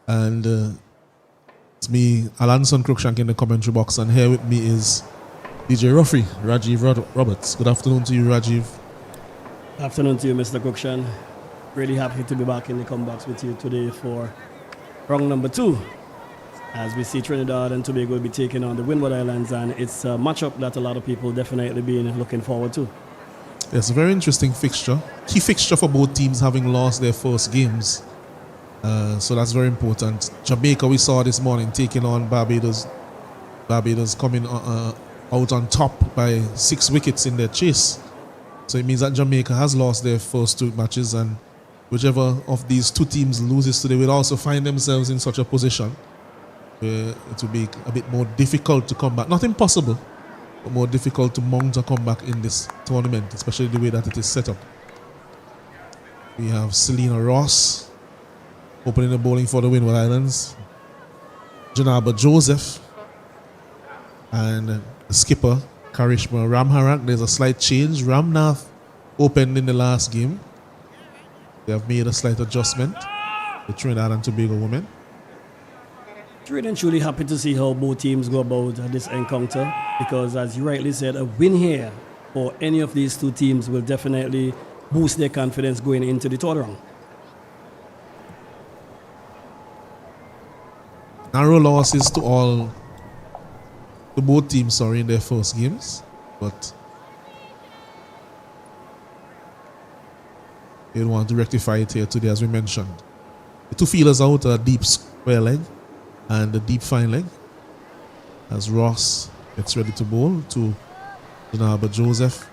And it's me, Alanson Cruikshank, in the commentary box, and here with me is DJ Ruffy, Rajiv Roberts. Good afternoon to you, Rajiv. Afternoon to you, Mr. Cruikshank. Really happy to be back in the comebacks with you today for round number 2. As we see Trinidad and Tobago will be taking on the Windward Islands, and it's a matchup that a lot of people definitely been looking forward to. Yes, a very interesting fixture. Key fixture for both teams having lost their first games. So that's very important. Jamaica, we saw this morning, taking on Barbados. Barbados coming out on top by 6 wickets in their chase. So it means that Jamaica has lost their first 2 matches, and whichever of these 2 teams loses today will also find themselves in such a position where it will be a bit more difficult to come back. Not impossible, but more difficult to mount a comeback in this tournament, especially the way that it is set up. We have Selena Ross opening the bowling for the Windward Islands. Janaba Joseph and the skipper Karishma Ramharak. There's a slight change. Ramnath opened in the last game. They have made a slight adjustment, the Trinidad and Tobago women. Really and truly happy to see how both teams go about this encounter, because as you rightly said, a win here for any of these 2 teams will definitely boost their confidence going into the third round. Narrow losses to both teams, in their first games, but they want to rectify it here today, as we mentioned. The 2 fielders out, a deep square leg and a deep fine leg, as Ross gets ready to bowl to Janaba Joseph.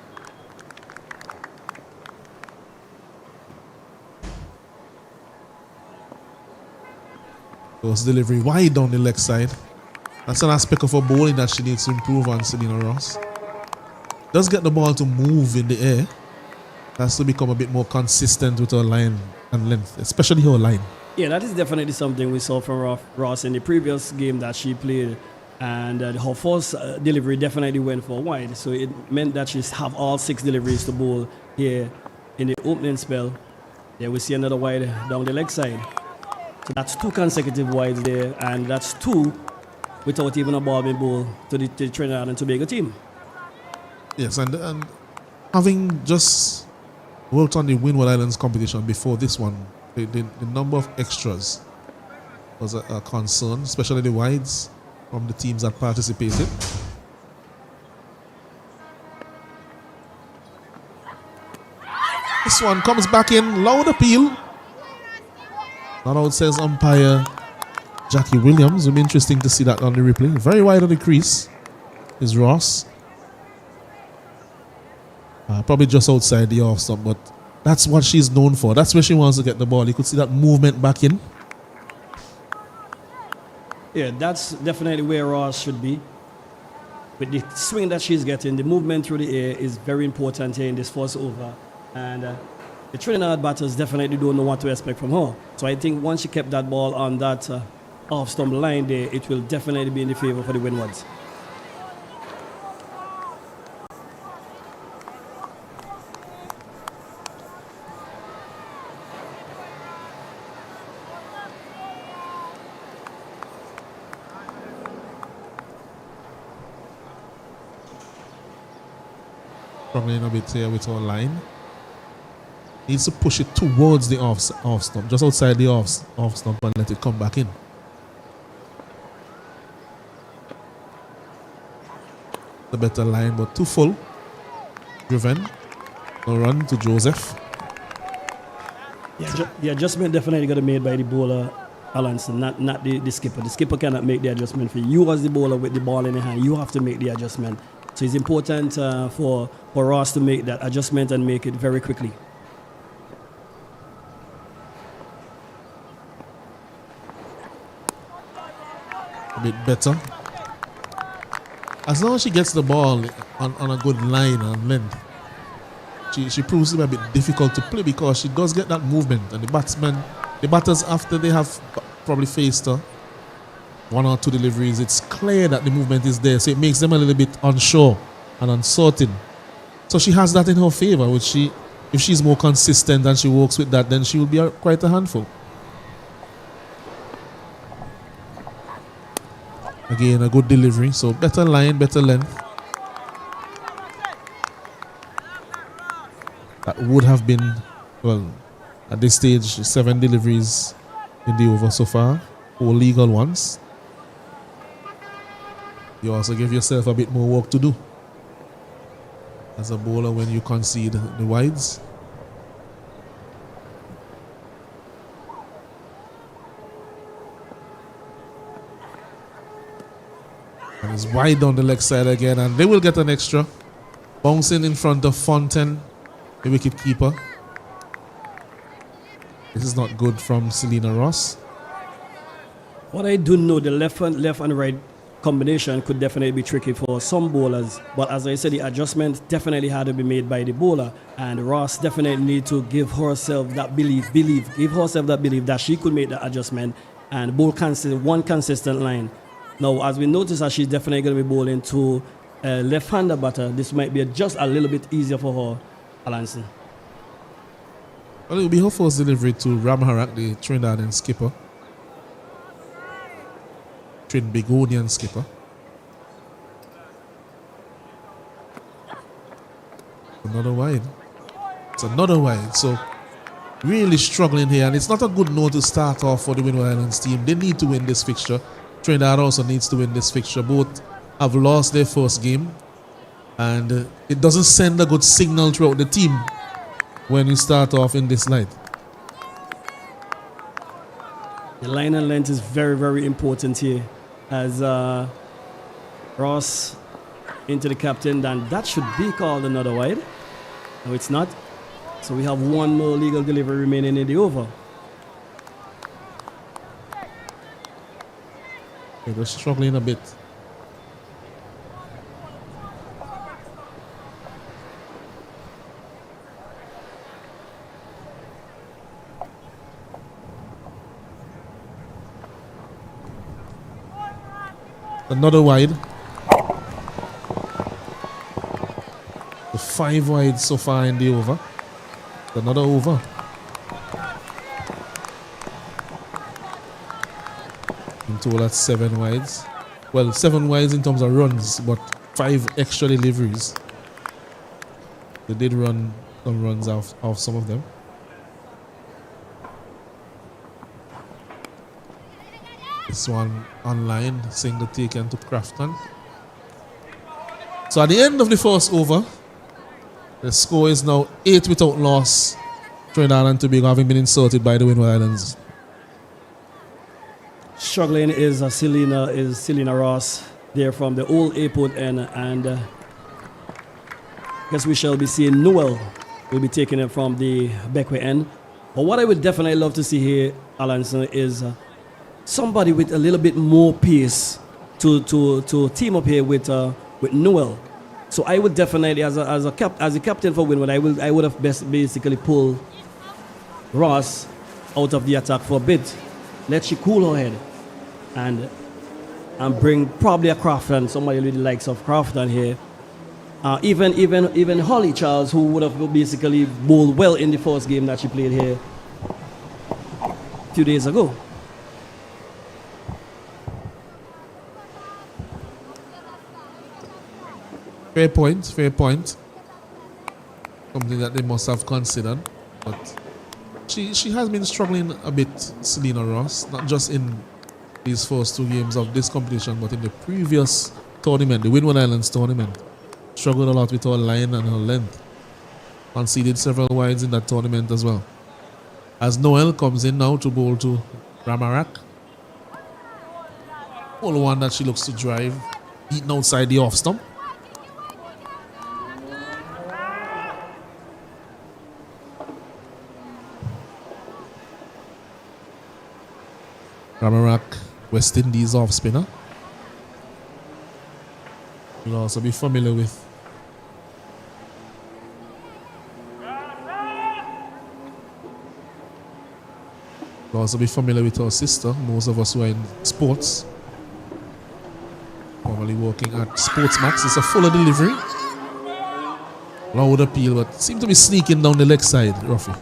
First delivery wide down the leg side. That's an aspect of her bowling that she needs to improve on, Selena Ross. Does get the ball to move in the air. Has to become a bit more consistent with her line and length, especially her line. Yeah, that is definitely something we saw from Ross in the previous game that she played. And her first delivery definitely went for wide. So it meant that she have all 6 deliveries to bowl here in the opening spell. There we see another wide down the leg side. So that's 2 consecutive wides there, and that's 2 without even a ball being bowled to the Trinidad and Tobago team. Yes, and having just worked on the Windward Islands competition before this one, the number of extras was a concern, especially the wides from the teams that participated. This one comes back in, loud appeal. Not out, says umpire Jackie Williams. It'll be interesting to see that on the replay. Very wide of the crease is Ross. Probably just outside the off stump, but that's what she's known for. That's where she wants to get the ball. You could see that movement back in. Yeah, that's definitely where Ross should be. With the swing that she's getting, the movement through the air is very important here in this first over. And the Trinidad batters definitely don't know what to expect from her. So I think once she kept that ball on that off-stump line there, it will definitely be in the favor for the Windwards. Struggling a bit here with her line. Needs to push it towards the off stump, just outside the off stump, and let it come back in. The better line, but too full. Driven. No run to Joseph. Yeah, the adjustment definitely got to be made by the bowler, Alanson, not the skipper. The skipper cannot make the adjustment for you as the bowler with the ball in the hand. You have to make the adjustment. So it's important for Ross to make that adjustment and make it very quickly. A bit better. As long as she gets the ball on a good line and length, she proves to be a bit difficult to play, because she does get that movement, and the batters, after they have probably faced her 1 or 2 deliveries, it's clear that the movement is there, so it makes them a little bit unsure and uncertain. So she has that in her favor, which if she's more consistent and she works with that, then she will be quite a handful. Again, a good delivery. So better line, better length. That would have been, well, at this stage, 7 deliveries in the over so far. 4 legal ones. You also give yourself a bit more work to do as a bowler when you concede the wides. And it's wide down the leg side again, and they will get an extra. Bouncing in front of Fontaine, the wicket keeper. This is not good from Selena Ross. What I do know, the left and right combination could definitely be tricky for some bowlers. But as I said, the adjustment definitely had to be made by the bowler. And Ross definitely need to give herself that belief that she could make the adjustment and bowl one consistent line. Now, as we notice that she's definitely going to be bowling to a left-hander batter, this might be just a little bit easier for her, Alanson. Well, it will be her first delivery to Ramharak, the Trinidadian skipper. Trinbagonian skipper. Another wide. It's another wide. So, really struggling here. And it's not a good note to start off for the Windward Islands team. They need to win this fixture. Trinidad also needs to win this fixture. Both have lost their first game. And it doesn't send a good signal throughout the team when you start off in this light. The line and length is very, very important here. As Ross into the captain, and that should be called another wide. No, it's not. So we have one more legal delivery remaining in the over. They were struggling a bit. Another wide. The 5 wide so far in the over. Another over. In total, that's 7 wides. Well, 7 wides in terms of runs, but 5 extra deliveries. They did run some runs off some of them. This one online, single taken to Crafton. So at the end of the first over, the score is now 8 without loss. Trinidad and Tobago having been insulted by the Windward Islands. Struggling is Selena Ross there from the old airport end, and I guess we shall be seeing Noel will be taking it from the Beckway end. But what I would definitely love to see here, Alanson, is somebody with a little bit more pace to team up here with Noel. So I would definitely, as a captain for Windward, I would have basically pulled Ross out of the attack for a bit. Let she cool her head and bring probably a Crafton, somebody with the likes of Crafton here. Even Holly Charles, who would have basically bowled well in the first game that she played here a few days ago. Fair point, fair point. Something that they must have considered. But she has been struggling a bit, Selena Ross, not just in these first 2 games of this competition, but in the previous tournament, the Windward Islands tournament. Struggled a lot with her line and her length. Conceded several wides in that tournament as well. As Noel comes in now to bowl to Ramarak. Only one that she looks to drive, beaten outside the off stump. Ramarak, West Indies off spinner. You'll also be familiar with her sister. Most of us who are in sports, formerly working at Sportsmax. It's a fuller delivery. Loud appeal, but seem to be sneaking down the leg side, Ruffy.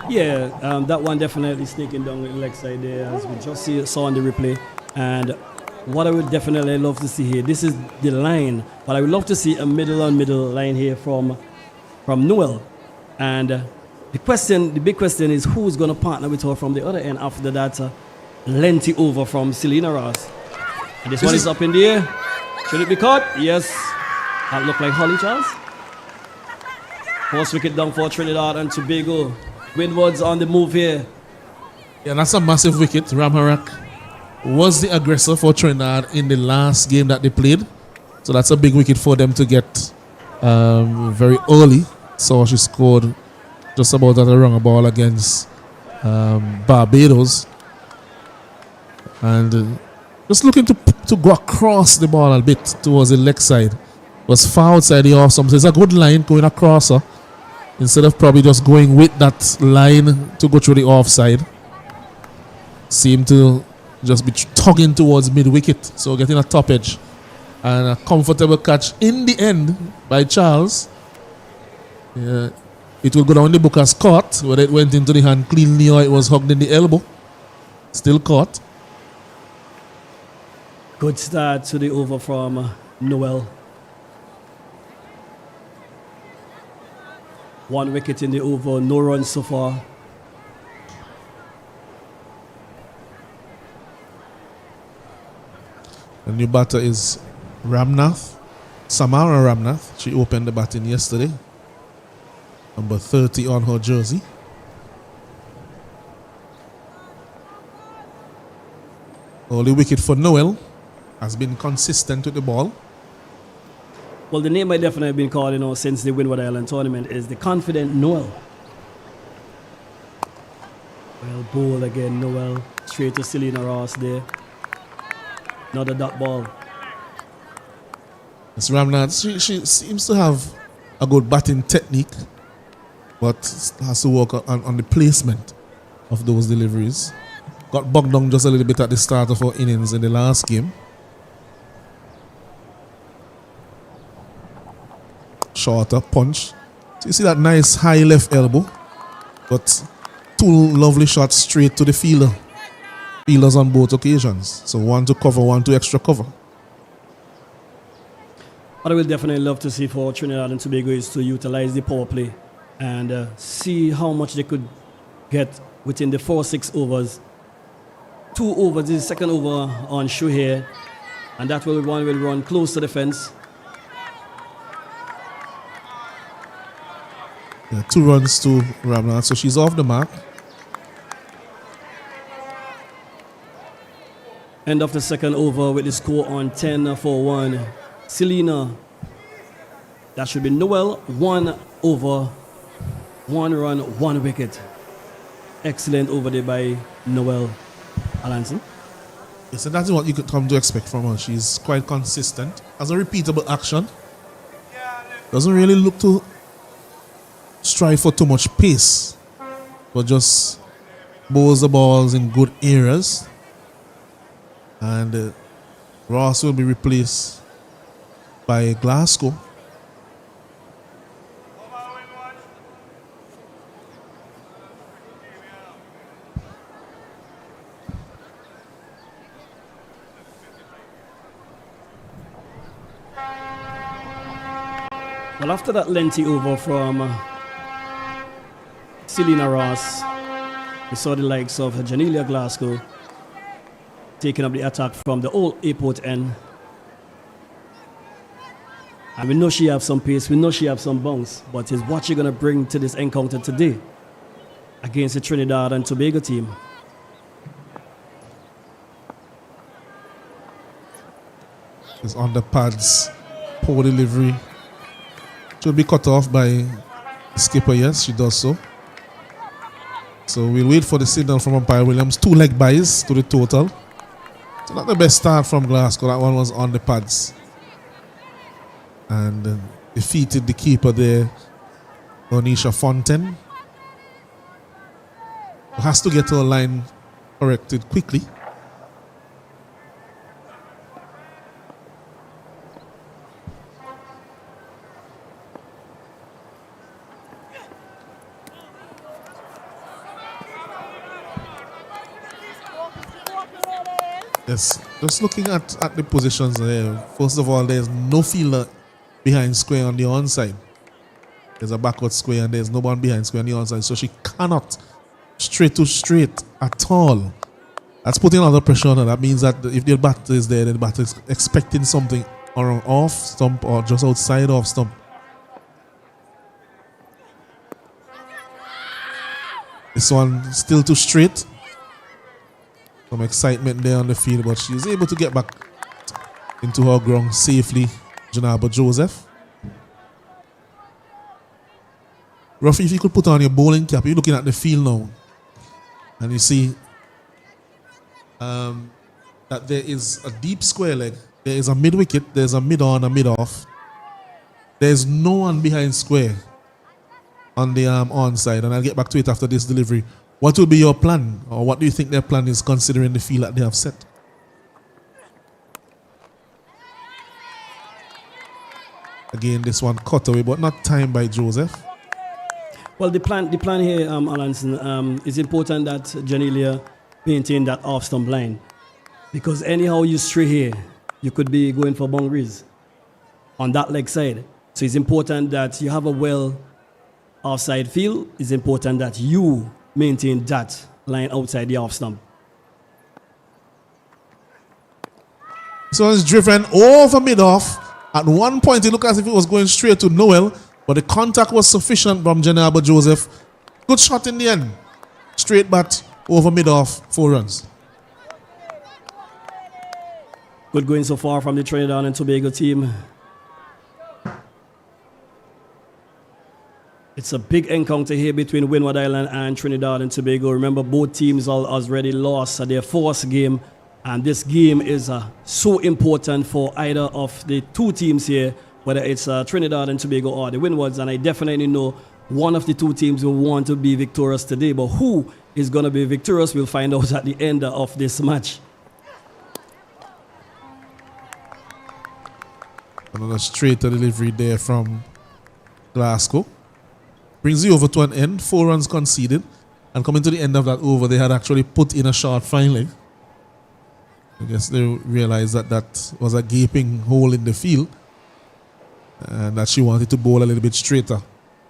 Yeah, that one definitely sneaking down the leg side there, as we just saw on the replay. And what I would definitely love to see here, this is the line, but I would love to see a middle line here from Noel. And the big question is who's going to partner with her from the other end after that lengthy over from Selena Ross. And this one is up in the air. Should it be caught? Yes. That looked like Holly Charles. First wicket down for Trinidad and Tobago. Windwards on the move here. Yeah, that's a massive wicket. Ramharak was the aggressor for Trinidad in the last game that they played. So that's a big wicket for them to get very early. So she scored just about at a wrong ball against Barbados. And just looking to go across the ball a bit towards the leg side. Was far outside the off stump. So it's a good line going across her. Instead of probably just going with that line to go through the offside. Seemed to just be tugging towards mid-wicket. So getting a top edge. And a comfortable catch in the end by Charles. Yeah, it will go down the book as caught. Whether it went into the hand cleanly or it was hugged in the elbow. Still caught. Good start to the over from Noel. 1 wicket in the over, no runs so far. The new batter is Ramnath. Samara Ramnath. She opened the batting yesterday. Number 30 on her jersey. Only wicket for Noel. Has been consistent with the ball. Well, the name I definitely have been called, since the Windward Island tournament is the confident Noel. Well, ball again, Noel. Straight to Selena Ross there. Another dot ball. Miss Ramnath, she seems to have a good batting technique, but has to work on the placement of those deliveries. Got bogged down just a little bit at the start of her innings in the last game. Shorter punch. So you see that nice high left elbow, but 2 lovely shots straight to the fielder. Fielders on both occasions. So 1 to cover, 1 to extra cover. What I will definitely love to see for Trinidad and Tobago is to utilize the power play and see how much they could get within the 4-6 overs. 2 overs, this is second over on shoe here, and that one will run close to the fence. Yeah, 2 runs to Ramnath, so she's off the mark. End of the second over with the score on 10 for 1. Selena, that should be Noel, 1 over, 1 run, 1 wicket. Excellent over there by Noel. Alanson. Yes, and that's what you could come to expect from her. She's quite consistent. Has a repeatable action. Doesn't really look to strive for too much pace, but just bowls the balls in good areas. And Ross will be replaced by Glasgow. Well, after that lengthy over from Selena Ross, we saw the likes of Janelia Glasgow taking up the attack from the old airport end. And we know she have some pace, we know she have some bounce, but it's what she's going to bring to this encounter today against the Trinidad and Tobago team. Is on the pads, poor delivery. Should be cut off by the skipper, yes, she does so. So we'll wait for the signal from umpire Williams. 2 leg byes to the total. So not the best start from Glasgow. That one was on the pads. And defeated the keeper there, Onisha Fontaine. Who has to get her line corrected quickly. Yes, just looking at the positions there. First of all, there's no fielder behind square on the onside. There's a backward square and there's no one behind square on the onside. So she cannot straight to straight at all. That's putting a lot of pressure on her. That means that if the batter is there, then the batter is expecting something around off stump or just outside off stump. This one still too straight. Some excitement there on the field, but she's able to get back into her ground safely. Janaba Joseph. Ruffy, if you could put on your bowling cap, you're looking at the field now, and you see that there is a deep square leg, there is a mid wicket, there's a mid on, a mid off. There's no one behind square on the onside, and I'll get back to it after this delivery. What will be your plan, or what do you think their plan is considering the field that they have set? Again, this one cut away, but not timed by Joseph. Well, the plan here, Alanson, is important that Janelia maintain that off stump line, because anyhow you stray here, you could be going for boundaries on that leg side. So it's important that you have a well offside field. It's important that you maintain that line outside the off stump. So it's driven over mid off. At one point, it looked as if it was going straight to Noel, but the contact was sufficient from Janaba Joseph. Good shot in the end. Straight bat over mid off, 4 runs. Good going so far from the Trinidad and Tobago team. It's a big encounter here between Windward Island and Trinidad and Tobago. Remember, both teams already lost their first game, and this game is so important for either of the two teams here, whether it's Trinidad and Tobago or the Windwards. And I definitely know one of the two teams will want to be victorious today, but who is going to be victorious, we'll find out at the end of this match. Another straight delivery there from Glasgow. Brings the over to an end, 4 runs conceded. And coming to the end of that over, they had actually put in a short fine leg. I guess they realized that that was a gaping hole in the field and that she wanted to bowl a little bit straighter.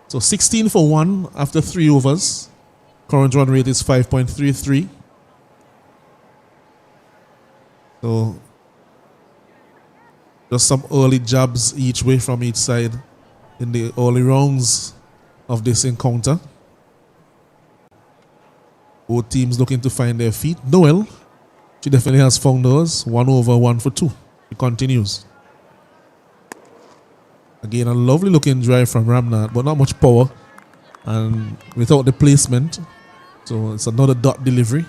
So 16 for 1 after 3 overs. Current run rate is 5.33. So just some early jabs each way from each side in the early rounds of this encounter. Both teams looking to find their feet. Noel, she definitely has found hers. 1 over, 1 for 2. It continues. Again, a lovely looking drive from Ramnath, but not much power and without the placement. So it's another dot delivery.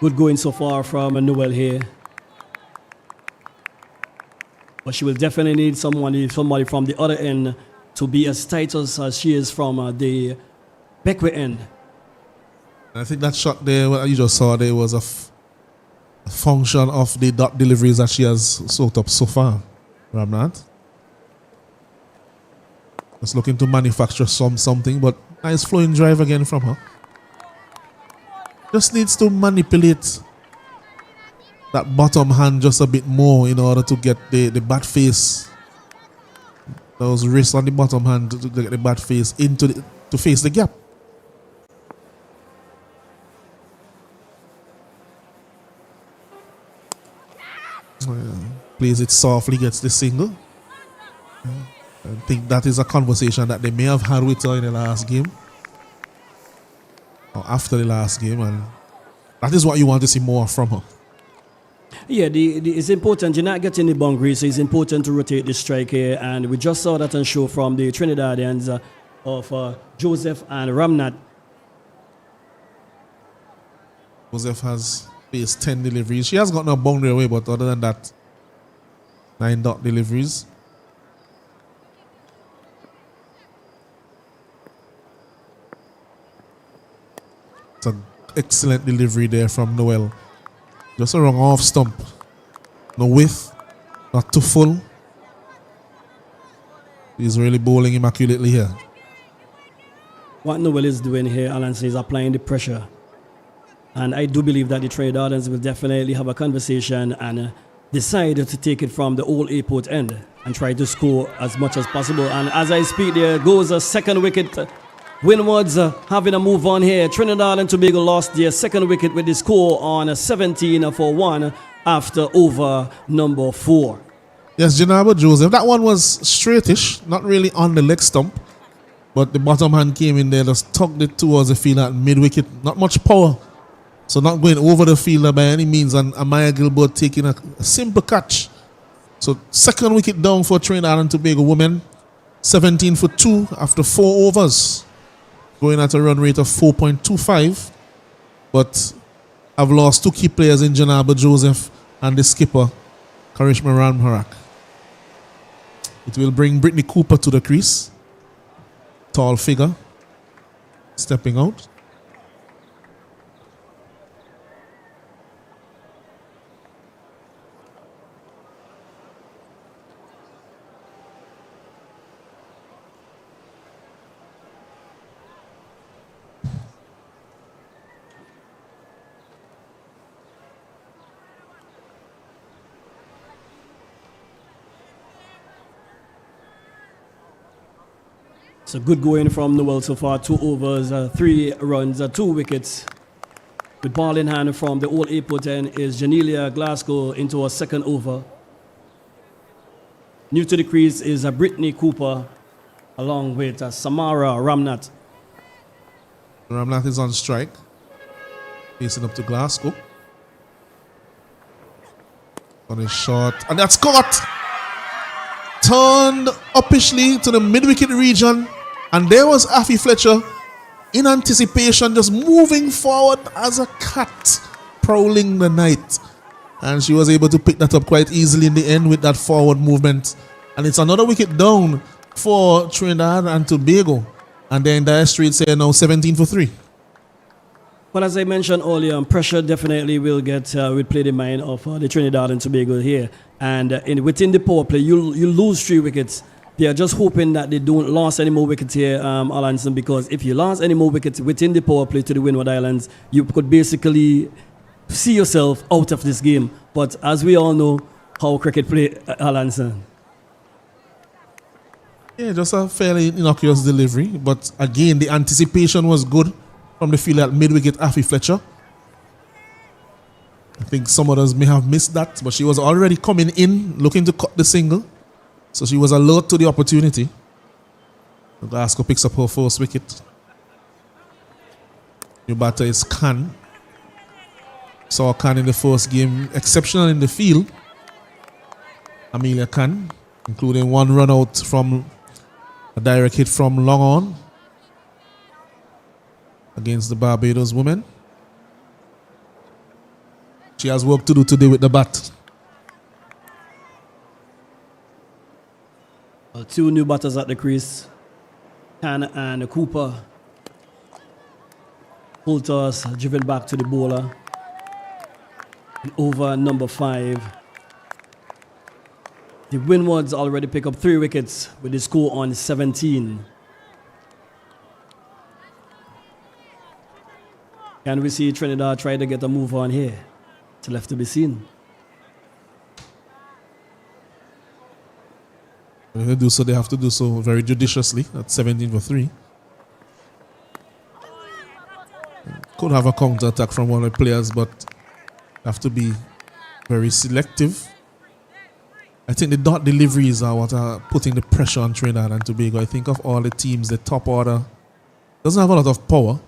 Good going so far from Noel here. But she will definitely need somebody from the other end to be as tight as she is from the backward end. I think that shot there, what you just saw there, was a function of the dot deliveries that she has soaked up so far, Ramnath. Just looking to manufacture something, but nice flowing drive again from her. Just needs to manipulate that bottom hand just a bit more in order to get the bat face, those wrists on the bottom hand to get the bat face to face the gap. Plays it softly, gets the single. I think that is a conversation that they may have had with her in the last game or after the last game, and that is what you want to see more from her. Yeah, it's important. You're not getting the boundaries, so it's important to rotate the strike here. And we just saw that on show from the Trinidadians of Joseph and Ramnath. Joseph has faced 10 deliveries. She has gotten a boundary away, but other than that, 9 dot deliveries. It's an excellent delivery there from Noel. Just a wrong off stump. No width. Not too full. He's really bowling immaculately here. What Noel is doing here, Alan, is applying the pressure. And I do believe that the Trinidadians will definitely have a conversation and decide to take it from the old airport end and try to score as much as possible. And as I speak, there goes a second wicket. Windwards having a move on here. Trinidad and Tobago lost their second wicket with the score on 17 for 1 after over number 4. Yes, Janaba Joseph. That one was straightish, not really on the leg stump. But the bottom hand came in there, just tugged it towards the field at mid-wicket. Not much power. So not going over the fielder by any means. And Amaya Gilbert taking a simple catch. So second wicket down for Trinidad and Tobago women. 17 for 2 after 4 overs. Going at a run rate of 4.25. But I've lost 2 key players in Janaba Joseph and the skipper, Karishma Ramharak. It will bring Brittany Cooper to the crease. Tall figure. Stepping out. So good going from Noel so far. 2 overs, 3 runs, 2 wickets. With ball in hand from the old airport end is Janelia Glasgow into a second over. New to the crease is Brittany Cooper along with Samara Ramnath. Ramnath is on strike. Facing up to Glasgow. On his shot. And that's caught. Turned uppishly to the mid-wicket region. And there was Afi Fletcher in anticipation, just moving forward as a cat prowling the night. And she was able to pick that up quite easily in the end with that forward movement. And it's another wicket down for Trinidad and Tobago. And they're in dire straits here now, 17 for 3. Well, as I mentioned earlier, pressure definitely will play the mind of the Trinidad and Tobago here. And within the power play, you lose 3 wickets. They are just hoping that they don't lose any more wickets here, Alanson, because if you lose any more wickets within the power play to the Windward Islands, you could basically see yourself out of this game. But as we all know how cricket play, Alanson. Yeah, just a fairly innocuous delivery. But again, the anticipation was good from the field at mid-wicket, Afi Fletcher. I think some others may have missed that, but she was already coming in, looking to cut the single. So she was alert to the opportunity. Glasgow picks up her first wicket. New batter is Khan. Saw Khan in the first game, exceptional in the field. Amelia Khan, including 1 run out from a direct hit from long on against the Barbados women. She has work to do today with the bat. 2 new batters at the crease. Khan and Cooper. Full toss, driven back to the bowler. And over number 5. The Windwards already pick up 3 wickets with the score on 17. Can we see Trinidad try to get a move on here? It's left to be seen. If they do so, they have to do so very judiciously at 17 for 3. Could have a counter-attack from one of the players, but have to be very selective. I think the dot deliveries are what are putting the pressure on Trinidad and Tobago. I think of all the teams, the top order doesn't have a lot of power.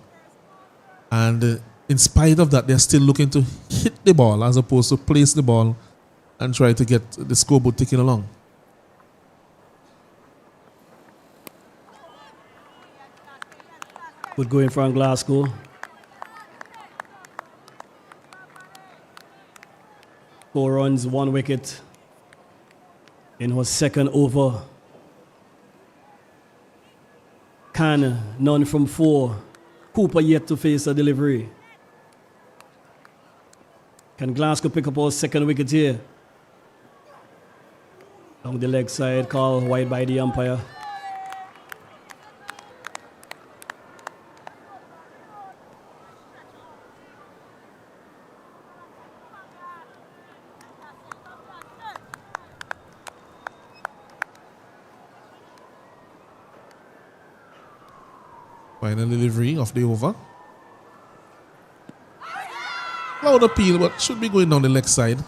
And in spite of that, they're still looking to hit the ball as opposed to place the ball and try to get the scoreboard ticking along. Good going from Glasgow. Four runs, 1 wicket in her second over. Khan, none from 4. Cooper yet to face a delivery. Can Glasgow pick up our second wicket here? Down the leg side, call wide by the umpire. Final delivery of the over. Loud appeal, but should be going down the leg side.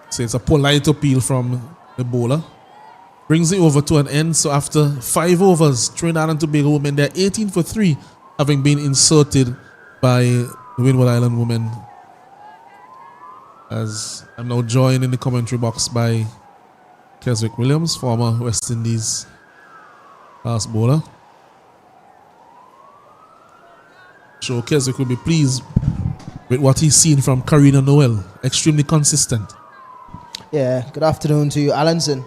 So it's a polite appeal from the bowler. Brings it over to an end. So after 5 overs, Trinidad and Tobago women, they're 18 for 3, having been inserted by the Windward Island women. As I'm now joined in the commentary box by Keswick Williams, former West Indies fast bowler. So Keswick will be pleased with what he's seen from Karina Noel. Extremely consistent. Yeah, good afternoon to you, Alanson.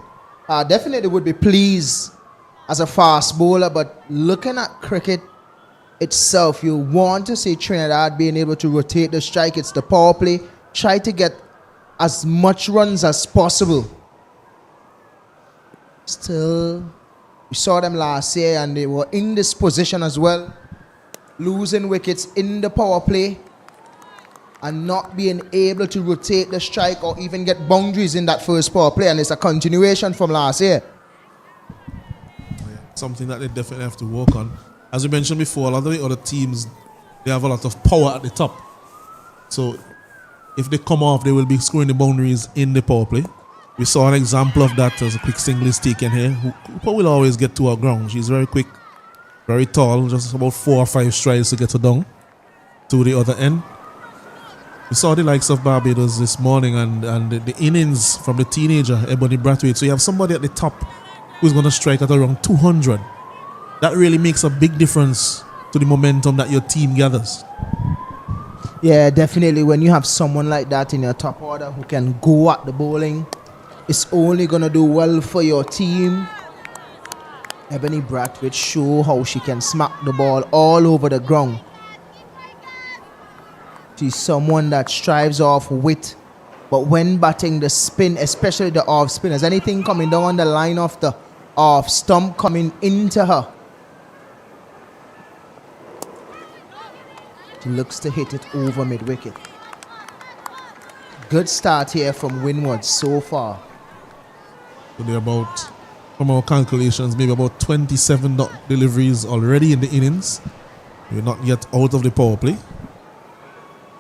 Definitely would be pleased as a fast bowler, but looking at cricket itself, you want to see Trinidad being able to rotate the strike. It's the power play. Try to get as much runs as possible. Still, we saw them last year and they were in this position as well, losing wickets in the power play and not being able to rotate the strike or even get boundaries in that first power play, and it's a continuation from last year. Something that they definitely have to work on. As we mentioned before, a lot of the other teams, they have a lot of power at the top. So if they come off, they will be scoring the boundaries in the power play. We saw an example of that as a quick single is taken here. Cooper will always get to her ground. She's very quick, very tall, just about 4 or 5 strides to get her down to the other end. We saw the likes of Barbados this morning and the innings from the teenager, Ebony Brathwaite. So you have somebody at the top who's going to strike at around 200. That really makes a big difference to the momentum that your team gathers. Yeah, definitely. When you have someone like that in your top order who can go at the bowling, it's only going to do well for your team. Ebony Brathwaite show how she can smack the ball all over the ground. She's someone that strives off wit, but when batting the spin, especially the off spinners, anything coming down the line of the off stump coming into her, she looks to hit it over mid-wicket. Good start here from Windwards so far. So they're about, from our calculations, maybe about 27 deliveries already in the innings. We're not yet out of the power play.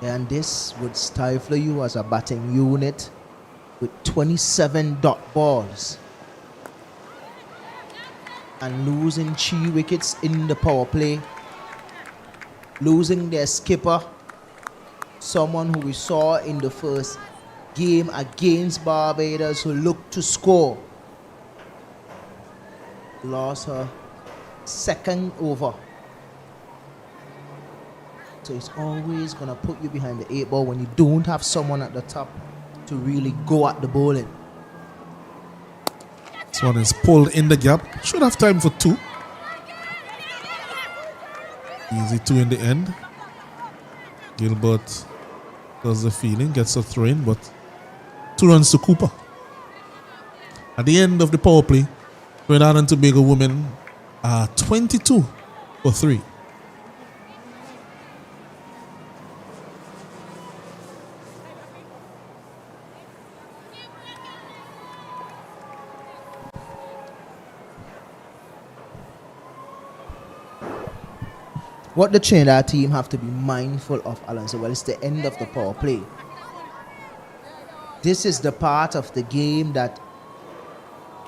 And this would stifle you as a batting unit with 27 dot balls. And losing 3 wickets in the power play. Losing their skipper, someone who we saw in the first game against Barbados who looked to score. Lost her second over. So it's always going to put you behind the 8 ball when you don't have someone at the top to really go at the bowling. This one is pulled in the gap. Should have time for 2. Easy 2 in the end. Gilbert does the feeling, gets a throw in, but 2 runs to Cooper. At the end of the power play, Trinidad and Tobago women are 22 for 3. What the Trinidad team have to be mindful of, Alan, so well, it's the end of the power play. This is the part of the game that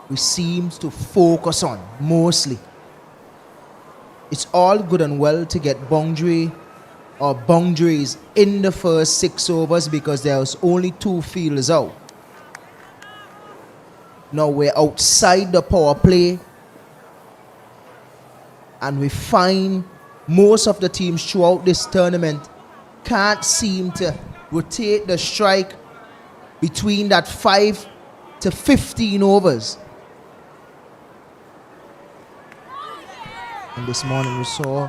we seem to focus on mostly. It's all good and well to get boundary or boundaries in the first 6 overs because there's only 2 fielders out. Now we're outside the power play and we find most of the teams throughout this tournament can't seem to rotate the strike between that 5 to 15 overs. And this morning we saw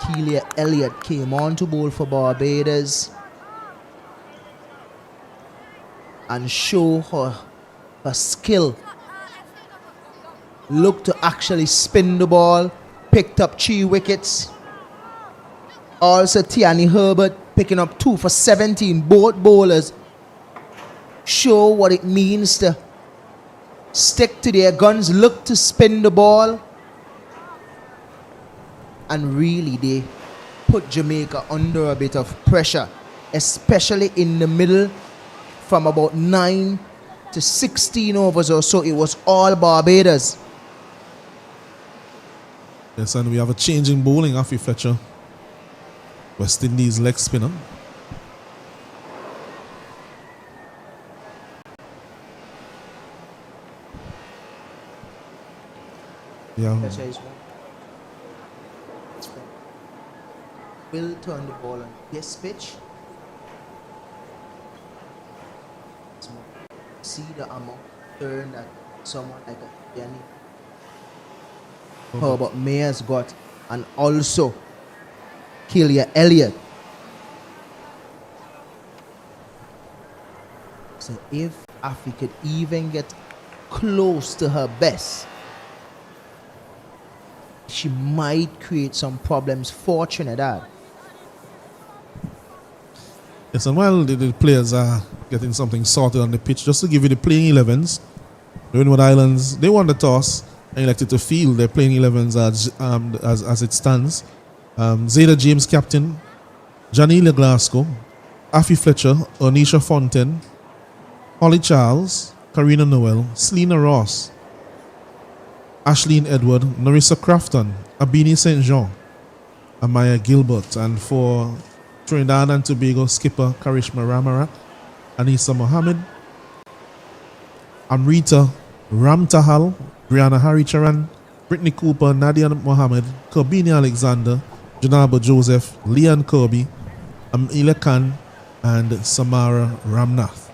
Keelia Elliott came on to bowl for Barbados. and show her skill. Looked to actually spin the ball, picked up 3 wickets. Also, Tiani Herbert picking up 2 for 17. Both bowlers show what it means to stick to their guns, look to spin the ball. And really, they put Jamaica under a bit of pressure, especially in the middle from about 9 to 16 overs or so. It was all Barbados. Yes, and we have a change in bowling. Afi Fletcher, West Indies leg spinner. Yeah. Will turn the ball on this pitch. See the amount turn that someone like a Yanni Herbert May has got, and also Kelia Elliott. So if Afi could even get close to her best, she might create some problems for Trinidad. Yes, and while the players are getting something sorted on the pitch, just to give you the playing 11s, the Windward Islands, they won the toss and elected to field their playing 11s as it stands. Zeta James captain, Janelia Glasgow, Afi Fletcher, Onisha Fontaine, Holly Charles, Karina Noel, Selena Ross, Ashleen Edward, Narissa Crafton, Abini St. Jean, Amaya Gilbert, and for Trinidad and Tobago skipper Karishma Ramarat, Anissa Mohammed, Amrita Ramtahal, Brianna Haricharan, Brittany Cooper, Nadia Mohammed, Kobini Alexander, Janaba Joseph, Leon Kirby, Amila Khan, and Samara Ramnath.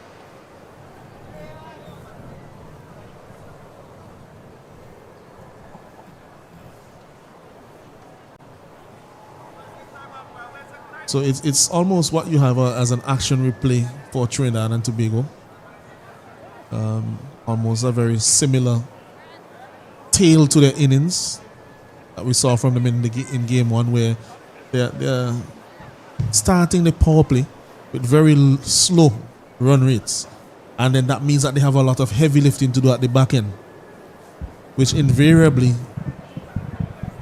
So it's almost what you have as an action replay for Trinidad and Tobago. Almost a very similar tail to their innings that we saw from them in game 1, where they're starting the power play with very slow run rates, and then that means that they have a lot of heavy lifting to do at the back end, which invariably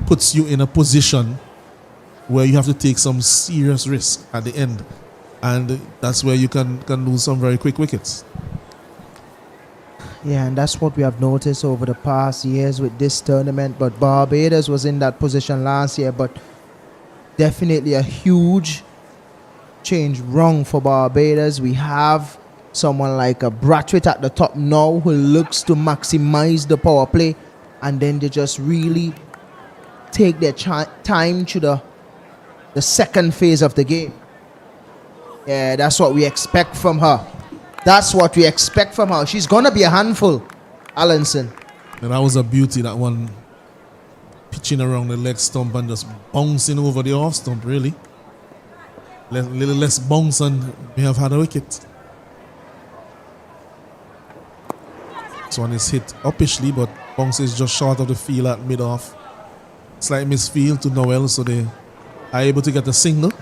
puts you in a position where you have to take some serious risk at the end, and that's where you can lose some very quick wickets. Yeah, and that's what we have noticed over the past years with this tournament. But Barbados was in that position last year, but definitely a huge change wrong for Barbados. We have someone like a Brathwaite at the top now who looks to maximize the power play, and then they just really take their time to the second phase of the game. Yeah, that's what we expect from her. That's what we expect from her. She's going to be a handful, Allenson. And that was a beauty, that one pitching around the leg stump and just bouncing over the off stump, really. A little less bounce and we have had a wicket. This one is hit uppishly, but bounces just short of the field at mid-off. Slight misfield to Noel, so they are able to get a single.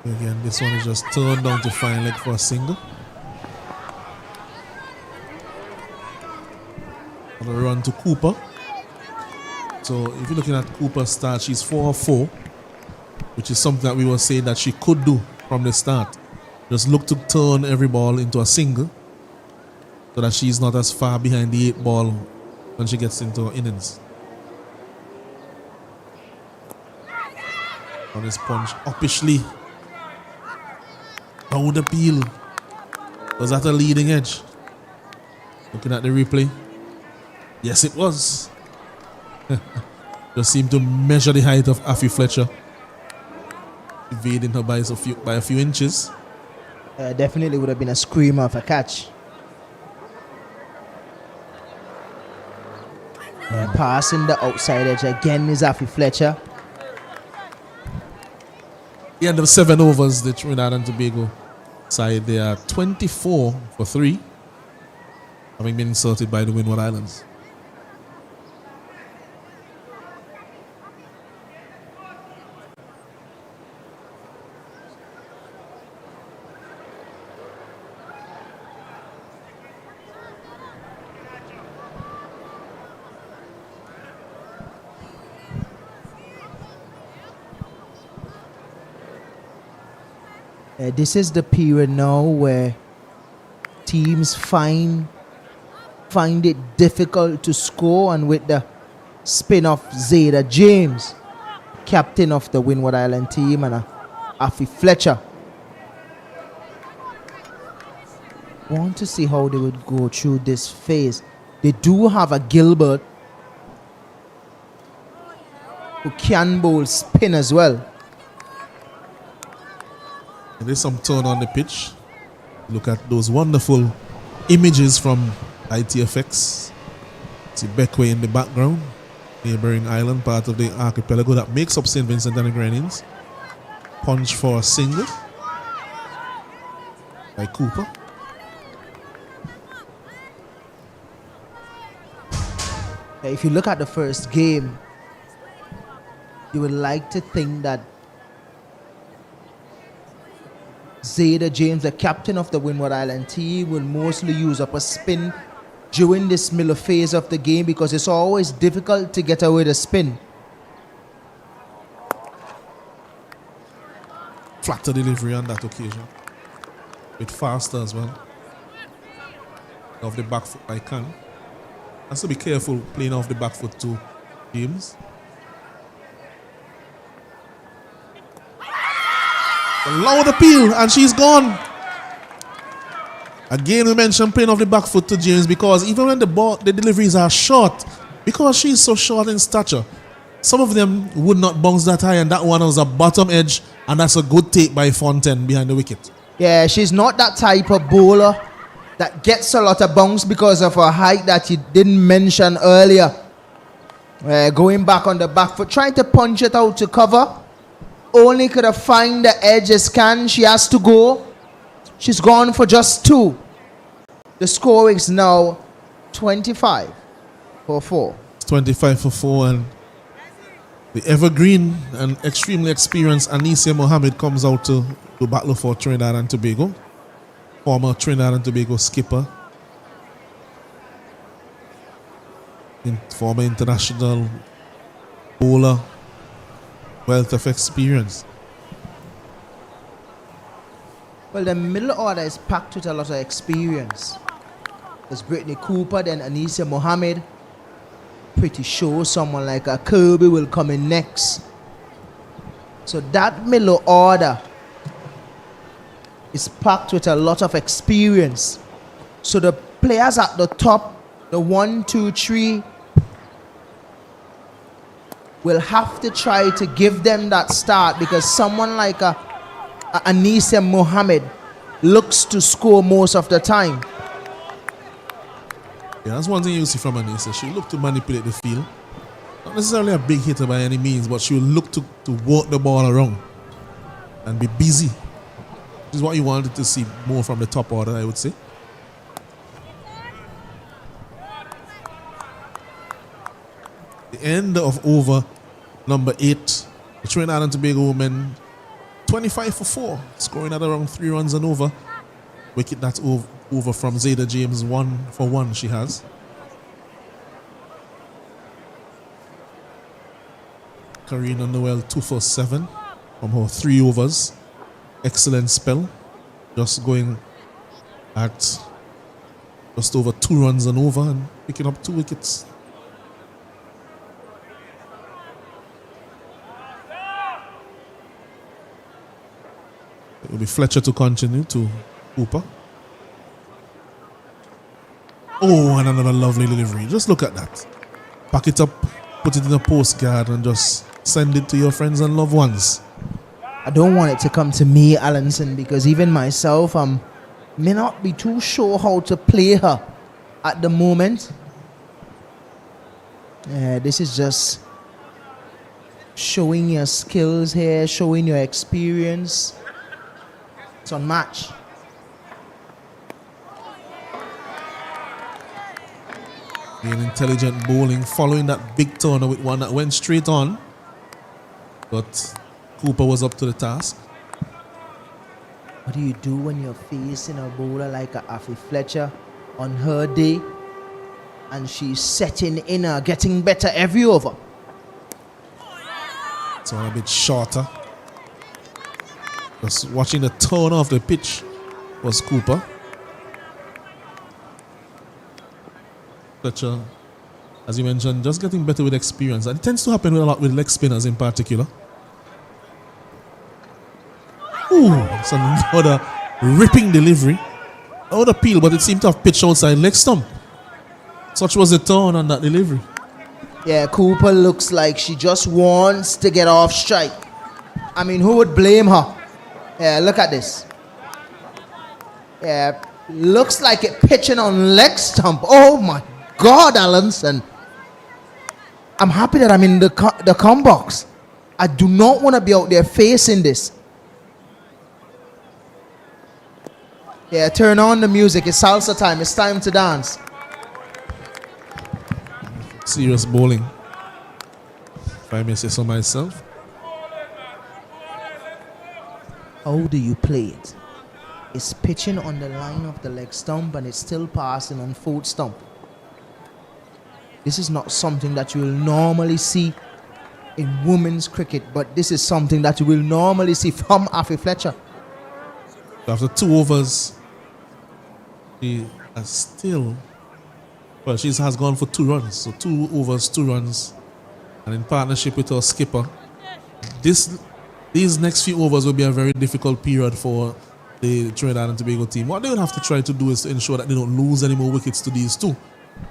Again, this one is just turned down to fine leg for a single. On a run to Cooper. So if you're looking at Cooper's start, she's 4-4, which is something that we were saying that she could do from the start. Just look to turn every ball into a single so that she's not as far behind the 8 ball when she gets into her innings. On this punch uppishly Down the peel. Was that a leading edge? Looking at the replay. Yes, it was. Just seemed to measure the height of Afi Fletcher. Evading her by a few inches. Definitely would have been a screamer of a catch. Passing the outside edge again is Afi Fletcher. The end of 7 overs, the Trinidad and Tobago side, they are 24 for 3, having been insulted by the Windward Islands. This is the period now where teams find it difficult to score, and with the spin of Zeta James, captain of the Windward Island team, and Afi Fletcher. Want to see how they would go through this phase. They do have a Gilbert who can bowl spin as well. There's some turn on the pitch. Look at those wonderful images from ITFX. See Beckway in the background, neighboring island, part of the archipelago that makes up St. Vincent and the Grenadines. Punch for a single by Cooper. If you look at the first game, you would like to think that Zeta James, the captain of the Windward Island team, will mostly use up a spin during this middle phase of the game, because it's always difficult to get away the spin. Flatter delivery on that occasion. Bit faster as well. Off the back foot by Khan. Has to be careful playing off the back foot too, James. A loud appeal, and she's gone. Again, we mentioned playing off the back foot to James, because even when the deliveries are short, because she's so short in stature, some of them would not bounce that high, and that one was a bottom edge, and that's a good take by Fontaine behind the wicket. Yeah, she's not that type of bowler that gets a lot of bounce because of her height that you didn't mention earlier. Going back on the back foot, trying to punch it out to cover. Only could have find the edges. She has to go. She's gone for just 2. The score is now 25 for 4. 25 for 4, and the evergreen and extremely experienced Anisia Mohammed comes out to battle for Trinidad and Tobago. Former Trinidad and Tobago skipper. Former international bowler. Wealth of experience. Well, the middle order is packed with a lot of experience. There's Brittany Cooper, then Anisia Mohammed. Pretty sure someone like a Kirby will come in next. So that middle order is packed with a lot of experience. So the players at the top, the 1, 2, 3, will have to try to give them that start, because someone like Anisia Mohammed looks to score most of the time. Yeah, that's one thing you see from Anisia. She looked to manipulate the field. Not necessarily a big hitter by any means, but she will look to walk the ball around and be busy. Which is what you wanted to see more from the top order, I would say. The end of over number 8. The Trinidad and Tobago women 25 for 4, scoring at around 3 runs and over. Wicket that's over from Zeta James, 1 for 1 she has. Karina Noel 2 for 7 from her 3 overs. Excellent spell. Just going at just over 2 runs and over and picking up 2 wickets. It will be Fletcher to continue to Cooper. Oh, and another lovely delivery. Just look at that. Pack it up, put it in a postcard, and just send it to your friends and loved ones. I don't want it to come to me, Allenson, because even myself, may not be too sure how to play her at the moment. This is just showing your skills here, showing your experience. It's unmatched. Being intelligent bowling, following that big turner with one that went straight on. But Cooper was up to the task. What do you do when you're facing a bowler like a Afi Fletcher on her day and she's setting in her, getting better every over? So a bit shorter. Just watching the turn off the pitch was Cooper. Fletcher, as you mentioned, just getting better with experience. And it tends to happen a lot with leg spinners in particular. Ooh, that's another ripping delivery. Out of peel, but it seemed to have pitched outside leg stump. Such was the turn on that delivery. Yeah, Cooper looks like she just wants to get off strike. I mean, who would blame her? Yeah, look at this. Yeah, looks like it pitching on leg stump. Oh my God, Allenson. I'm happy that I'm in the com box. I do not want to be out there facing this. Yeah, turn on the music. It's salsa time. It's time to dance. Serious bowling, if I may say so myself. How do you play it? It's pitching on the line of the leg stump and it's still passing on foot stump. This is not something that you will normally see in women's cricket, but this is something that you will normally see from Afi Fletcher. After 2 overs, she has still, well, she has gone for 2 runs. So 2 overs, 2 runs. And in partnership with her skipper, these next few overs will be a very difficult period for the Trinidad and Tobago team. What they will have to try to do is to ensure that they don't lose any more wickets to these 2,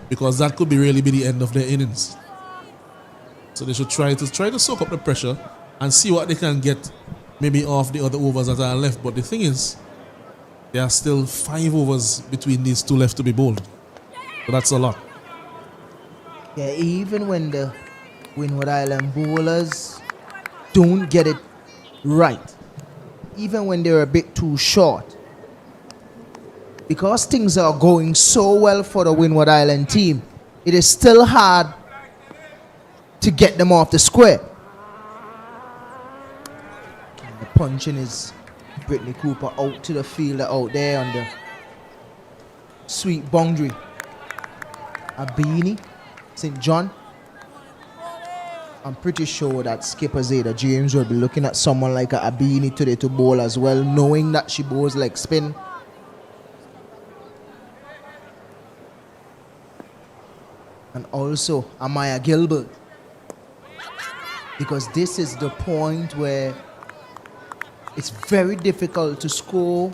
because that could really be the end of their innings. So they should try to soak up the pressure and see what they can get maybe off the other overs that are left. But the thing is, there are still 5 overs between these 2 left to be bowled. So that's a lot. Yeah, even when the Windward Island bowlers don't get it right, even when they're a bit too short, because things are going so well for the Windward Island team, it is still hard to get them off the square. And the punching is Brittany Cooper out to the fielder out there on the sweet boundary. Abini, St. John. I'm pretty sure that skipper Zeta James will be looking at someone like a Abini today to bowl as well, knowing that she bowls like spin. And also Amaya Gilbert. Because this is the point where it's very difficult to score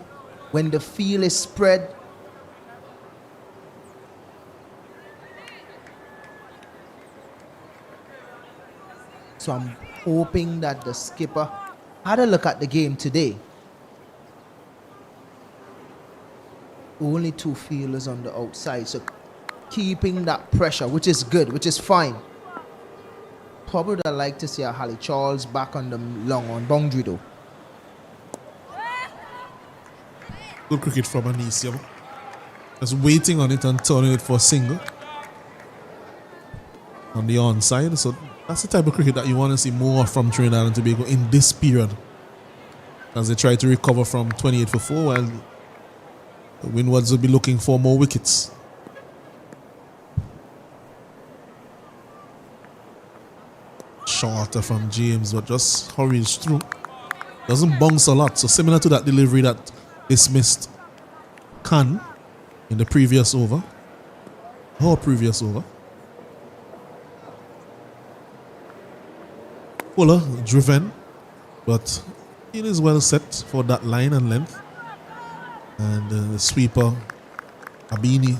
when the field is spread. So I'm hoping that the skipper had a look at the game today. Only 2 fielders on the outside, so keeping that pressure, which is good, which is fine. Probably would have liked to see a Hallie Charles back on the long on boundary though. Good cricket from Anicia. Just waiting on it and turning it for a single on the onside. So that's the type of cricket that you want to see more from Trinidad and Tobago in this period, as they try to recover from 28 for 4, while the Windwards will be looking for more wickets. Shorter from James, but just hurries through. Doesn't bounce a lot, so similar to that delivery that dismissed Khan in the previous over. Or previous over. Fuller driven, but It is well set for that line and length. And the sweeper, Abini,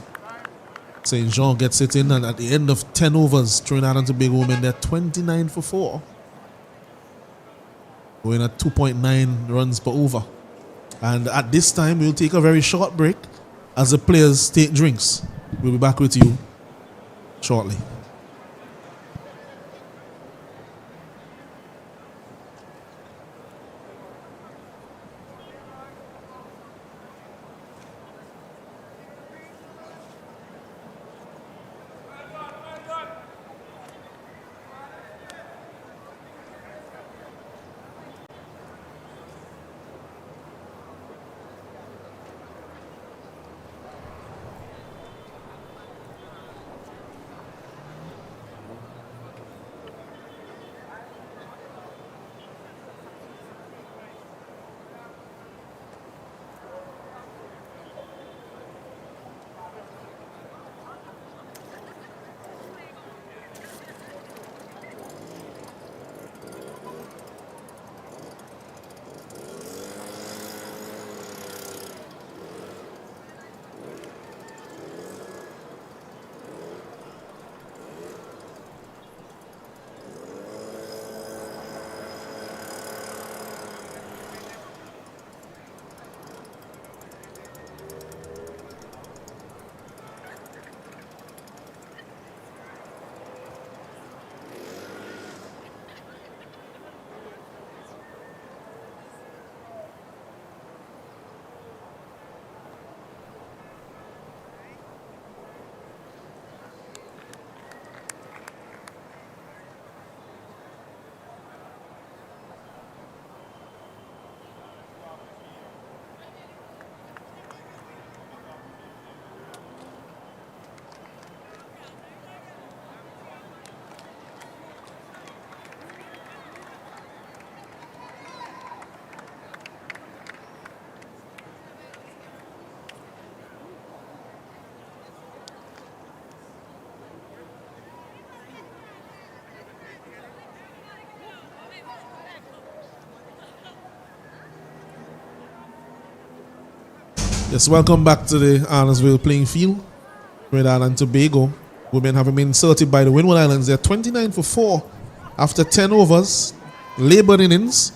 St. Jean gets it in. And at the end of 10 overs, Trinidad and Tobago women, they're 29 for 4. Going at 2.9 runs per over. And at this time, we'll take a very short break as the players take drinks. We'll be back with you shortly. Yes, welcome back to the Arnorsville playing field. Trinidad and Tobago women having been inserted by the Windward Islands. They're 29 for 4 after 10 overs. Labored innings.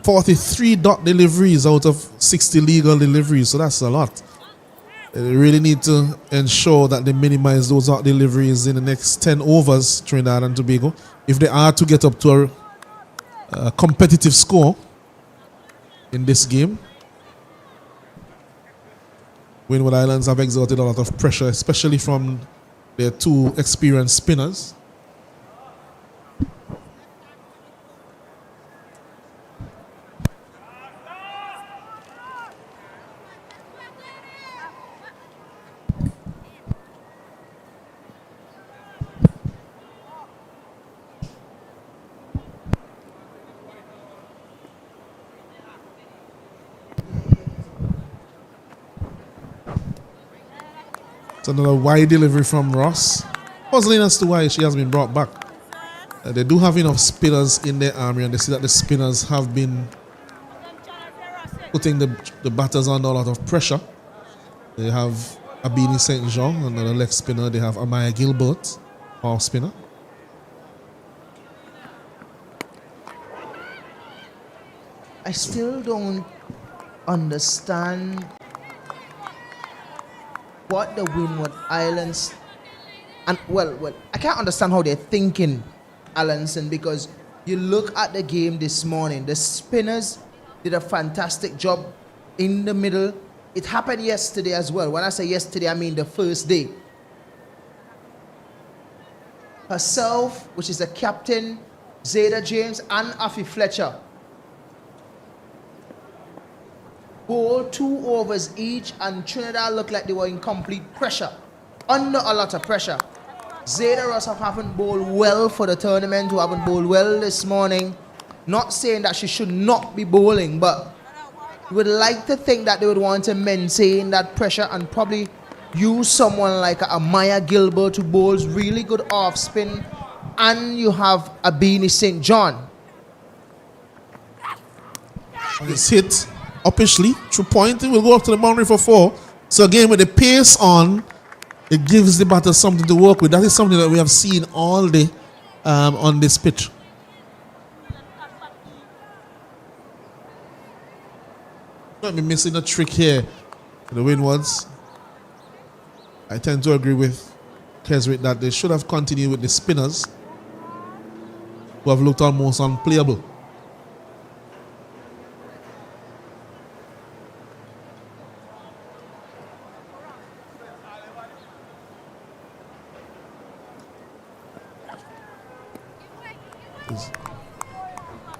43 dot deliveries out of 60 legal deliveries. So that's a lot. They really need to ensure that they minimize those dot deliveries in the next 10 overs, Trinidad and Tobago, if they are to get up to a competitive score in this game. Windward Islands have exerted a lot of pressure, especially from their two experienced spinners. It's another wide delivery from Ross. Puzzling as to why she has been brought back. They do have enough spinners in their army, and they see that the spinners have been putting the batters under a lot of pressure. They have Abini St. Jean, another leg spinner. They have Amaya Gilbert, half spinner. I still don't understand what the Windward Islands and well, I can't understand how they're thinking, Allenson, because you look at the game this morning, the spinners did a fantastic job in the middle. It happened yesterday as well. When I say yesterday, I mean the first day. Herself, which is the captain, Zeta James, and Afi Fletcher, bowled 2 overs each, and Trinidad looked like they were in complete pressure, under a lot of pressure. Zeta Rossaf haven't bowled well for the tournament, who haven't bowled well this morning. Not saying that she should not be bowling, but you would like to think that they would want to maintain that pressure and probably use someone like Amaya Gilbert, who bowls really good off spin, and you have Abini St. John. And it's hit uppishly through point. It will go up to the boundary for 4. So again, with the pace on, it gives the batter something to work with. That is something that we have seen all day on this pitch. Might be missing a trick here for the Windwards. I tend to agree with Keswick that they should have continued with the spinners, who have looked almost unplayable.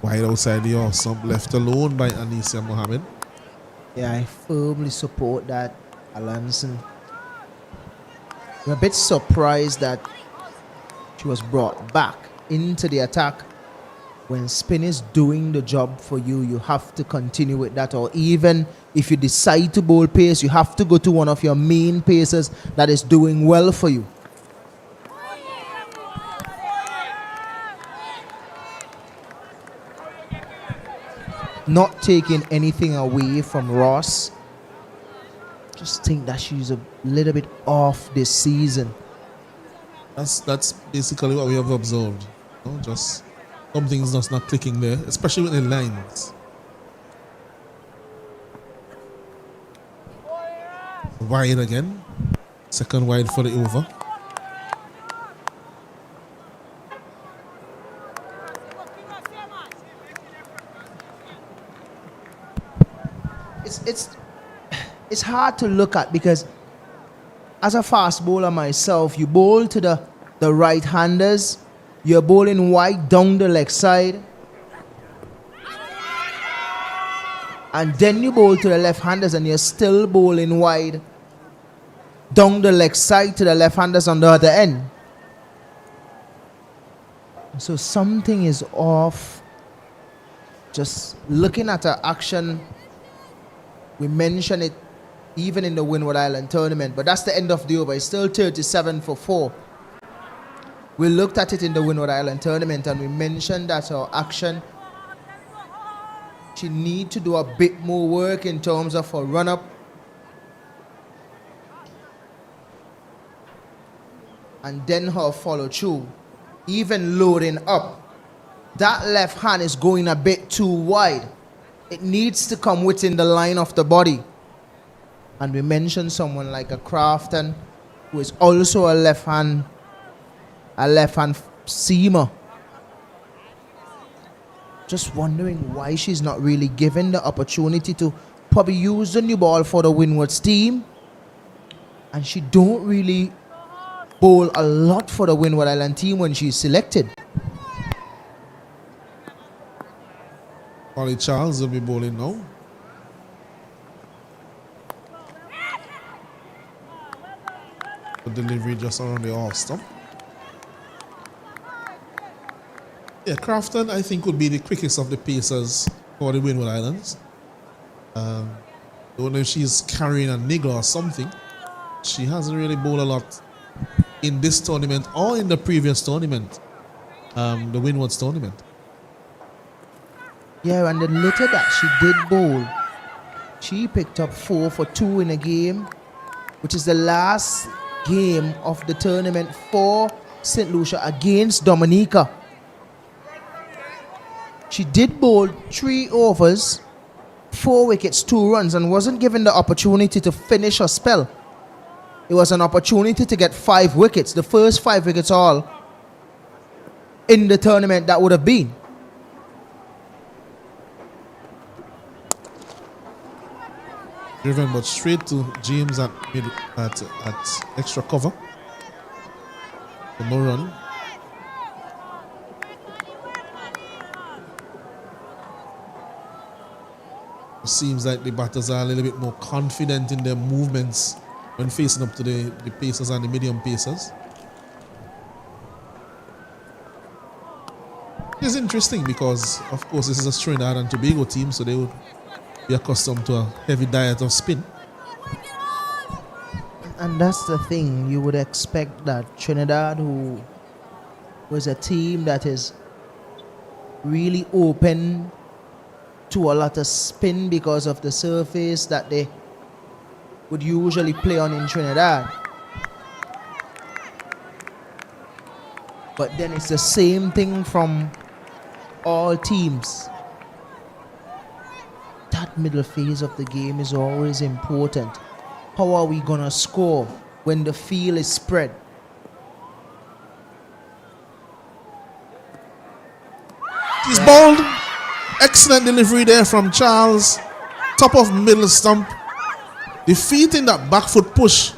Wide outside the off stump, left alone by Anisia Mohammed. Yeah, I firmly support that, Alanson. I'm a bit surprised that she was brought back into the attack. When spin is doing the job for you, you have to continue with that. Or even if you decide to bowl pace, you have to go to one of your main pacers that is doing well for you. Not taking anything away from Ross. Just think that she's a little bit off this season. That's basically what we have observed. You know, just something's just not clicking there, especially with the lines. Wide again. Second wide for the over. It's hard to look at because as a fast bowler myself, you bowl to the right-handers, you're bowling wide down the leg side, and then you bowl to the left-handers and you're still bowling wide down the leg side to the left-handers on the other end. So something is off. Just looking at her action, we mentioned it even in the Windward Island tournament, but that's the end of the over. It's still 37 for 4. We looked at it in the Windward Island tournament and we mentioned that her action, she need to do a bit more work in terms of her run-up. And then her follow-through. Even loading up. That left hand is going a bit too wide. It needs to come within the line of the body. And we mentioned someone like a Crafton, who is also a left-hand seamer. Just wondering why she's not really given the opportunity to probably use the new ball for the Windwards team. And she don't really bowl a lot for the Windward Island team when she's selected. Ollie Charles will be bowling now. The delivery just around the off stump. Yeah, Crafton I think would be the quickest of the pacers for the Windward Islands. Don't know if she's carrying a niggle or something. She hasn't really bowled a lot in this tournament or in the previous tournament, the Windwards tournament. Yeah, and the little that she did bowl, she picked up 4 for 2 in a game, which is the last game of the tournament for St. Lucia against Dominica. She did bowl 3 overs, 4 wickets, 2 runs, and wasn't given the opportunity to finish her spell. It was an opportunity to get 5 wickets, the first 5 wickets all in the tournament that would have been. Driven but straight to James at extra cover. For no run. It seems like the batters are a little bit more confident in their movements when facing up to the pacers and the medium pacers. It's interesting because, of course, this is a Trinidad and Tobago team, so they would be accustomed to a heavy diet of spin. And that's the thing, you would expect that Trinidad, who was a team that is really open to a lot of spin because of the surface that they would usually play on in Trinidad. But then it's the same thing from all teams. That middle phase of the game is always important. How are we gonna score when the field is spread? He's bowled. Excellent delivery there from Charles. Top of middle stump. Defeating that back foot push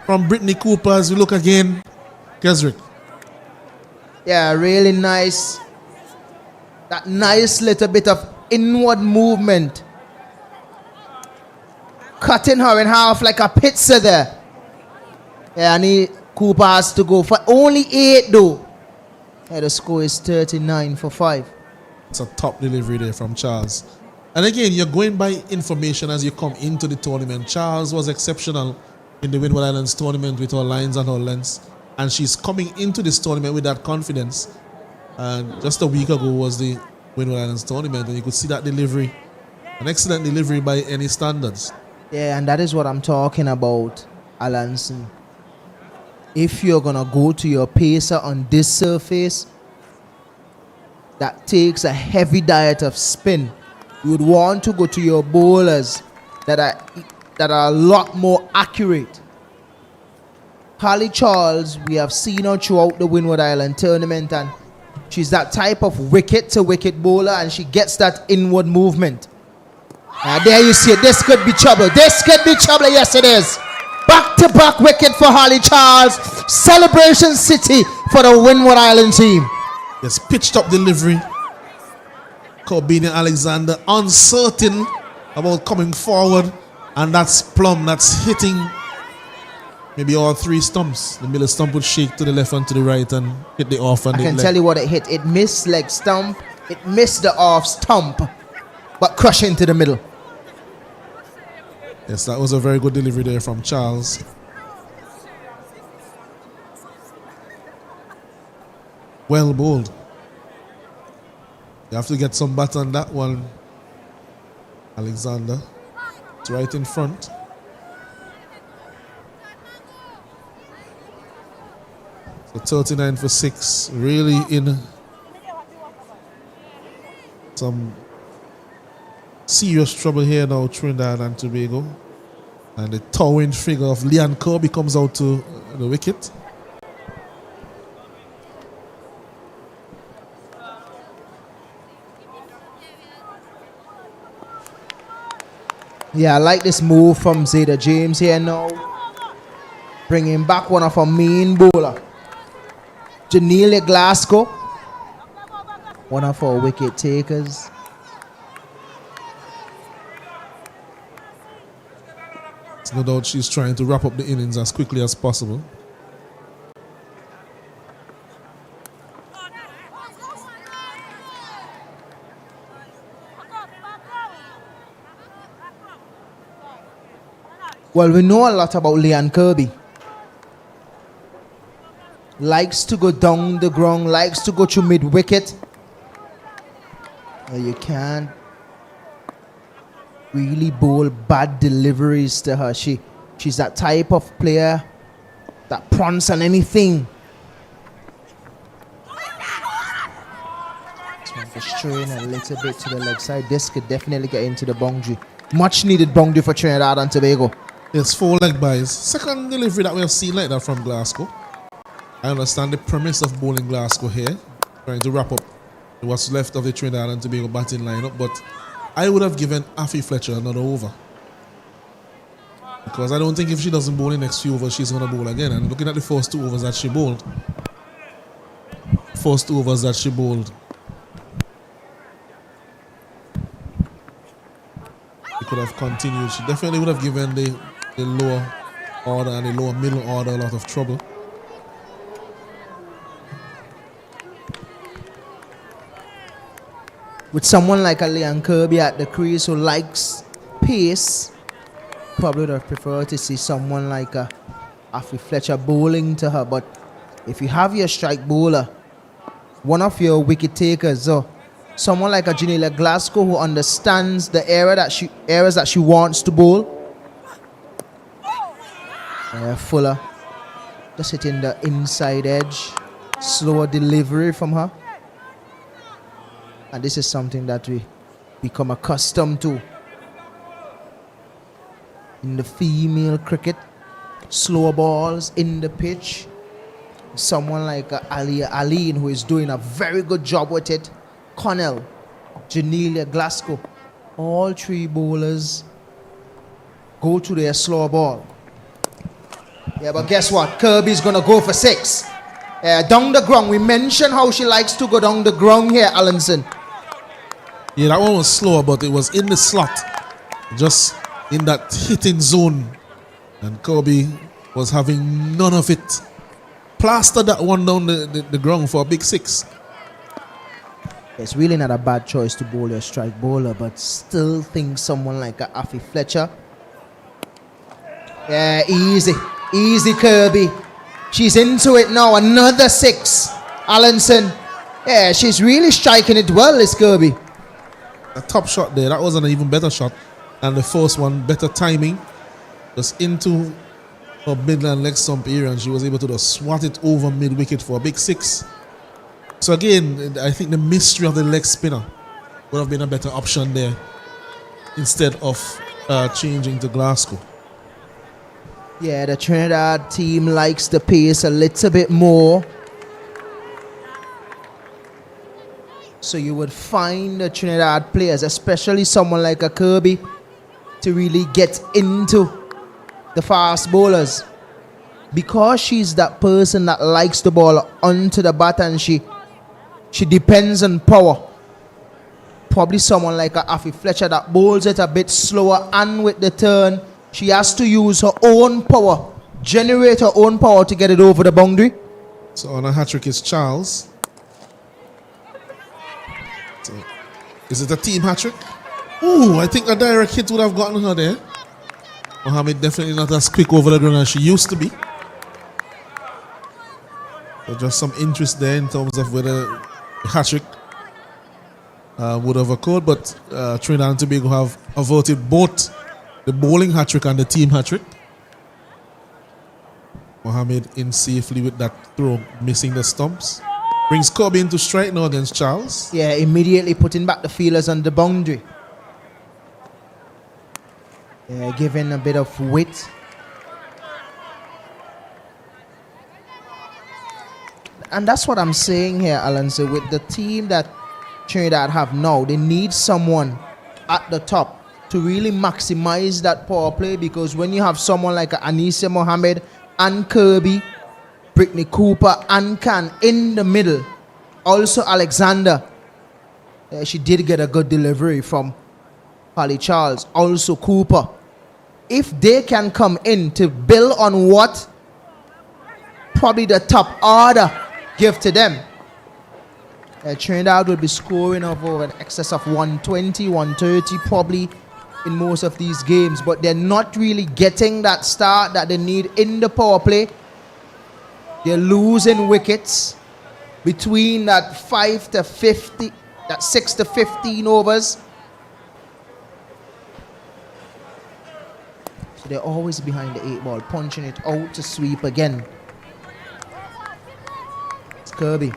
from Brittany Cooper as we look again. Kesrick. Yeah, really nice. That nice little bit of inward movement. Cutting her in half like a pizza there. Yeah, and Cooper has to go for only 8 though. Yeah, the score is 39 for 5. It's a top delivery there from Charles. And again, you're going by information as you come into the tournament. Charles was exceptional in the Windward Islands tournament with her lines and her lengths. And she's coming into this tournament with that confidence. And just a week ago was the Windward Islands tournament. And you could see that delivery. An excellent delivery by any standards. Yeah, and that is what I'm talking about, Alanson. If you're going to go to your pacer on this surface, that takes a heavy diet of spin. You would want to go to your bowlers that are a lot more accurate. Holly Charles, we have seen her throughout the Windward Island tournament, and she's that type of wicket-to-wicket bowler, and she gets that inward movement. There you see it. This could be trouble. This could be trouble. Yes, it is. Back-to-back wicket for Holly Charles. Celebration City for the Windward Island team. Yes, pitched up delivery. Corbinian Alexander uncertain about coming forward. And that's plumb. That's hitting maybe all 3 stumps. The middle stump would shake to the left and to the right and hit the off and I the can leg. tell you what it hit. It missed leg stump. It missed the off stump. But crush into the middle. Yes, that was a very good delivery there from Charles. Well bowled. You have to get some bat on that one, Alexander. It's right in front. So 39 for 6. Really in some serious trouble here now, Trinidad and Tobago. And the towering figure of Leanne Kirby comes out to the wicket. Yeah, I like this move from Zeta James here now. Bringing back one of our main bowler. Janelia Glasgow. One of our wicket takers. There's no doubt she's trying to wrap up the innings as quickly as possible. Well, we know a lot about Leanne Kirby. Likes to go down the ground, likes to go through mid-wicket. You can't really bowl bad deliveries to her. She's that type of player that prance on anything. Trying to strain a little bit to the leg side. This could definitely get into the boundary. Much needed boundary for Trinidad and Tobago. Yes, 4 leg byes. Second delivery that we have seen like that from Glasgow. I understand the premise of bowling Glasgow here. Trying to wrap up what's left of the Trinidad and Tobago batting lineup. But I would have given Afi Fletcher another over. Because I don't think if she doesn't bowl in the next few overs, she's going to bowl again. And looking at the first 2 overs that she bowled. First 2 overs that she bowled. She could have continued. She definitely would have given the lower order and the lower middle order a lot of trouble. With someone like a Leanne Kirby at the crease who likes pace, probably would have preferred to see someone like a Afi Fletcher bowling to her. But if you have your strike bowler, one of your wicket takers, Someone like a Janela Glasgow who understands the areas that she wants to bowl. Fuller just hitting the inside edge. Slower delivery from her. And this is something that we become accustomed to in the female cricket. Slower balls in the pitch. Someone like Alia Aline who is doing a very good job with it. Connell, Janelia Glasgow, all three bowlers go to their slow ball. Yeah, but guess what? Kirby's gonna go for 6. Down the ground. We mentioned how she likes to go down the ground here, Allenson. Yeah, that one was slower, but it was in the slot, just in that hitting zone, and Kirby was having none of it. Plastered that one down the ground for a big 6. It's really not a bad choice to bowl your strike bowler, but still think someone like a Afi Fletcher. Yeah, easy Kirby. She's into it now. Another 6. Allenson. Yeah, she's really striking it well, this Kirby. A top shot there. That was an even better shot. And the first one, better timing. Just into her midland leg stump area, and she was able to just swat it over mid wicket for a big 6. So again, I think the mystery of the leg spinner would have been a better option there instead of changing to Glasgow. Yeah, the Trinidad team likes the pace a little bit more. So you would find the Trinidad players, especially someone like a Kirby, to really get into the fast bowlers. Because she's that person that likes the ball onto the bat and she depends on power. Probably someone like a Afi Fletcher that bowls it a bit slower, and with the turn, she has to use her own power, generate her own power to get it over the boundary. So on a hat-trick is Charles. So, is it a team hat-trick? Ooh, I think a direct hit would have gotten her there. Mohammed definitely not as quick over the ground as she used to be. So just some interest there in terms of whether the hat-trick would have occurred, but Trinidad and Tobago have averted both the bowling hat-trick and the team hat-trick. Mohammed in safely with that throw, missing the stumps. Brings Kirby into strike now against Charles. Yeah, immediately putting back the feelers on the boundary. Yeah, giving a bit of width. And that's what I'm saying here, Alan. So with the team that Trinidad have now, they need someone at the top to really maximize that power play, because when you have someone like Anisia Mohammed and Kirby, Brittany Cooper and Khan in the middle, also Alexander, she did get a good delivery from Holly Charles, also Cooper. If they can come in to build on what probably the top order give to them, Trinidad will be scoring over an excess of 120, 130 probably in most of these games, but they're not really getting that start that they need in the power play. They're losing wickets between that 5 to 50, that 6 to 15 overs. So they're always behind the 8 ball, punching it out to sweep again. It's Kirby.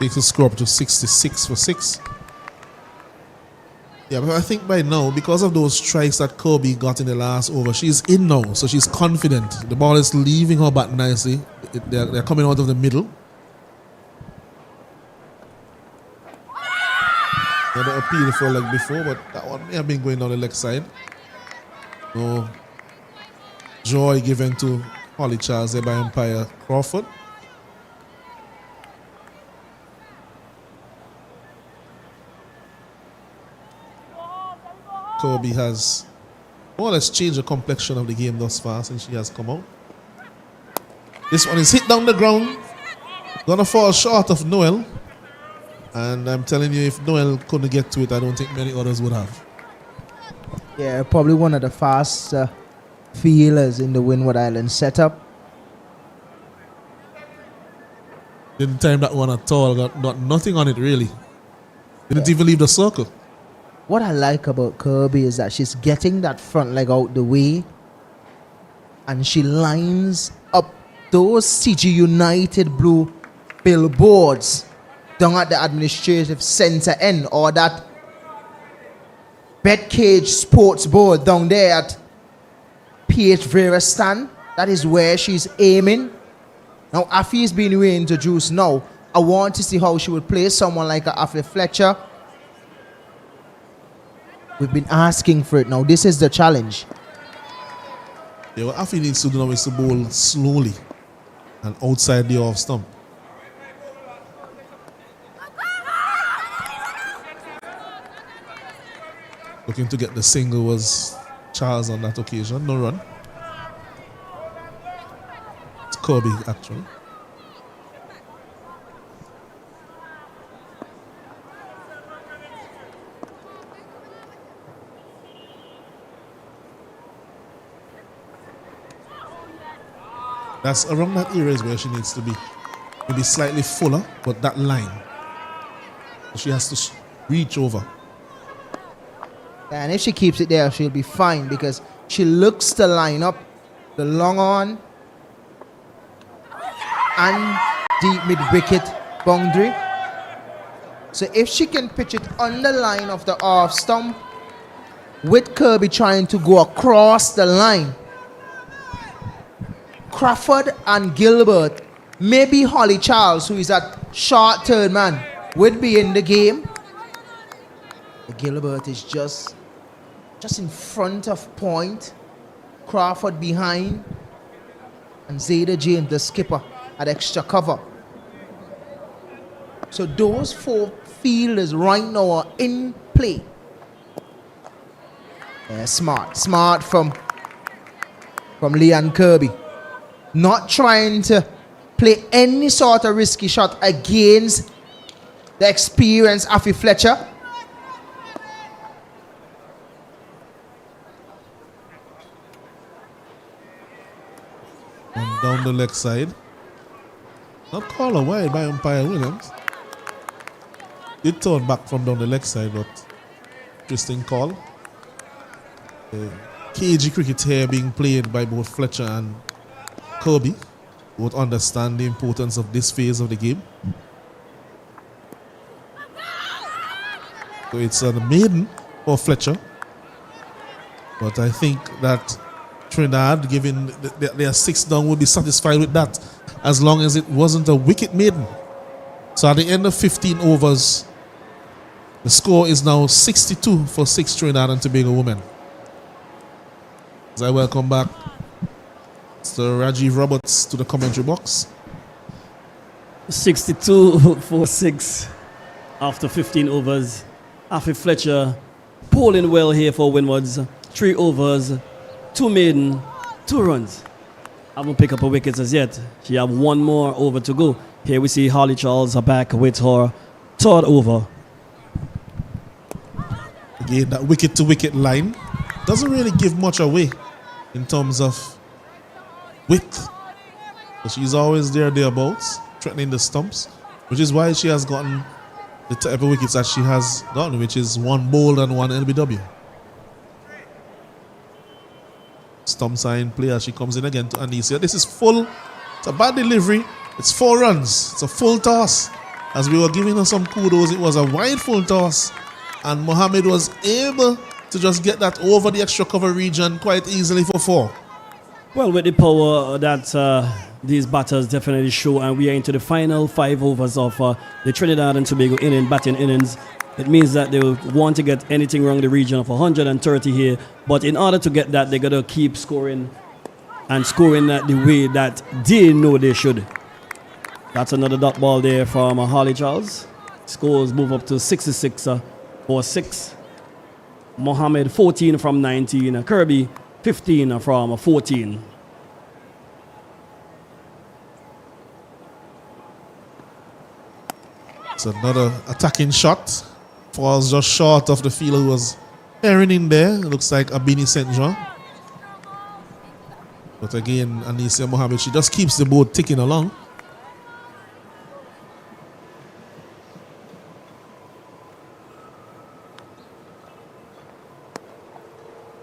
Takes a score up to 66 for 6. Yeah, but I think by now, because of those strikes that Kirby got in the last over, she's in now, so she's confident. The ball is leaving her back nicely. They're coming out of the middle. Never appealed for like before, but that one may have been going down the leg side. No joy given to Holly Charles there by umpire Crawford. Kirby has more or less changed the complexion of the game thus far since she has come out. This one is hit down the ground. Gonna fall short of Noel. And I'm telling you, if Noel couldn't get to it, I don't think many others would have. Yeah, probably one of the fast feelers in the Windward Island setup. Didn't time that one at all. Got nothing on it really. Didn't even leave the circle. What I like about Kirby is that she's getting that front leg out the way, and she lines up those CG United blue billboards down at the administrative center end, or that Betcage sports board down there at PH Vera stand. That is where she's aiming. Now Afi is being reintroduced now. I want to see how she would play someone like Afi Fletcher. We've been asking for it now. This is the challenge. Yeah, what Afi needs to do now is to bowl slowly and outside the off stump. Looking to get the single was Charles on that occasion. No run. It's Kirby actually. That's around that area is where she needs to be. Maybe slightly fuller, but that line. She has to reach over. And if she keeps it there, she'll be fine because she looks to line up the long on and deep mid-wicket boundary. So if she can pitch it on the line of the off stump with Kirby trying to go across the line, Crawford and Gilbert, maybe Holly Charles, who is that short third man, would be in the game. Gilbert is just in front of point, Crawford behind, and Zeta James, the skipper, at extra cover. So those four fielders right now are in play. Yeah, smart from Leanne Kirby. Not trying to play any sort of risky shot against the experienced Afi Fletcher. And down the leg side. Not called a wide by umpire Williams. Did turn back from down the leg side, but interesting call. KG cricket here being played by both Fletcher and Kirby. Both understand the importance of this phase of the game. So it's a maiden for Fletcher. But I think that Trinidad, given their 6 down, would be satisfied with that as long as it wasn't a wicket maiden. So at the end of 15 overs, the score is now 62 for 6 Trinidad and Tobago women. As I welcome back Mr. Rajiv Roberts to the commentary box. 62 for 6 after 15 overs. Afi Fletcher bowling well here for Windwards. 3 overs, 2 maiden, 2 runs. Haven't picked up a wicket as yet. She have 1 more over to go. Here we see Holly Charles back with her 3rd over. Again, that wicket to wicket line doesn't really give much away in terms of width. So she's always thereabouts, threatening the stumps, which is why she has gotten the type of wickets that she has gotten, which is 1 bowled and 1 LBW. Stump sign play as she comes in again to Anisha. This is full. It's a bad delivery. It's 4 runs. It's a full toss. As we were giving her some kudos, it was a wide full toss. And Mohammed was able to just get that over the extra cover region quite easily for 4. Well, with the power that these batters definitely show, and we are into the final 5 overs of the Trinidad and Tobago batting innings. It means that they will want to get anything wrong the region of 130 here. But in order to get that, they got to keep scoring and scoring the way that they know they should. That's another dot ball there from Holly Charles. Scores move up to 66 for 6. Mohammed 14 from 19. Kirby 15 from 14. It's another attacking shot. Falls just short of the fielder who was airing in there. It looks like Abini St. John. But again, Anisha Mohammed, she just keeps the boat ticking along.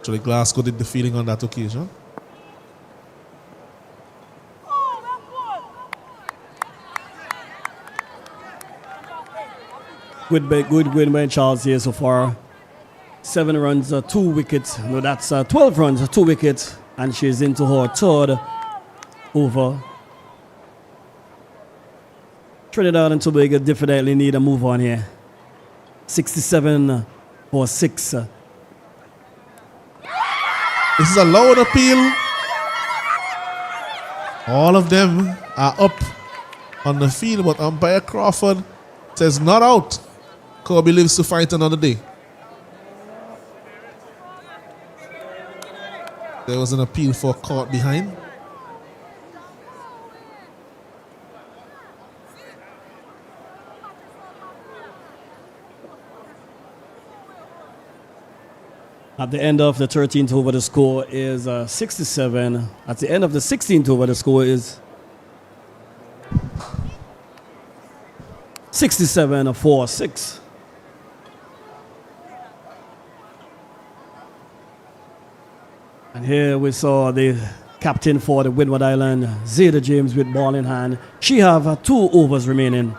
Actually, Glasgow did the fielding on that occasion. Good win by Charles here so far. 7 runs, 2 wickets. No, that's 12 runs, 2 wickets. And she's into her third over. Trinidad and Tobago definitely need a move on here. 67 for 6. This is a loud appeal. All of them are up on the field, but umpire Crawford says not out. Kirby lives to fight another day. There was an appeal for caught behind. At the end of the 13th over, the score is 67. At the end of the 16th over, the score is 67 for 6. And here we saw the captain for the Windward Island, Zeta James, with ball in hand. She have 2 overs remaining.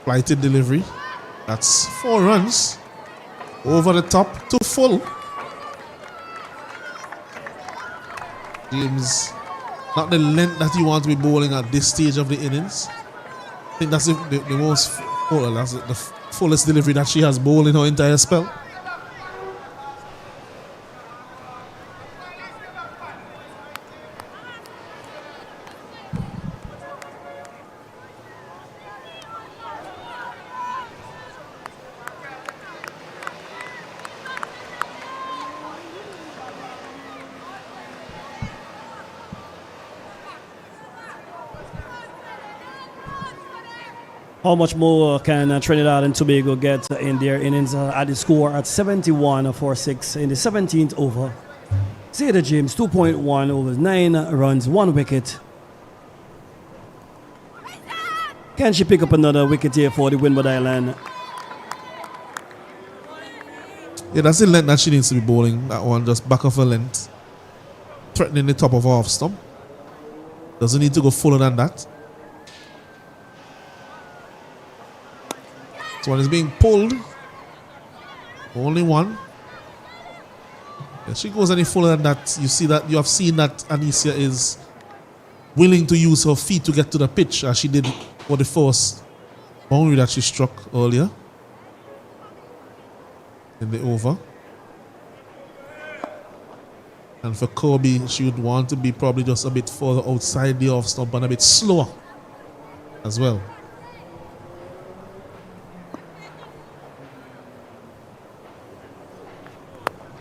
Flighted delivery. That's 4 runs. Over the top to full. James, not the length that you want to be bowling at this stage of the innings. I think that's the most, that's the fullest delivery that she has bowled in her entire spell. How much more can Trinidad and Tobago get in their innings at the score at 71 for 6 in the 17th over? Zeta James, 2.1 overs, 9 runs, 1 wicket. Can she pick up another wicket here for the Windward Island? Yeah, that's the length that she needs to be bowling. That one just back of her length. Threatening the top of her off stump. Doesn't need to go fuller than that. This one is being pulled. Only one. If she goes any fuller than that, you have seen that Anicia is willing to use her feet to get to the pitch, as she did for the first boundary that she struck earlier in the over. And for Kirby, she would want to be probably just a bit further outside the off stump and a bit slower as well.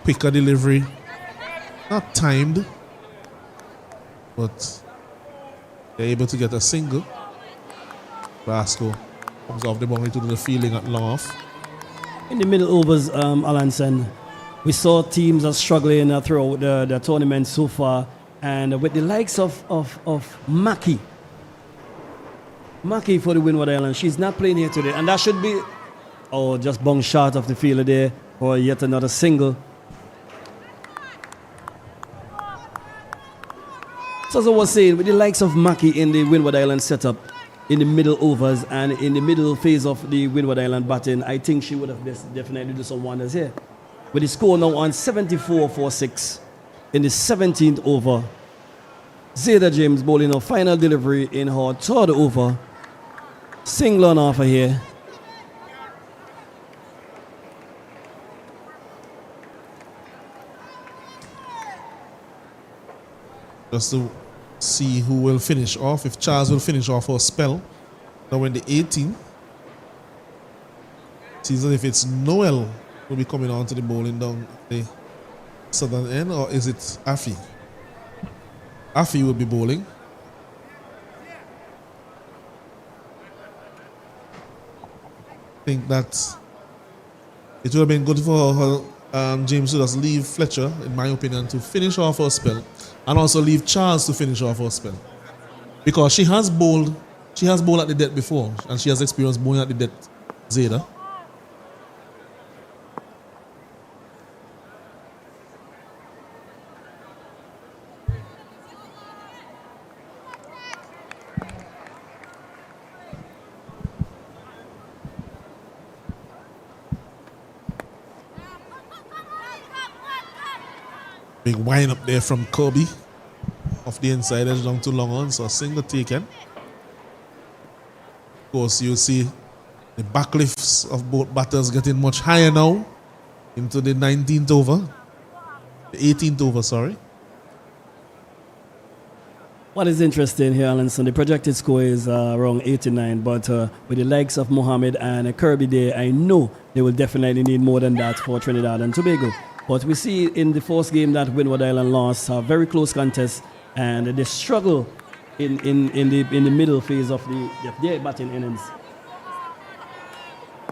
Quicker delivery, not timed, but they're able to get a single. Glasgow comes off the boundary to do the fielding at long off. In the middle overs, Alanson, we saw teams are struggling throughout the tournament so far, and with the likes of Maki for the Windward Island, she's not playing here today, and that should be, just bung short of the fielder there for yet another single. So as I was saying, with the likes of Maki in the Windward Island setup, in the middle overs and in the middle phase of the Windward Island batting, I think she would have definitely do some wonders here. With the score now on 74 for 6 in the 17th over. Zeta James bowling her final delivery in her 3rd over. Single on offer here. Just to see who will finish off, if Charles will finish off her spell. Now in the 18th, seems as if it's Noel will be coming on to the bowling down the southern end, or is it Afi? Afi will be bowling. I think that it would have been good for her James should just leave Fletcher, in my opinion, to finish off her spell, and also leave Charles to finish off her spell, because she has bowled at the death before, and she has experience bowling at the death. Zeta. Big wind up there from Kirby. Off the inside edge down to long on, so a single taken. Of course, you see the backlifts of both batters getting much higher now into the 19th over. The 18th over, sorry. What is interesting here, Alanson, the projected score is around 89, but with the likes of Mohammed and Kirby there, I know they will definitely need more than that for Trinidad and Tobago. But we see in the first game that Windward Island lost a very close contest, and they struggle in the middle phase of their batting innings.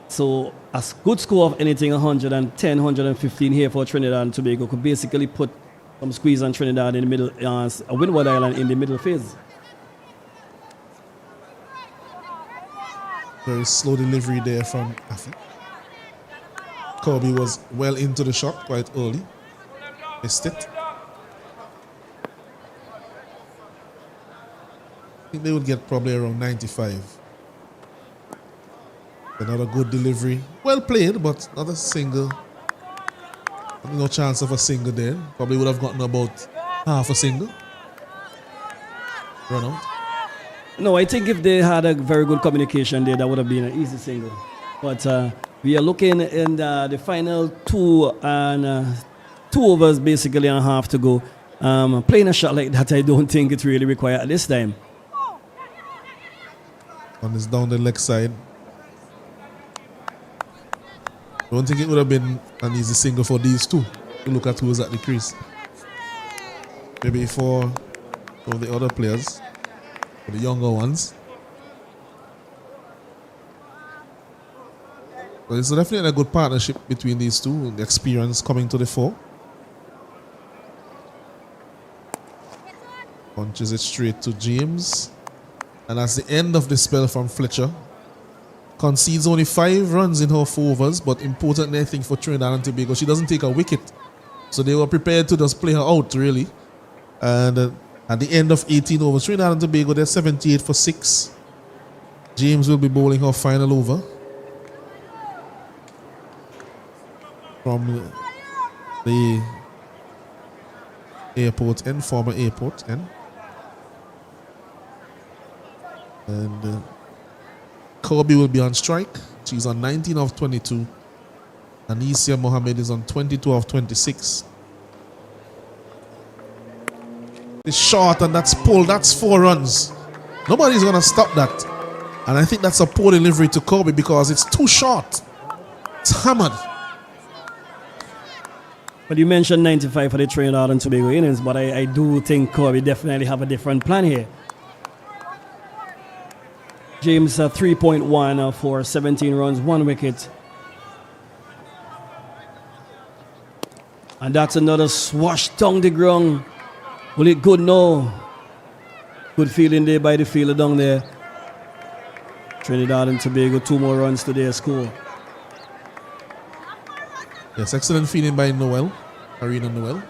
So a good score of anything 110, 115 here for Trinidad and Tobago could basically put some squeeze on Trinidad in the middle, Windward Island in the middle phase. Very slow delivery there from Afi. Kirby was well into the shot quite early. Missed it. I think they would get probably around 95. Another good delivery. Well played, but not a single. No chance of a single there. Probably would have gotten about half a single. Run out. No, I think if they had a very good communication there, that would have been an easy single. But we are looking in the final 2 overs basically and a half to go. Playing a shot like that, I don't think it really required at this time. One is down the leg side. Don't think it would have been an easy single for these two to look at who was at the crease. Maybe for the other players, for the younger ones. But it's definitely a good partnership between these two, the experience coming to the fore. Punches it straight to James. And that's the end of the spell from Fletcher. Concedes only 5 runs in her 4 overs, but importantly, I think, for Trinidad and Tobago, she doesn't take a wicket. So they were prepared to just play her out, really. And at the end of 18 overs, Trinidad and Tobago, they're 78 for 6. James will be bowling her final over. From the airport end, former airport end. And Kirby will be on strike. She's on 19 of 22. Anisia Mohammed is on 22 of 26. It's short and that's pulled. That's 4 runs. Nobody's going to stop that. And I think that's a poor delivery to Kirby because it's too short. It's hammered. But you mentioned 95 for the Trinidad and Tobago innings, but I do think Kirby definitely have a different plan here. James 3.1 for 17 runs, 1 wicket. And that's another swash down the ground. Will it good? No. Good feeling there by the fielder down there. Trinidad and Tobago, 2 more runs to their score. Yes, excellent feeling by Noel, Arena Noel.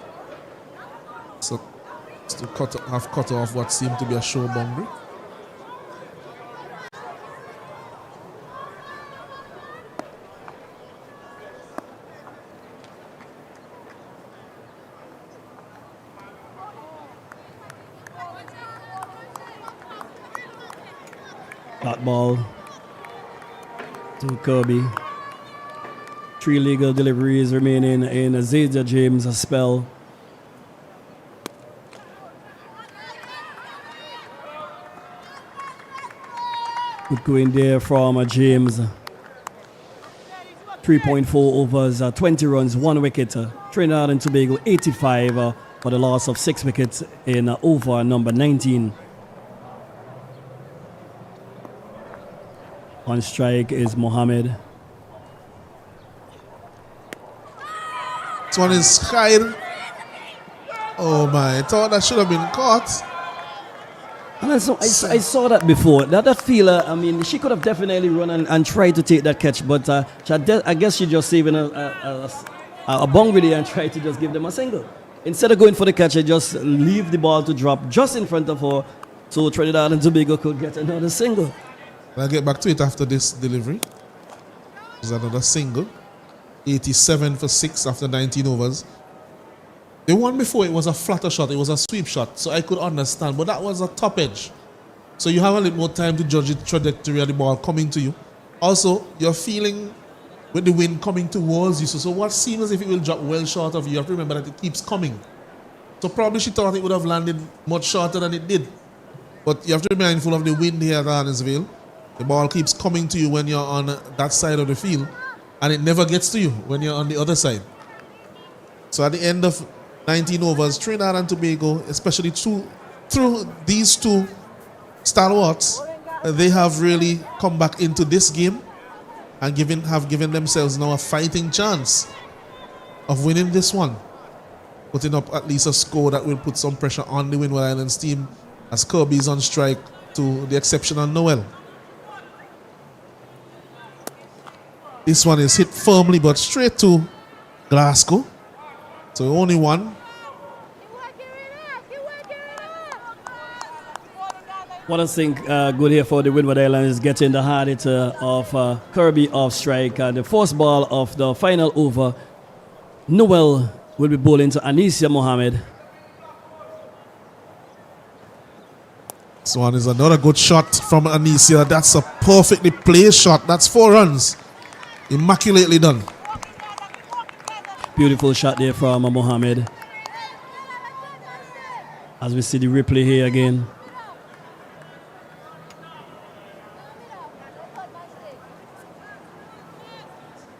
So to have cut off what seemed to be a show boundary. Hot ball to Kirby. 3 legal deliveries remaining in Zeta James' spell. Good going there from James. 3.4 overs, 20 runs, 1 wicket. Trinidad and Tobago 85 for the loss of 6 wickets in over number 19. On strike is Mohammed. This one is high. Oh my, I thought that should have been caught. And I saw that before. That feeler, I mean, she could have definitely run and tried to take that catch, but I guess she just saving a bong with it and tried to just give them a single. Instead of going for the catch, I just leave the ball to drop just in front of her so Trinidad and Tobago could get another single. I'll get back to it after this delivery. There's another single. 87 for 6 after 19 overs. The one before it was a flatter shot, it was a sweep shot, so I could understand, but that was a top edge. So you have a little more time to judge the trajectory of the ball coming to you. Also, you're feeling with the wind coming towards you, so what seems as if it will drop well short of you, you have to remember that it keeps coming. So probably she thought it would have landed much shorter than it did. But you have to be mindful of the wind here at Arnesville. The ball keeps coming to you when you're on that side of the field, and it never gets to you when you're on the other side. So at the end of 19 overs, Trinidad and Tobago, especially through these two stalwarts, they have really come back into this game and have given themselves now a fighting chance of winning this one, putting up at least a score that will put some pressure on the Windward Islands team as Kirby is on strike, to the exception of Noel. This one is hit firmly but straight to Glasgow. So only one. What I think good here for the Windward Islands is getting the hard hitter of Kirby off strike. The first ball of the final over, Noel will be bowling to Anisia Mohammed. This one is another good shot from Anisia. That's a perfectly placed shot. That's 4 runs. Immaculately done. Beautiful shot there from Mohammed. As we see the replay here again.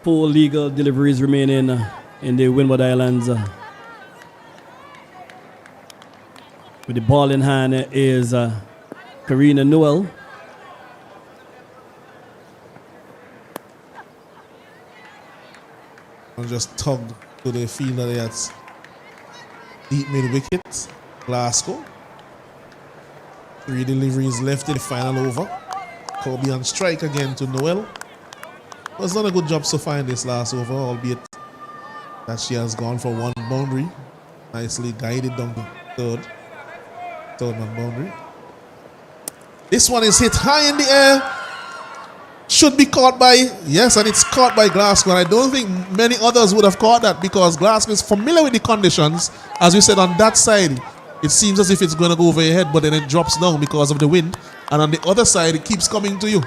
Four legal deliveries remaining in the Windward Islands. With the ball in hand is Karina Noel. And just tugged to the fielder there at deep mid wicket. Glasgow. 3 deliveries left in the final over. Kirby on strike again to Noel. Has done a good job so far in this last over, albeit that she has gone for 1 boundary. Nicely guided down to third man boundary. This one is hit high in the air. Should be caught by, yes, and it's caught by Glasgow. And I don't think many others would have caught that because Glasgow is familiar with the conditions. As we said, on that side, it seems as if it's going to go over your head, but then it drops down because of the wind. And on the other side, it keeps coming to you.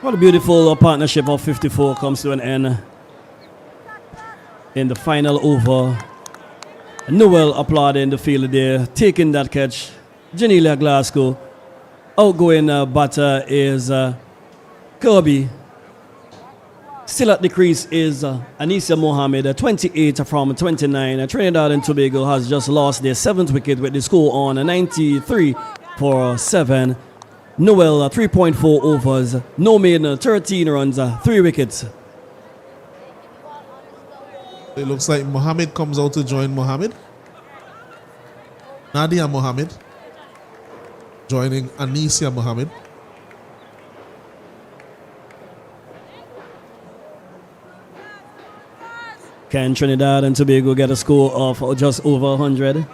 What a beautiful partnership of 54 comes to an end in the final over. Noel applauding the fielder there, taking that catch. Janelia Glasgow. Outgoing batter is Kirby. Still at the crease is Anisia Mohammed, 28 from 29. Trinidad and Tobago has just lost their 7th wicket with the score on 93 for 7. Noel, 3.4 overs, no made, 13 runs, 3 wickets. It looks like Mohammed comes out to join Mohammed. Nadia Mohammed joining Anisia Mohammed. Can Trinidad and Tobago get a score of just over 100?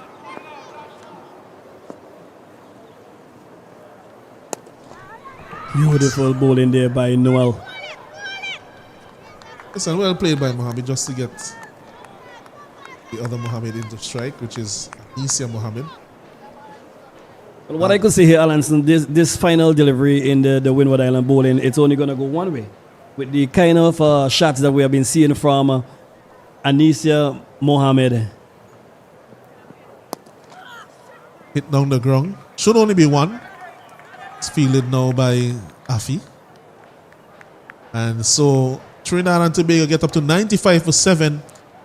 Beautiful bowling there by Noel. Listen, well played by Mohammed just to get the other Mohammed into strike, which is Anisia Mohammed. Well, what I could say here, Alanson, this final delivery in the Windward Island bowling, it's only going to go one way. With the kind of shots that we have been seeing from Anisia Mohammed. Hit down the ground. Should only be one. It's fielded now by Afi. And so Trinidad and Tobago get up to 95 for 7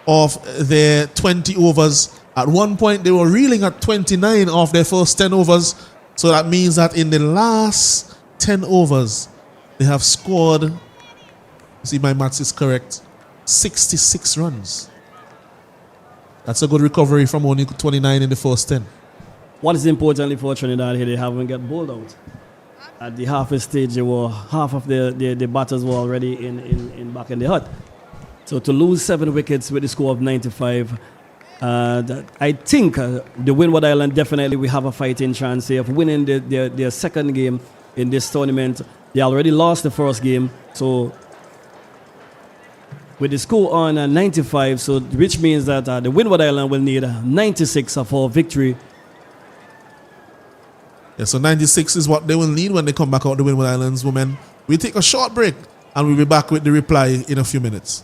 of their 20 overs. At one point, they were reeling at 29 of their first 10 overs. So that means that in the last 10 overs, they have scored, see my maths is correct, 66 runs. That's a good recovery from only 29 in the first 10. What is importantly for Trinidad here, they haven't got bowled out. At the halfway stage, half of the batters were already in back in the hut. So to lose 7 wickets with the score of 95, I think the Windward Island definitely we have a fighting chance here of winning their second game in this tournament. They already lost the first game, so with the score on 95, so which means that the Windward Island will need 96 for victory. Yeah, so 96 is what they will need when they come back out the Windward Islands, women. We'll take a short break and we'll be back with the reply in a few minutes.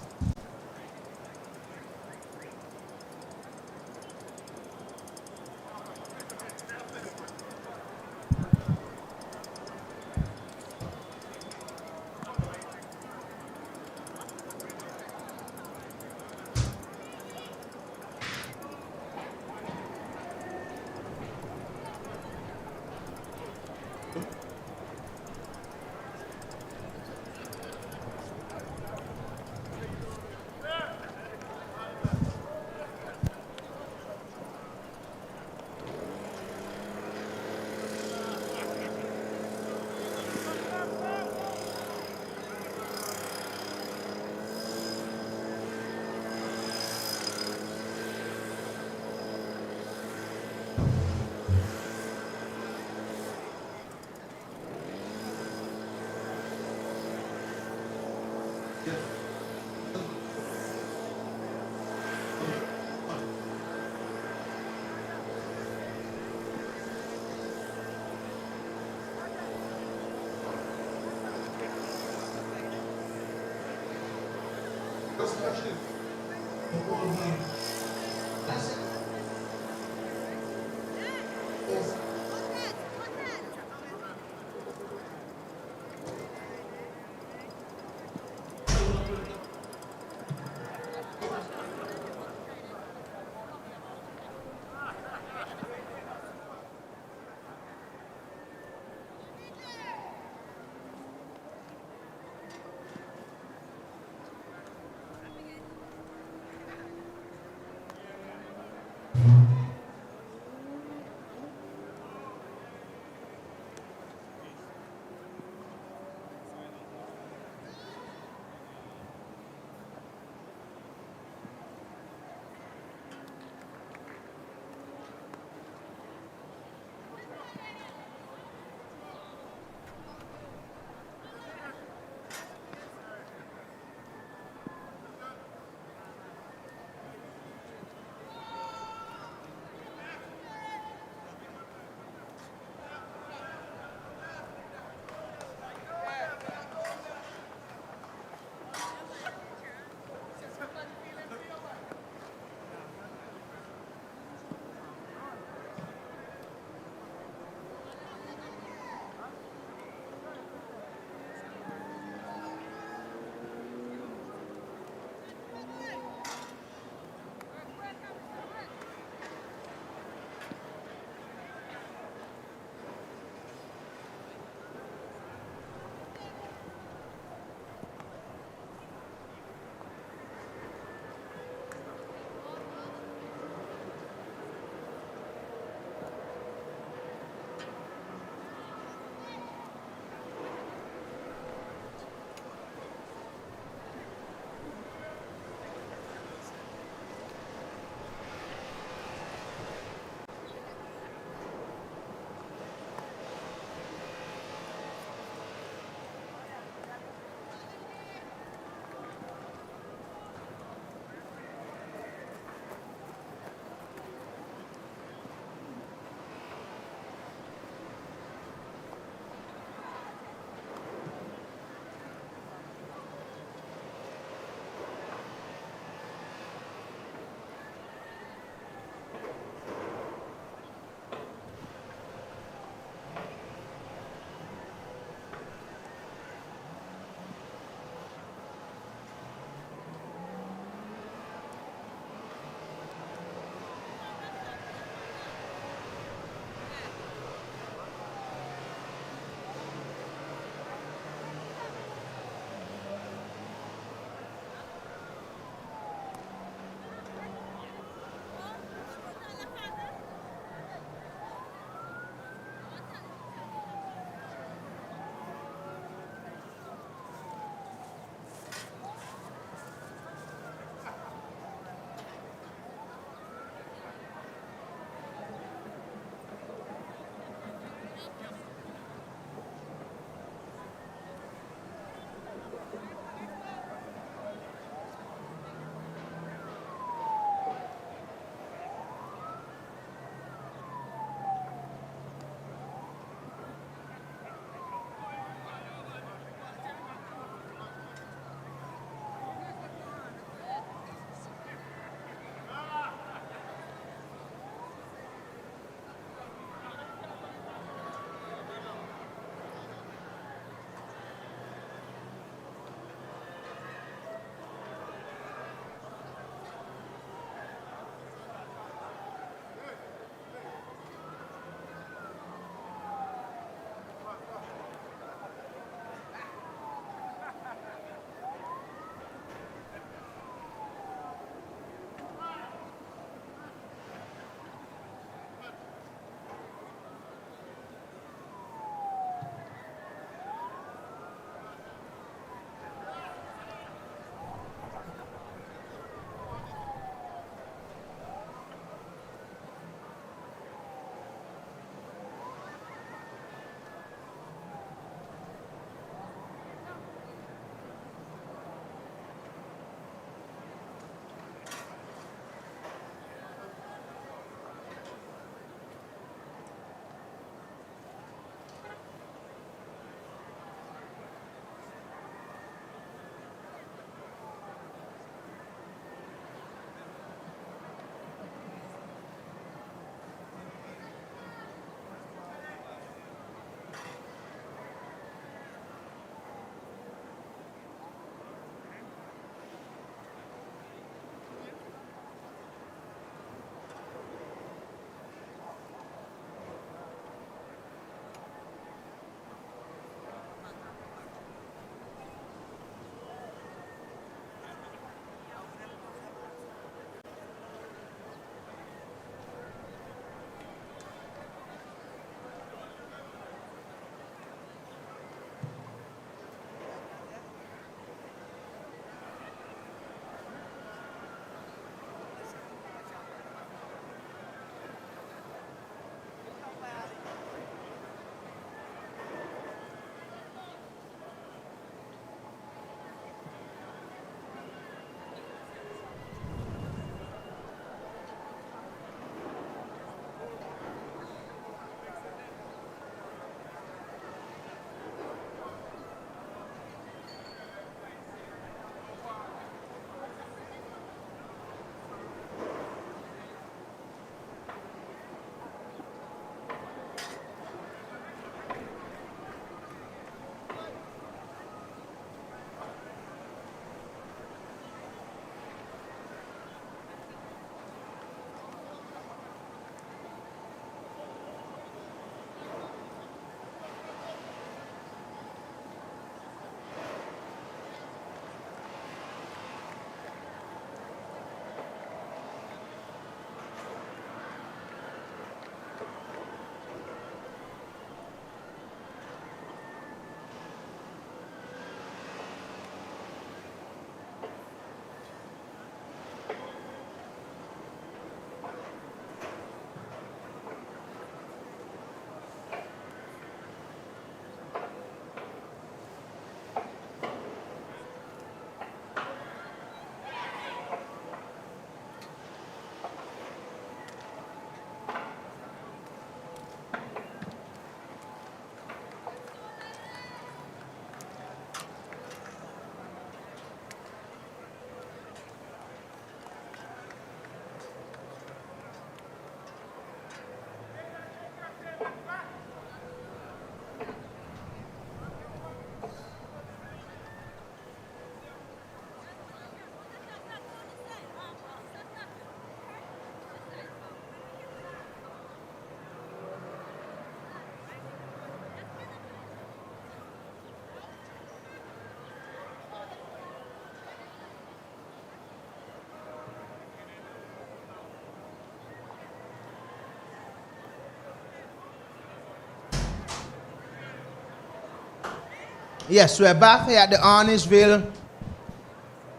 Yes, we're back here at the Arnisville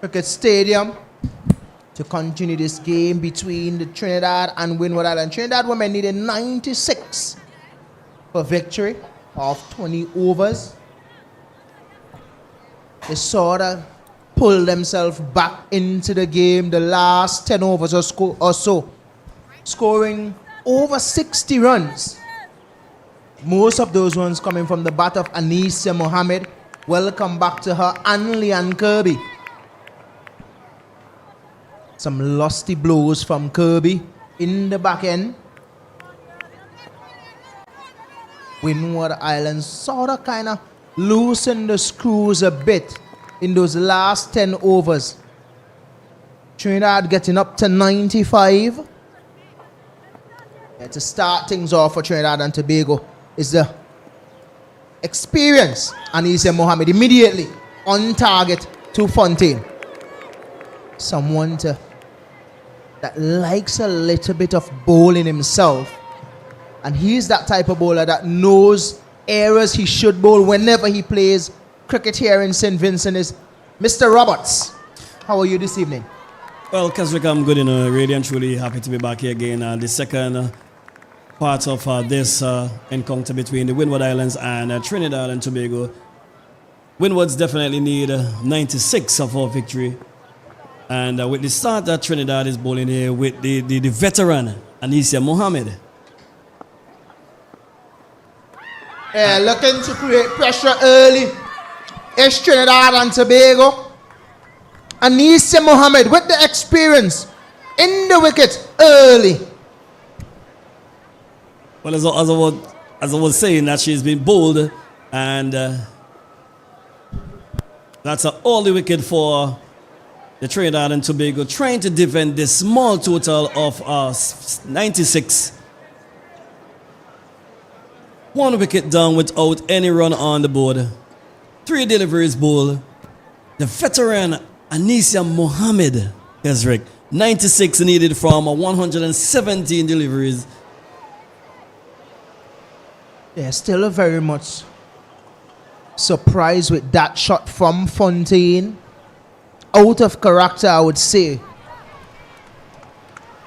Cricket Stadium to continue this game between the Trinidad and Windward Island. Trinidad women needed 96 for victory of 20 overs. They sort of pulled themselves back into the game the last 10 overs or so, scoring over 60 runs. Most of those runs coming from the bat of Anisha Mohammed. Welcome back to her, and Leanne Kirby. Some lusty blows from Kirby in the back end. Windward Island sort of kind of loosened the screws a bit in those last 10 overs. Trinidad getting up to 95. To start things off for Trinidad and Tobago is the experience. Anisha Mohammed immediately on target to Fontaine. Someone that likes a little bit of bowling himself. And he's that type of bowler that knows areas he should bowl whenever he plays cricket here in St. Vincent is Mr. Roberts. How are you this evening? Well, Keswick, I'm good, really and truly happy to be back here again. The second part of this encounter between the Windward Islands and Trinidad and Tobago. Windwards definitely need 96 for victory. And with the start that Trinidad is bowling here with the veteran, Anisha Mohammed. Yeah, looking to create pressure early. It's Trinidad and Tobago. Anisha Mohammed with the experience in the wicket early. Well, as I was saying, that she's been bowled, and that's an early wicket for the Trinidad and Tobago, trying to defend this small total of 96. One wicket down without any run on the board. 3 deliveries bowled. The veteran Anisha Mohammed, Ezric, 96 needed from 117 deliveries. Yeah, still very much surprised with that shot from Fontaine. Out of character, I would say.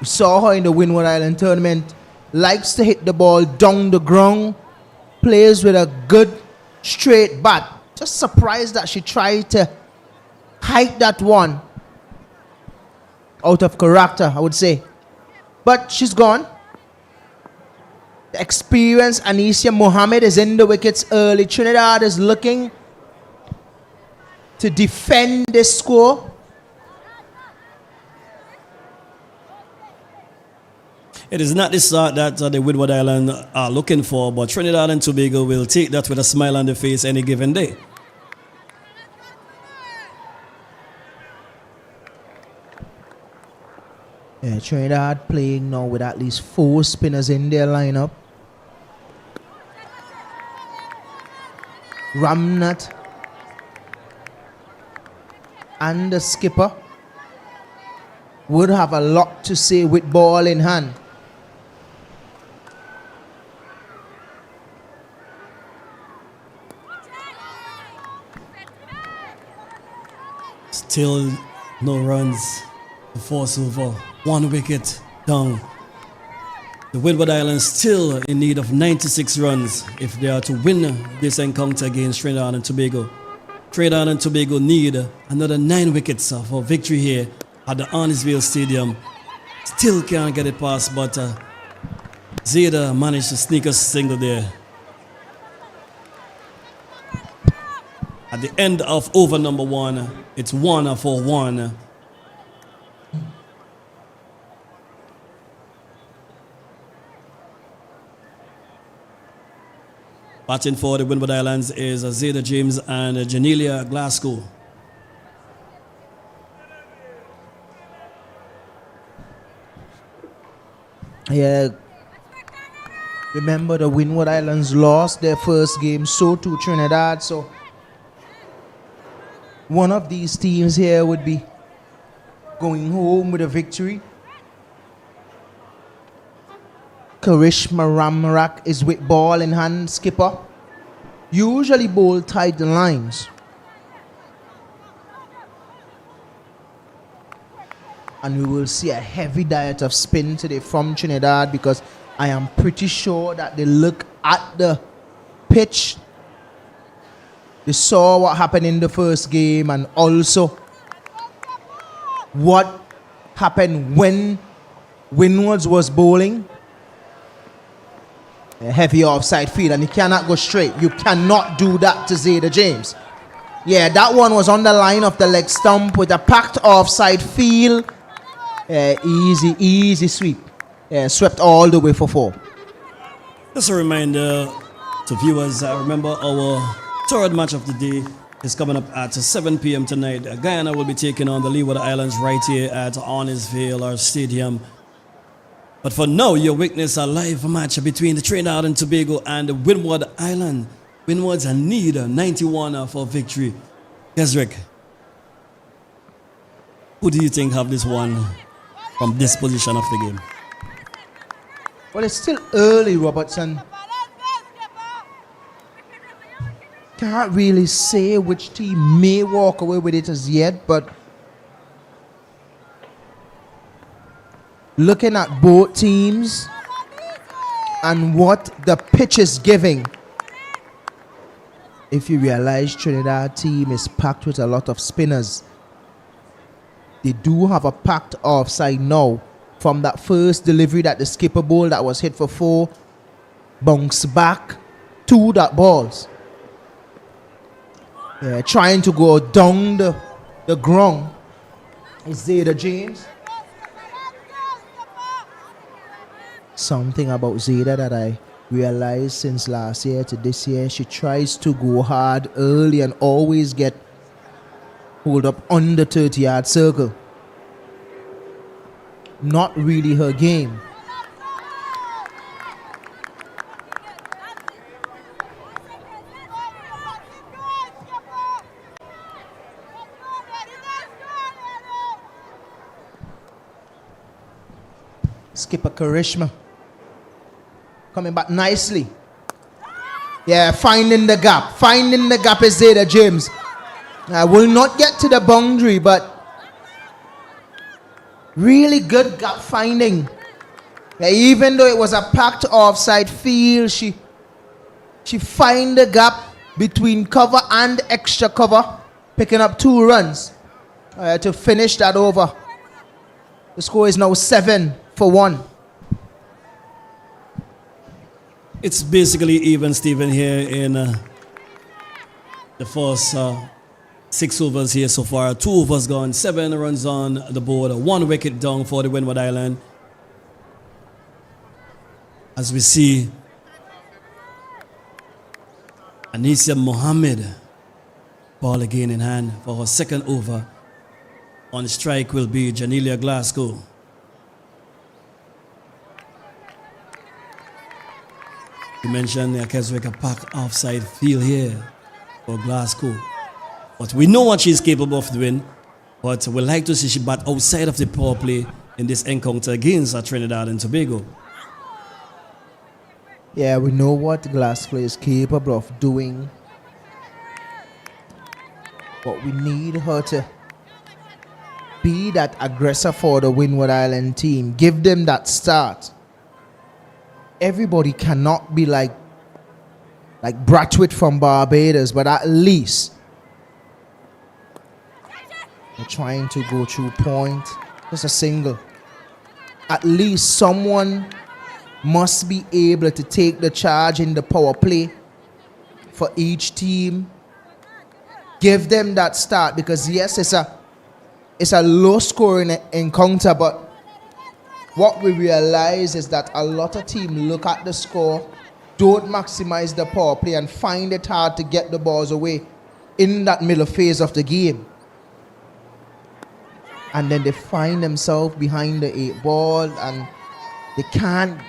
We saw her in the Windward Island tournament. Likes to hit the ball down the ground. Plays with a good straight bat. Just surprised that she tried to hike that one. Out of character, I would say. But she's gone. The experienced Anisha Mohammed is in the wickets early. Trinidad is looking to defend this score. It is not the start that the Windward Island are looking for, but Trinidad and Tobago will take that with a smile on their face any given day. Yeah, Trinidad playing now with at least 4 spinners in their lineup. Ramnath and the skipper would have a lot to say with ball in hand. Still no runs to force over. 1 wicket down. The Windward Islands still in need of 96 runs if they are to win this encounter against Trinidad and Tobago. Trinidad and Tobago need another 9 wickets for victory here at the Arnisville Stadium. Still can't get it past, but Zeta managed to sneak a single there. At the end of over number 1, it's 1-for-1. Batting for the Windward Islands is Zeta James and Janelia Glasgow. Yeah. Remember the Windward Islands lost their first game, so too Trinidad. So one of these teams here would be going home with a victory. Karishma Ramrak is with ball in hand, skipper. usually bowl tight the lines. And we will see a heavy diet of spin today from Trinidad, because I am pretty sure that they look at the pitch. They saw what happened in the first game, and also what happened when Windwards was bowling. A heavy offside field, and he cannot go straight. You cannot do that to Zayda James. Yeah, that one was on the line of the leg stump with a packed offside field. Easy sweep. Swept all the way for 4. Just a reminder to viewers, remember our third match of the day is coming up at 7 p.m. tonight. Guyana will be taking on the Leeward Islands right here at Arnisvale, our stadium. But for now, you witness a live match between the Trinidad and Tobago and the Windward Island. Windwards need a 91 for victory. Kesrick, who do you think have this one from this position of the game? Well, it's still early, Robertson. Can't really say which team may walk away with it as yet, but looking at both teams and what the pitch is giving, if you realize Trinidad team is packed with a lot of spinners. They do have a packed offside now from that first delivery that the skipper bowled that was hit for 4, bounce back to that balls. Trying to go down the ground is Zayda James. Something about Zayda that I realized since last year to this year, she tries to go hard early and always get hold up on the 30-yard circle. Not really her game. Skipper Karishma coming back nicely. Yeah, finding the gap. Finding the gap is Zayda James. Will not get to the boundary, but really good gap finding. Even though it was a packed offside field, she find the gap between cover and extra cover, picking up 2 runs to finish that over. The score is now 7-1. It's basically even, Stephen, here in the first 6 overs here so far. 2 overs gone, 7 runs on the board, 1 wicket down for the Windward Island. As we see, Anisia Mohammed, ball again in hand for her second over. On strike will be Janelia Glasgow. You mentioned Keswick a pack offside field here for Glasgow. But we know what she's capable of doing. But we'd like to see she bat outside of the power play in this encounter against Trinidad and Tobago. Yeah, we know what Glasgow is capable of doing. But we need her to be that aggressor for the Windward Island team. Give them that start. Everybody cannot be like Bratwit from Barbados, but at least they're trying to go through point. Just a single. At least someone must be able to take the charge in the power play for each team. Give them that start, because yes, it's a low scoring encounter, but what we realize is that a lot of teams look at the score, don't maximize the power play, and find it hard to get the balls away in that middle phase of the game. And then they find themselves behind the 8 ball and they can't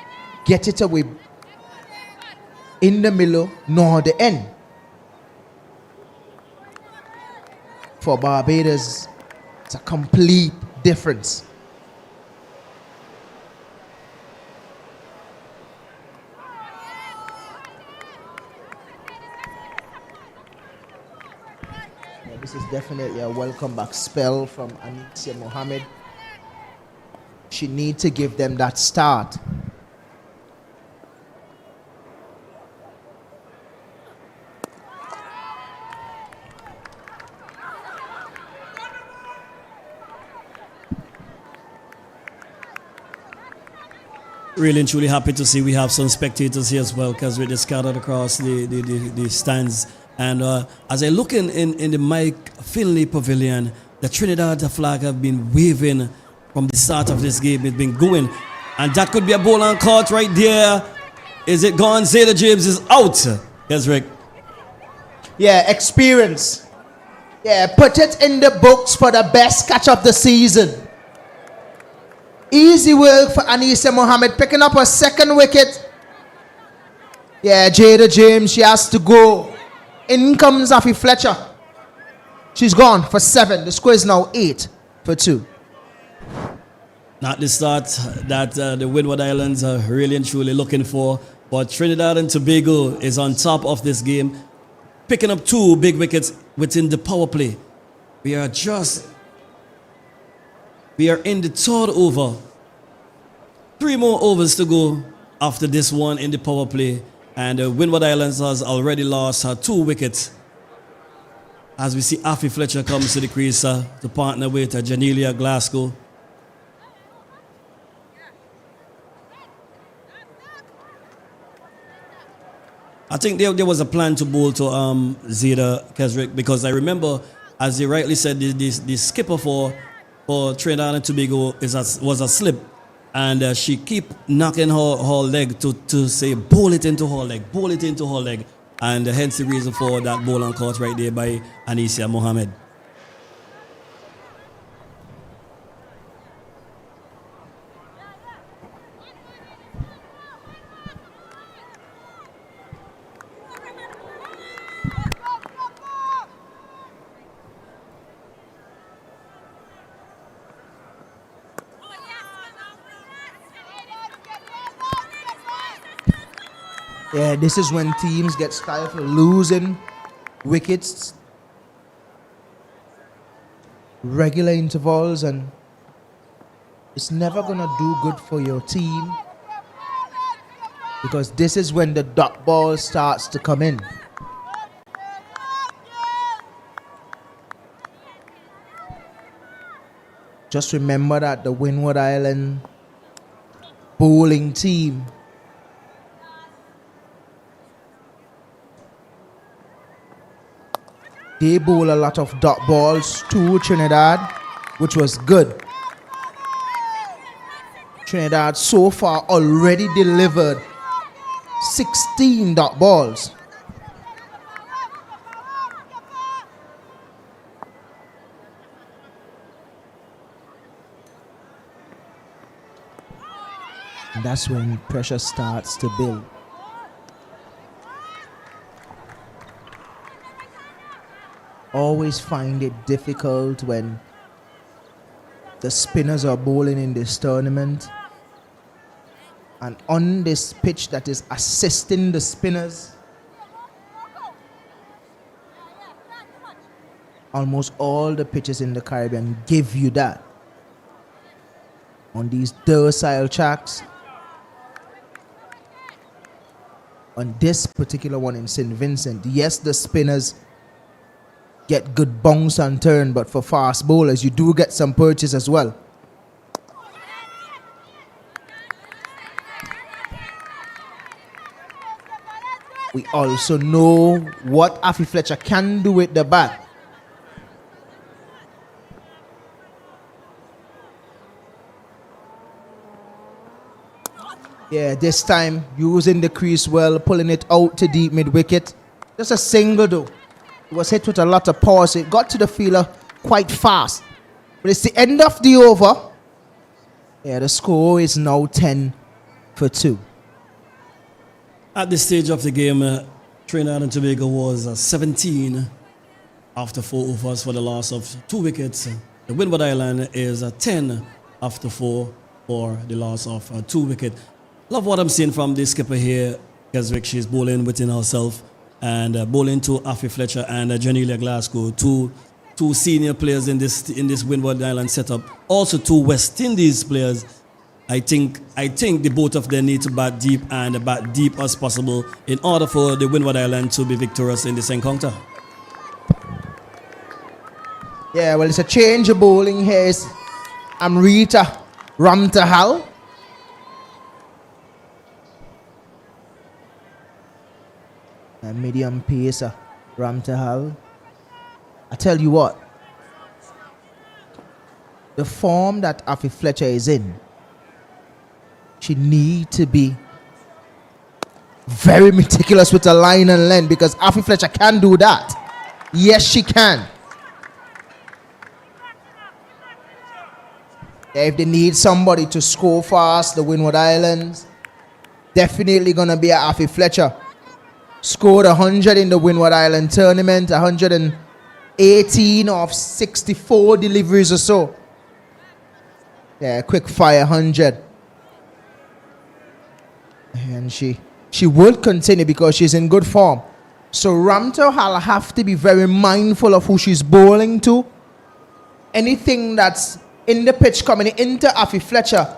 get it away in the middle nor the end. For Barbados, it's a complete difference. This is definitely a welcome back spell from Anisia Mohammed. She need to give them that start. Really and truly happy to see we have some spectators here as well, because we're just scattered across the stands. And as I look in the Mike Finley Pavilion, the Trinidad flag have been waving from the start of this game. It's been going. And that could be a ball on court right there. Is it gone? Zayda James is out. Yes, Rick. Yeah, experience. Yeah, put it in the books for the best catch of the season. Easy work for Anisia Mohammed, picking up her second wicket. Yeah, Jada James, she has to go. In comes Afi Fletcher. She's gone for 7. The score is now 8 for 2. Not the start that the Windward Islands are really and truly looking for. But Trinidad and Tobago is on top of this game, picking up 2 big wickets within the power play. We are in the 3rd over. 3 more overs to go after this one in the power play. And Windward Islands has already lost 2 wickets. As we see Afi Fletcher comes to the crease to partner with Janelia Glasgow. I think there was a plan to bowl to Zayda Kesrick, because I remember, as you rightly said, the skipper for Trinidad and Tobago was a slip, and she keep knocking her leg to say bowl it into her leg, and hence the reason for that bowl on court right there by Anisia Mohammed. Yeah, this is when teams get stifled, losing wickets, regular intervals, and it's never going to do good for your team, because this is when the dot ball starts to come in. Just remember that the Windward Island bowling team they bowl a lot of dot balls to Trinidad, which was good. Trinidad so far already delivered 16 dot balls. And that's when pressure starts to build. Always find it difficult when the spinners are bowling in this tournament, and on this pitch that is assisting the spinners, almost all the pitches in the Caribbean give you that. On these docile tracks, on this particular one in St. Vincent, yes, the spinners get good bounce and turn, but for fast bowlers, you do get some purchase as well. We also know what Afi Fletcher can do with the bat. Yeah, this time using the crease well, pulling it out to deep mid wicket. Just a single though. It was hit with a lot of power, so it got to the fielder quite fast. But it's the end of the over. Yeah, the score is now 10 for 2. At this stage of the game, Trinidad and Tobago was 17 after 4 overs for the loss of 2 wickets. The Windward Island is 10 after 4 for the loss of 2 wickets. Love what I'm seeing from the skipper here, Keswick. She's bowling within herself and bowling to Afi Fletcher and Janelia Glasgow, 2 two senior players in this Windward Island setup, also two West Indies players. I think the both of them need to bat deep and bat deep as possible in order for the Windward Island to be victorious in this encounter. Yeah, well, it's a change of bowling here. It's Amrita Ramtahal. A medium pacer, Ramtahal. I tell you what, the form that Afi Fletcher is in, she need to be very meticulous with the line and length, because Afi Fletcher can do that. Yes, she can. Yeah, if they need somebody to score fast, the Windward Islands, definitely gonna be a Afi Fletcher. Scored 100 in the Windward Island tournament, 118 of 64 deliveries or so. Yeah, quick fire 100. And she will continue because she's in good form. So Ramto will have to be very mindful of who she's bowling to. Anything that's in the pitch coming into Afi Fletcher,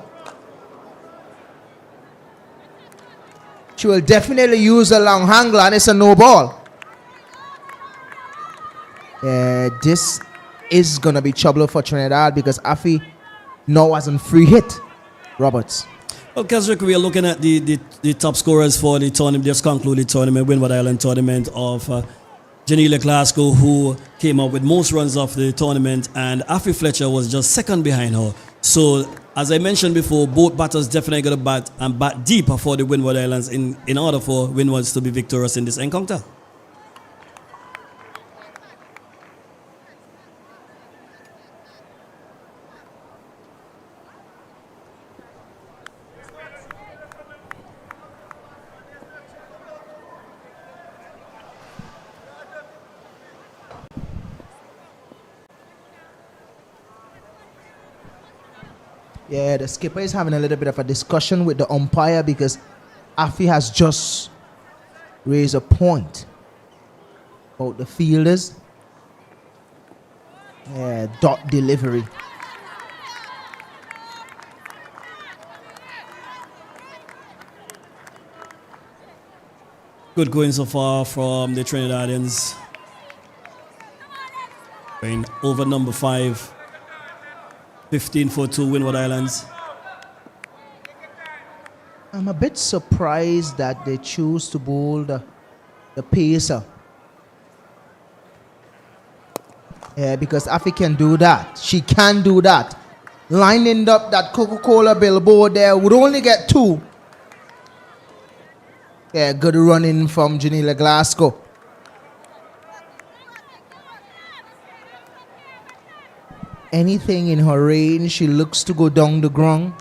she will definitely use a long handler, and it's a no ball. Yeah, this is going to be trouble for Trinidad because Afi now has a free hit. Roberts. Well, Keswick, we are looking at the top scorers for the tournament, just concluded tournament, Windward Island tournament of Janila Glasgow, who came up with most runs of the tournament, and Afi Fletcher was just second behind her. So, as I mentioned before, both batters definitely got to bat and bat deeper for the Windward Islands in order for Windwards to be victorious in this encounter. Yeah, the skipper is having a little bit of a discussion with the umpire because Afi has just raised a point about the fielders. Yeah, dot delivery. Good going so far from the Trinidadians. Going over number 5. 15 for 2 Windward Islands. I'm a bit surprised that they choose to bowl the pacer. Yeah, because Afi can do that. She can do that. Lining up that Coca-Cola billboard there would only get 2. Yeah, good running from Janila Glasgow. Anything in her range, she looks to go down the ground.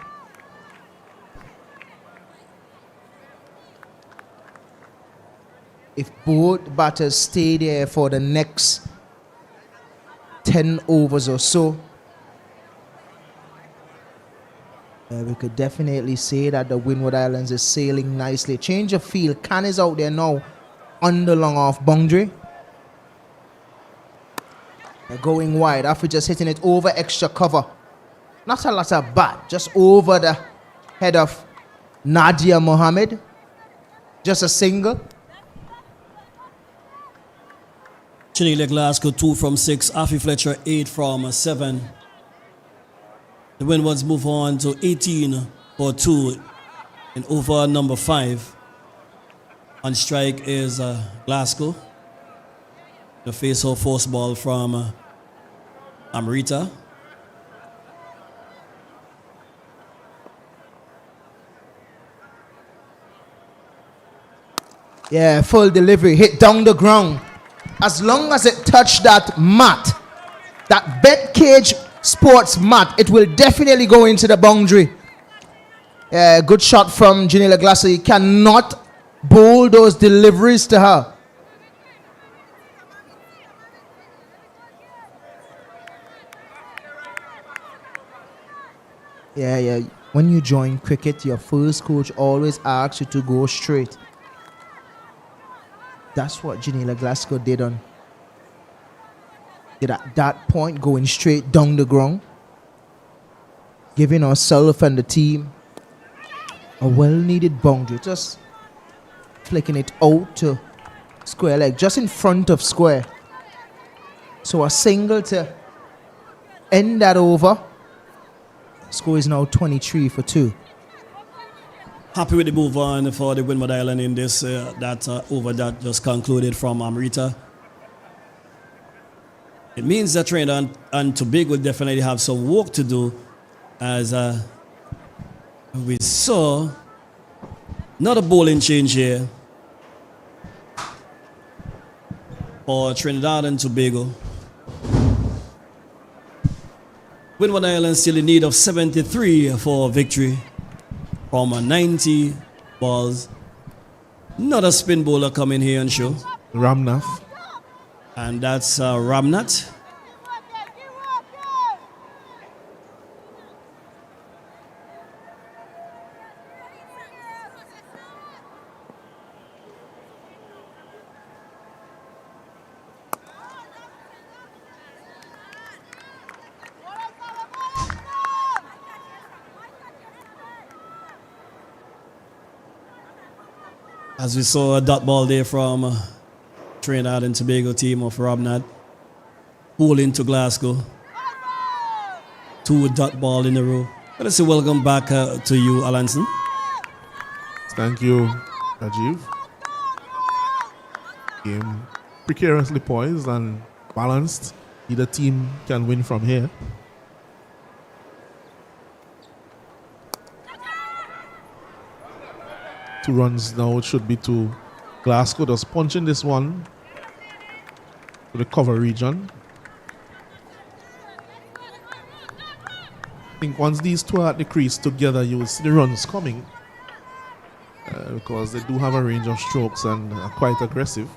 If both batters stay there for the next 10 overs or so, we could definitely say that the Windward Islands is sailing nicely. Change of field. Khan is out there now on the long off boundary. They're going wide after just hitting it over extra cover. Not a lot of bat, just over the head of Nadia Mohammed. Just a single. Janila Glasgow 2 from 6. Afi Fletcher 8 from 7. The Windwards move on to 18 for 2 in over number 5. On strike is Glasgow. The face-off force ball from Amrita. Yeah, full delivery. Hit down the ground. As long as it touched that mat, that Bet Cage Sports mat, it will definitely go into the boundary. Yeah, good shot from Janila Glasser. You cannot bowl those deliveries to her. Yeah. When you join cricket, your first coach always asks you to go straight. That's what Janila Glasgow did on Did at that point going straight down the ground, giving ourselves and the team a well-needed boundary. Just flicking it out to square leg, just in front of square. So a single to end that over. Score is now 23 for 2. Happy with the move on for the Windward Island in this over that just concluded from Amrita. It means that Trinidad and Tobago will definitely have some work to do, as we saw not a bowling change here for Trinidad and Tobago. Windward Island still in need of 73 for victory from 90 balls. Not a spin bowler coming here and show. Ramnath. And that's Ramnath. As we saw a dot ball there from Trinidad and Tobago team of Ramnath. Bowling to Glasgow. 2 dot ball in a row. Let's say welcome back to you, Alanson. Thank you, Rajiv. Game precariously poised and balanced. Either team can win from here. Two runs now, it should be to Glasgow. Just punching this one to the cover region. I think once these two are at the crease together, you will see the runs coming, because they do have a range of strokes and are quite aggressive.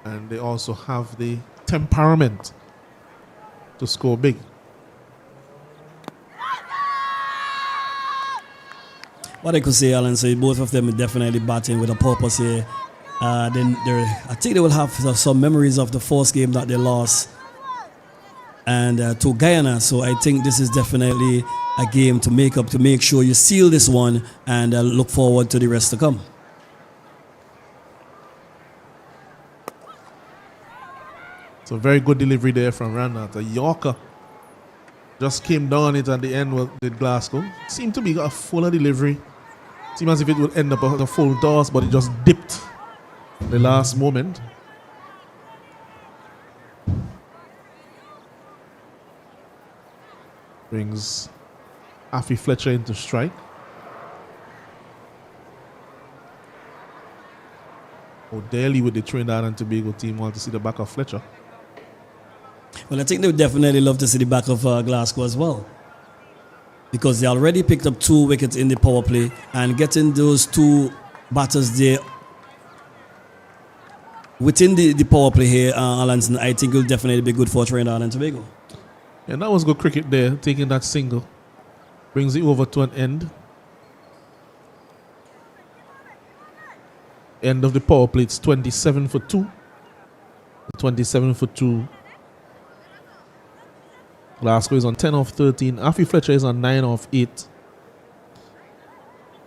And they also have the temperament to score big. What I could say, Alan, so both of them are definitely batting with a purpose here. I think they will have some memories of the first game that they lost and to Guyana. So I think this is definitely a game to make up, to make sure you seal this one and look forward to the rest to come. So very good delivery there from Ramnath. A Yorker just came down it at the end with Glasgow. Seemed to be a fuller delivery. Seemed as if it would end up at a full toss, but it just dipped the last moment. Brings Afi Fletcher into strike. O'Daly with the Trinidad and Tobago team want to see the back of Fletcher. Well, I think they would definitely love to see the back of Glasgow as well, because they already picked up 2 wickets in the power play, and getting those 2 batters there within the power play here, Alanson, I think will definitely be good for Trinidad and Tobago. And that was good cricket there, taking that single. Brings it over to an end. End of the power play, it's 27 for 2. 27 for 2. Glasgow is on 10 off 13. Afi Fletcher is on 9 off 8.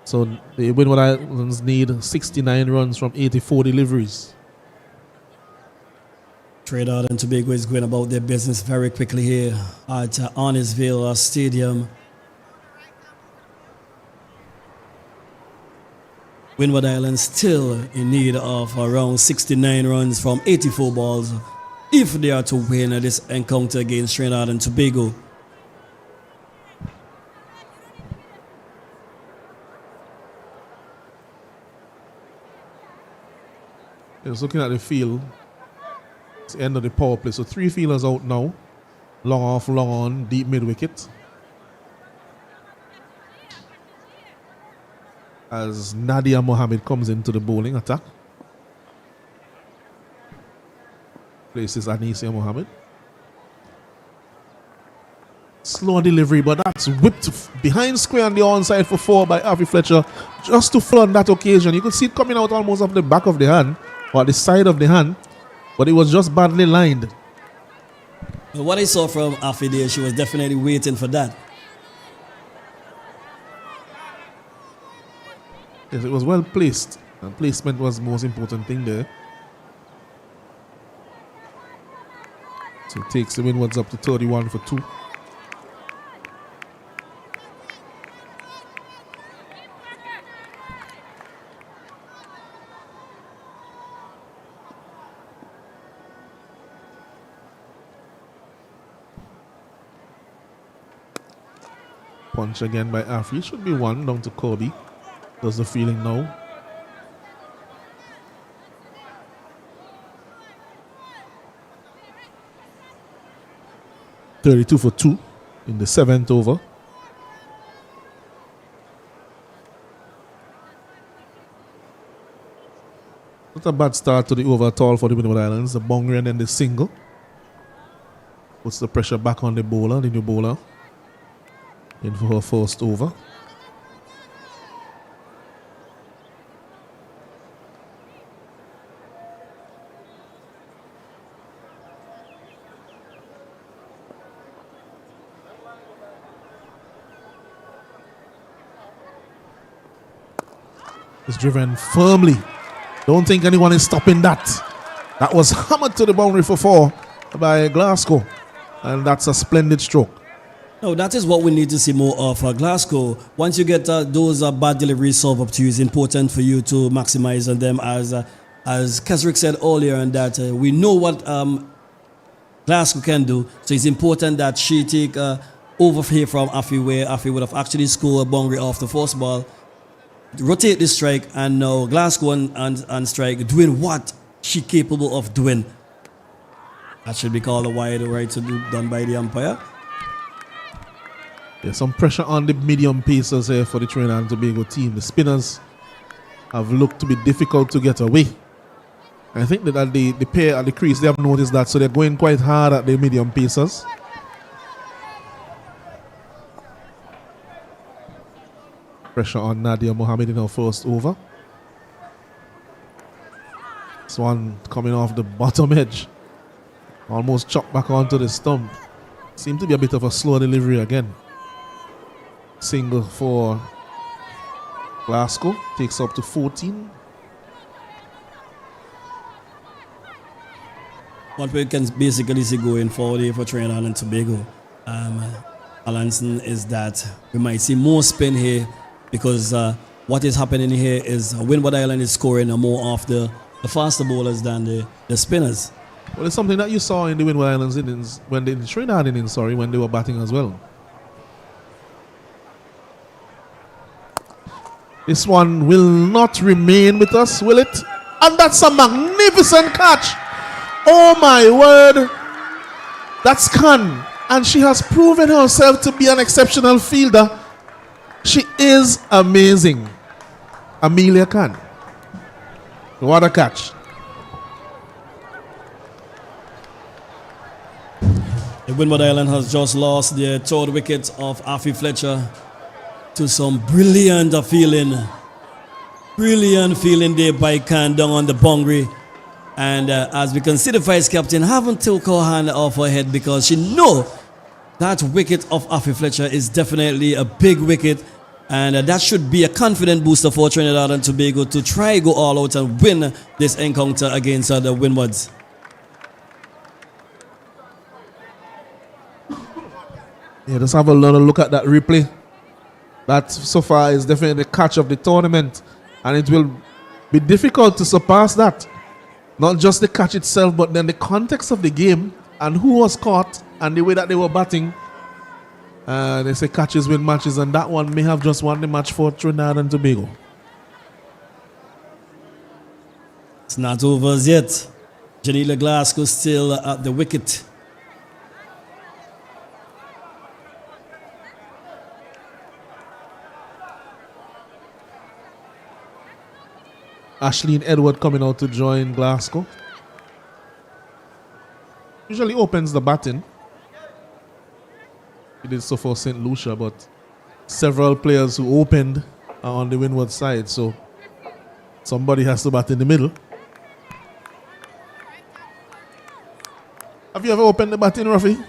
So the Windward Islands need 69 runs from 84 deliveries. Trinidad and Tobago is going about their business very quickly here at Arnisville Stadium. Windward Islands still in need of around 69 runs from 84 balls if they are to win this encounter against Trinidad and Tobago. Just looking at the field, it's the end of the power play. So 3 fielders out now. Long off, long on, deep mid wicket. As Nadia Mohammed comes into the bowling attack. Places Anisia Mohammed. Slow delivery, but that's whipped behind square on the onside for 4 by Afi Fletcher, just to flood that occasion. You could see it coming out almost off the back of the hand. or the side of the hand, but it was just badly lined. What I saw from Afi there, she was definitely waiting for that. Yes, it was well placed. And placement was the most important thing there. So it takes the Windwards up to 31 for 2. Punch again by Afi. Should be 1 down to Kobe. Does the feeling now. .32 for 2 in the 7th over. Not a bad start to the over at all for the Windward Islands. The boundary and then the single. Puts the pressure back on the bowler, the new bowler. In for her first over. It's driven firmly. Don't think anyone is stopping that. That was hammered to the boundary for 4 by Glasgow. And that's a splendid stroke. No, that is what we need to see more of. Glasgow, once you get those bad deliveries solved up to you, it's important for you to maximize on them. As Kesrick said earlier, and that we know what Glasgow can do. So it's important that she take over here from Afi, where Afi would have actually scored a boundary off the first ball. Rotate the strike, and now Glasgow and strike, doing what she capable of doing. That should be called a wide right to do, done by the umpire. There's some pressure on the medium pacers here for the Trinidad and Tobago team. The spinners have looked to be difficult to get away. I think that the pair at the crease, they have noticed that, so they're going quite hard at the medium pacers. Pressure on Nadia Mohammed in her first over. This one coming off the bottom edge. Almost chopped back onto the stump. Seemed to be a bit of a slow delivery again. Single for Glasgow. Takes up to 14. What we can basically see going forward here for Trinidad and Tobago, Alanson, is that we might see more spin here, because what is happening here is Windward Island is scoring more of the faster bowlers than the spinners. Well, it's something that you saw in the Windward Islands innings, when the Trinidad innings, when they were batting as well. This one will not remain with us, will it? And that's a magnificent catch. Oh my word. That's Khan. And she has proven herself to be an exceptional fielder. She is amazing. Amelia Khan. What a catch. The Windward Island has just lost their third wicket of Afi Fletcher to some brilliant feeling there by Khan down on the boundary. And as we can see, the vice captain haven't took her hand off her head, because she know that wicket of Afi Fletcher is definitely a big wicket, and that should be a confident booster for Trinidad and Tobago to try go all out and win this encounter against the Windwards. Yeah, just have a little look at that replay. That so far is definitely the catch of the tournament, and it will be difficult to surpass that. Not just the catch itself, but then the context of the game and who was caught and the way that they were batting. They say catches win matches, and that one may have just won the match for Trinidad and Tobago. It's not over as yet. Janila Glasgow still at the wicket. Ashleen Edward coming out to join Glasgow. Usually opens the batting. He did so for St. Lucia, but several players who opened are on the Windward side, so somebody has to bat in the middle. Have you ever opened the batting, Ruffy?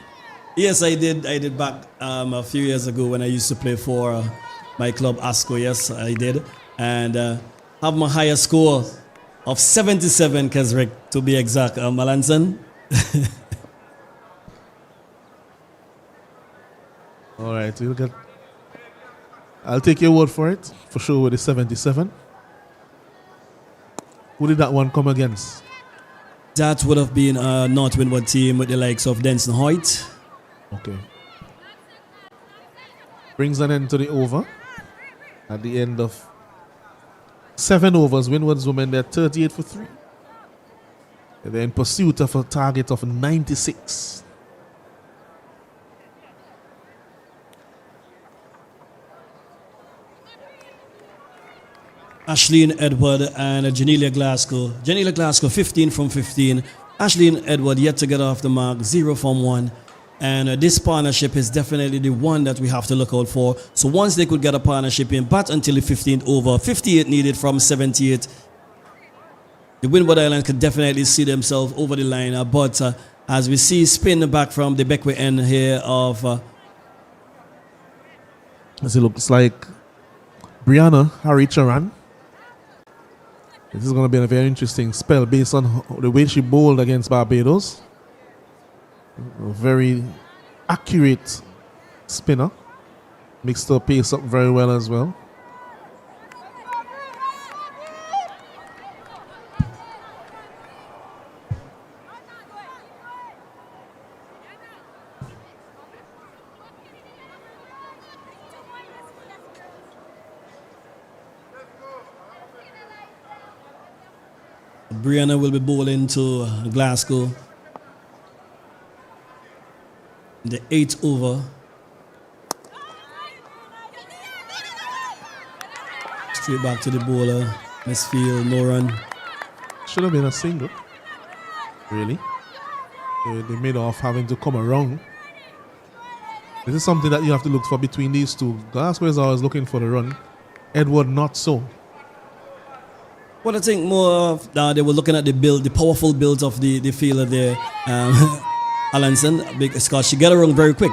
Yes, I did. I did back a few years ago when I used to play for my club Asco. Yes, I did. And have my highest score of 77, Kesrick, to be exact. Malanson. All right, I'll take your word for it, for sure, with the 77. Who did that one come against? That would have been a North Windward team with the likes of Denson Hoyt. Okay. Brings an end to the over. At the end of 7 overs, Windwards women, they're 38 for 3. They're in pursuit of a target of 96. Ashleen Edward and Janelia Glasgow. Janelia Glasgow 15 from 15. Ashleen Edward yet to get off the mark, 0 from 1. And this partnership is definitely the one that we have to look out for. So once they could get a partnership in, bat until the 15th over, 58 needed from 78. The Windward Islands could definitely see themselves over the line. But as we see spin back from the backway end here of... as it looks like Brianna Haricharan. This is going to be a very interesting spell based on the way she bowled against Barbados. A very accurate spinner. Mixed her pace up very well as well. Brianna will be bowling to Glasgow. The 8th over. Straight back to the bowler. Misfield, no run. Should have been a single. Really. They made off having to come around. This is something that you have to look for between these two. Glasgow is always looking for the run. Edward not so. Well, I think more of they were looking at the build, the powerful build of the fielder there. Alanson, big Scott, she got it wrong very quick.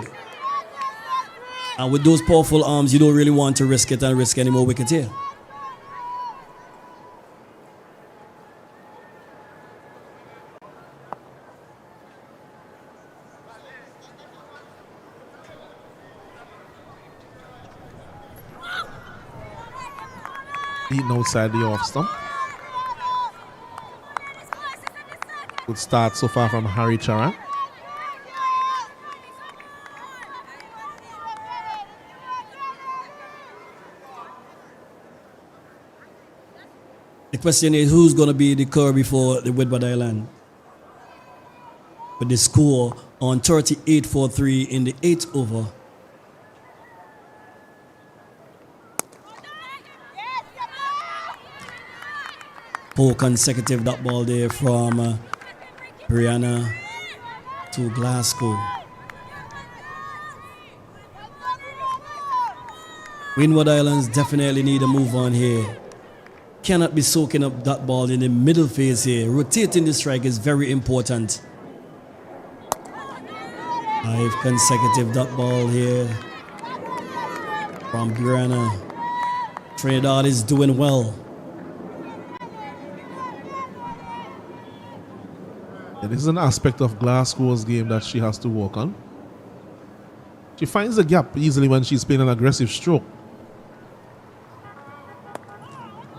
And with those powerful arms, you don't really want to risk it and risk any more wickets here. Beaten outside the off stump. Good start so far from Harry Charan. The question is, who's going to be the Kirby for the Windward Island? With the score on 38 for 3 in the 8th over. Four consecutive dot ball there from Brianna to Glasgow. Windward Islands definitely need a move on here. Cannot be soaking up that ball in the middle phase here. Rotating the strike is very important. 5 consecutive dot ball here from Brianna. Trinidad is doing well. Yeah, this is an aspect of Glasgow's game that she has to work on. She finds the gap easily when she's playing an aggressive stroke,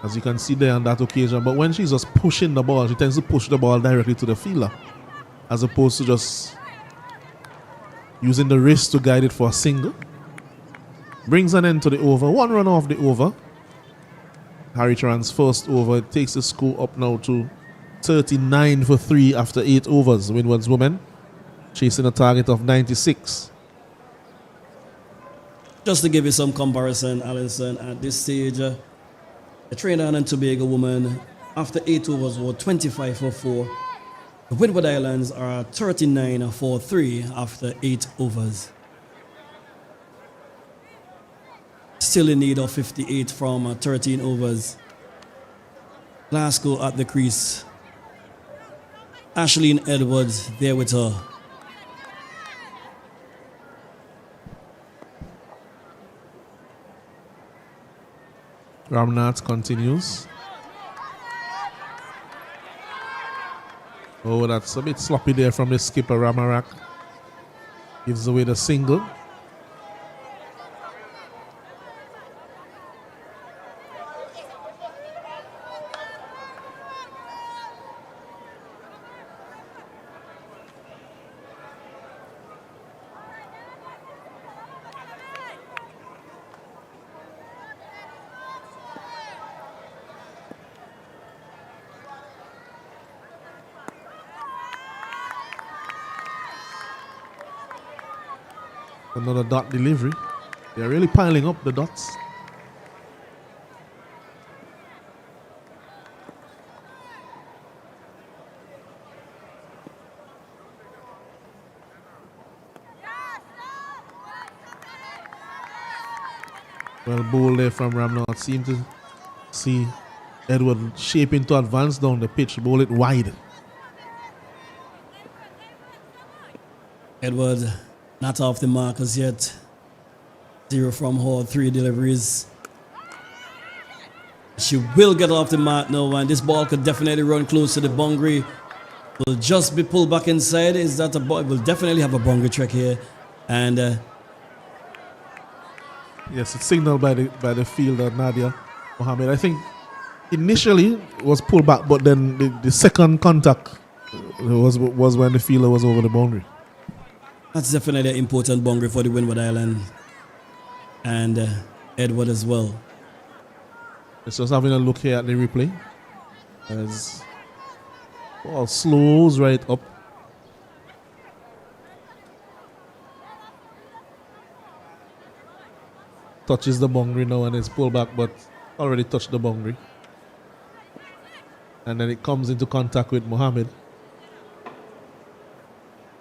as you can see there on that occasion. But when she's just pushing the ball, she tends to push the ball directly to the fielder, as opposed to just using the wrist to guide it for a single. Brings an end to the over. 1 run off the over. Harry Charan's first over. It takes the score up now to 39 for 3 after 8 overs. Windward's women chasing a target of 96. Just to give you some comparison, Alison, at this stage, the Trinidad and Tobago women, after 8 overs, were 25 for 4. The Windward Islands are 39 for 3 after 8 overs. Still in need of 58 from 13 overs. Glasgow at the crease. Ashleen Edwards there with her. Ramnath continues. Oh, that's a bit sloppy there from the skipper, Ramarak. Gives away the single. Another dot delivery. They're really piling up the dots. Well, ball there from Ramnath. Seemed to see Edward shaping to advance down the pitch. Ball it wide. Edward not off the mark as yet. 0 from her, 3 deliveries. She will get off the mark now, and this ball could definitely run close to the boundary. Will just be pulled back inside. Is that a ball? Will definitely have a boundary track here, and yes, it's signaled by the fielder Nadia Mohammed. I think initially it was pulled back, but then the second contact was when the fielder was over the boundary. that's definitely an important boundary for the Windward Island and Edward as well. It's just having a look here at the replay. As ball slows right up. Touches the boundary now and is pulled back, but already touched the boundary. And then it comes into contact with Mohammed.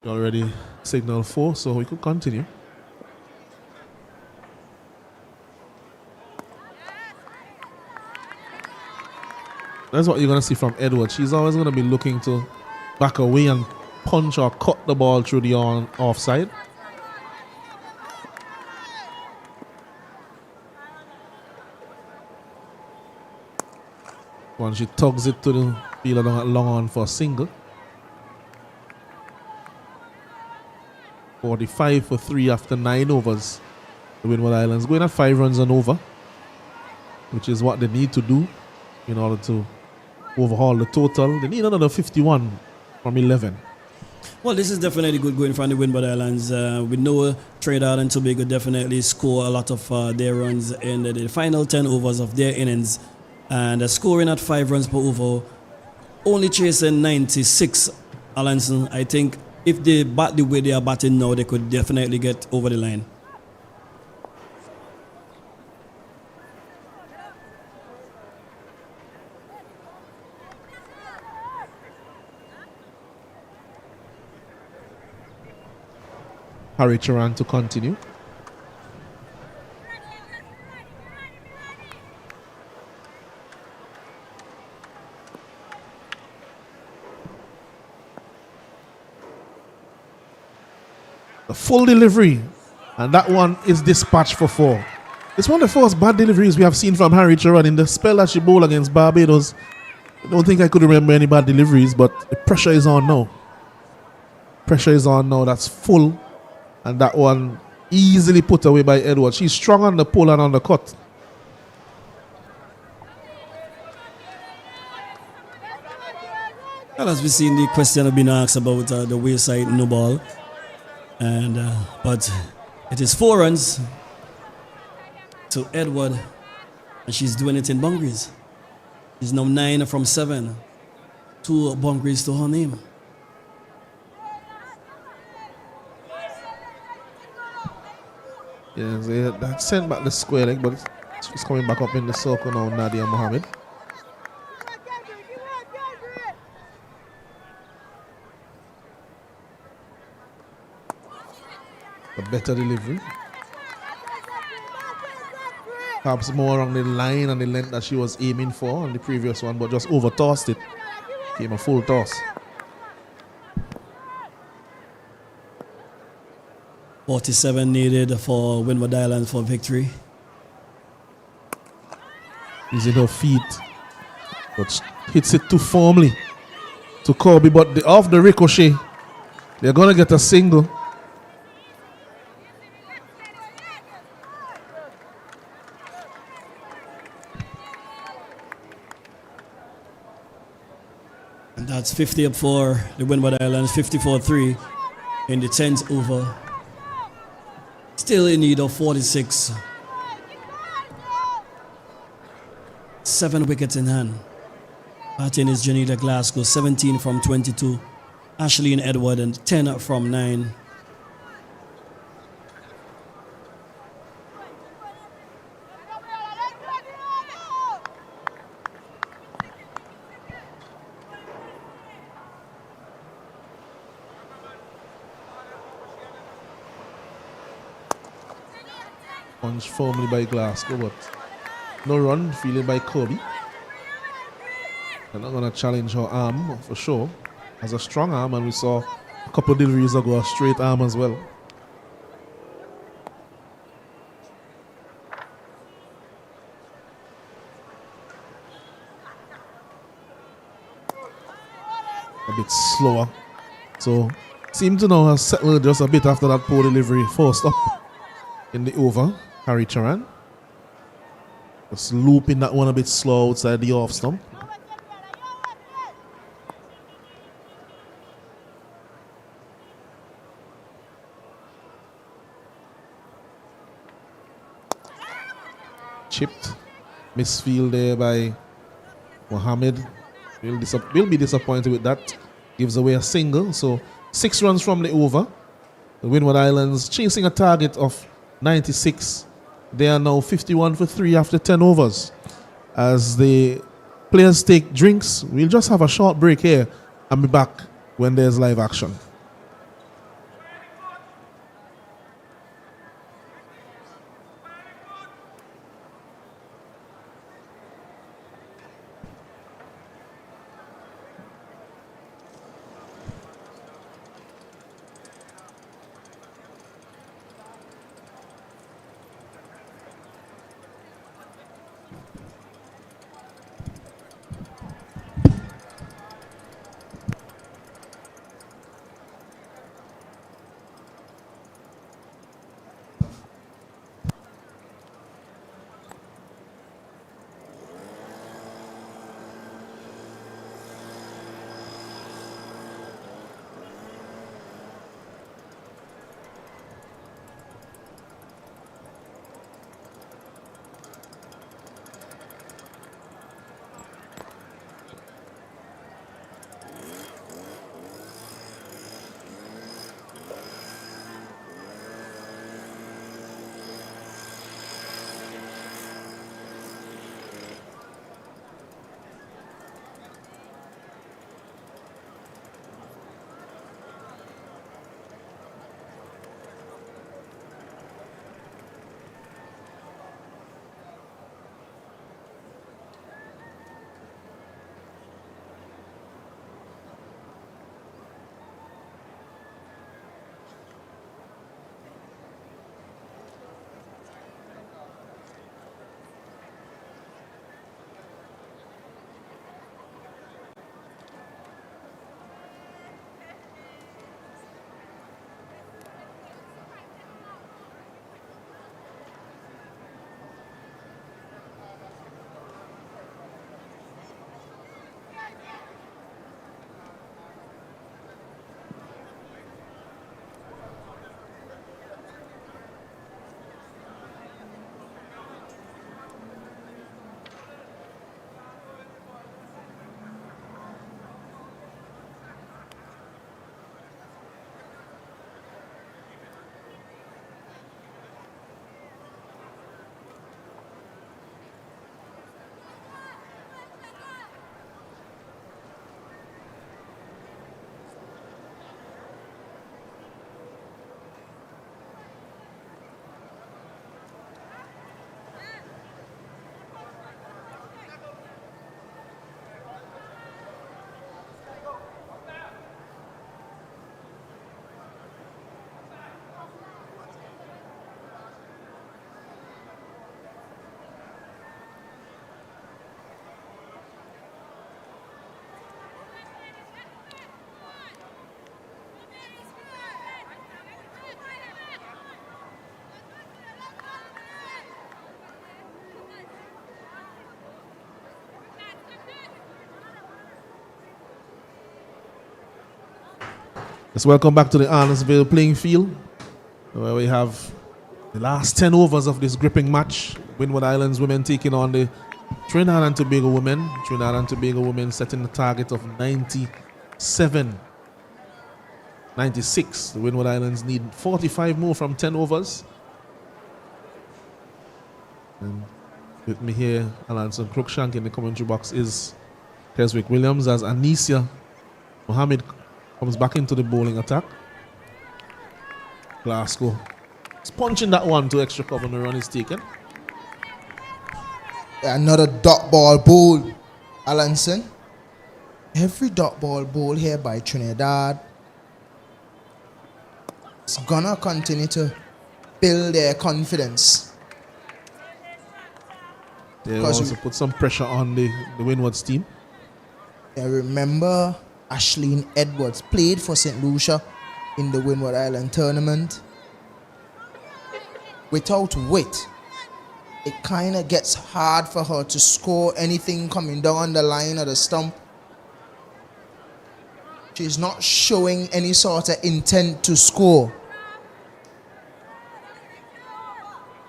Already signal 4, so we could continue. That's what you're going to see from Edward. She's always going to be looking to back away and punch or cut the ball through the offside. Once she tugs it to the fielder long on for a single. 45 for 3 after 9 overs. The Windward Islands going at 5 runs and over, which is what they need to do in order to overhaul the total. They need another 51 from 11. Well, this is definitely good going from the Windward Islands. We know Trinidad and Tobago definitely score a lot of their runs in the final 10 overs of their innings. And scoring at 5 runs per over, only chasing 96. Alanson, I think if they bat the way they are batting now, they could definitely get over the line. Harry Charan to continue. A full delivery, and that one is dispatched for 4. It's one of the first bad deliveries we have seen from Harry Charan in the spell that she bowled against Barbados. I don't think I could remember any bad deliveries, but the pressure is on now. Pressure is on now. That's full, and that one easily put away by Edward. She's strong on the pull and on the cut. Well, as we've seen, the question have been asked about the wayside no ball. And but it is 4 runs to Edward, and she's doing it in boundaries. She's now 9 from 7, 2 boundaries to her name. Yes, that sent back the square leg, but she's coming back up in the circle now, Nadia Mohammed. A better delivery. Perhaps more on the line and the length that she was aiming for on the previous one, but just over-tossed it. Came a full toss. 47 needed for Windward Island for victory. using her feet, but hits it too firmly to Kobe. But off the ricochet, they're gonna get a single. And that's 50 up for the Windward Islands, 54-3 in the 10th over. Still in need of 46. 7 wickets in hand. Batting is Janita Glasgow, 17 from 22. Ashleen Edward, and 10 from 9. Punched firmly by Glasgow, but no run, fielded by Kobe. They're not going to challenge her arm for sure. Has a strong arm, and we saw a couple of deliveries ago a straight arm as well. A bit slower. So, seemed to now have settled just a bit after that poor delivery. First up in the over, Harry Charan. Just looping that one a bit slow outside the off stump. Chipped. Misfield there by Mohammed. We'll be disappointed with that. Gives away a single. So 6 runs from the over. The Windward Islands chasing a target of 96. They are now 51 for 3 after 10 overs. As the players take drinks, we'll just have a short break here and be back when there's live action. Let's welcome back to the Arnesville playing field, where we have the last 10 overs of this gripping match. Windward Islands women taking on the Trinidad and Tobago women. Trinidad and Tobago women setting a target of 97. 96. The Windward Islands need 45 more from 10 overs. And with me here, Alanson Crookshank in the commentary box is Keswick Williams as Anisha Mohammed comes back into the bowling attack. Glasgow is punching that one to extra cover and the run is taken. Another dot ball bowl, Alanson. Every dot ball bowl here by Trinidad is gonna continue to build their confidence. They also put some pressure on the Windwards team. I remember Ashleen Edwards played for St. Lucia in the Windward Island tournament. Without wit, it kind of gets hard for her to score anything coming down the line of the stump. She's not showing any sort of intent to score.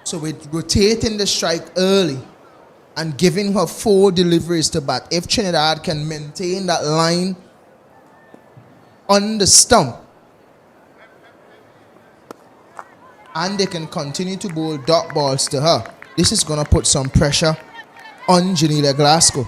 So with rotating the strike early and giving her 4 deliveries to bat, if Trinidad can maintain that line on the stump and they can continue to bowl dot balls to her, this is going to put some pressure on Janila Glasgow.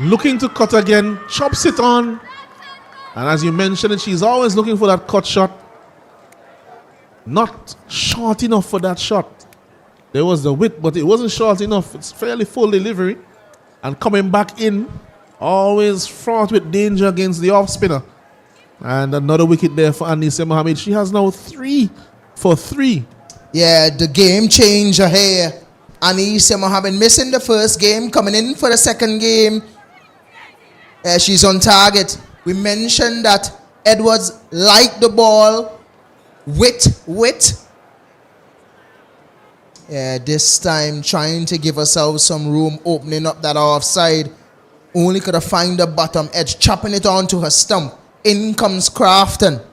Looking to cut again, chops it on. And as you mentioned, she's always looking for that cut shot. Not short enough for that shot. There was the width, but it wasn't short enough. It's fairly full delivery. And coming back in, always fraught with danger against the off spinner. And another wicket there for Anisa Mohammed. She has now 3 for 3. Yeah, the game changer here. Anisa Mohammed missing the first game, coming in for the second game. She's on target. We mentioned that Edwards liked the ball. Wit. Yeah, this time trying to give herself some room, opening up that offside. Only could have find the bottom edge, chopping it onto her stump. In comes Crafton.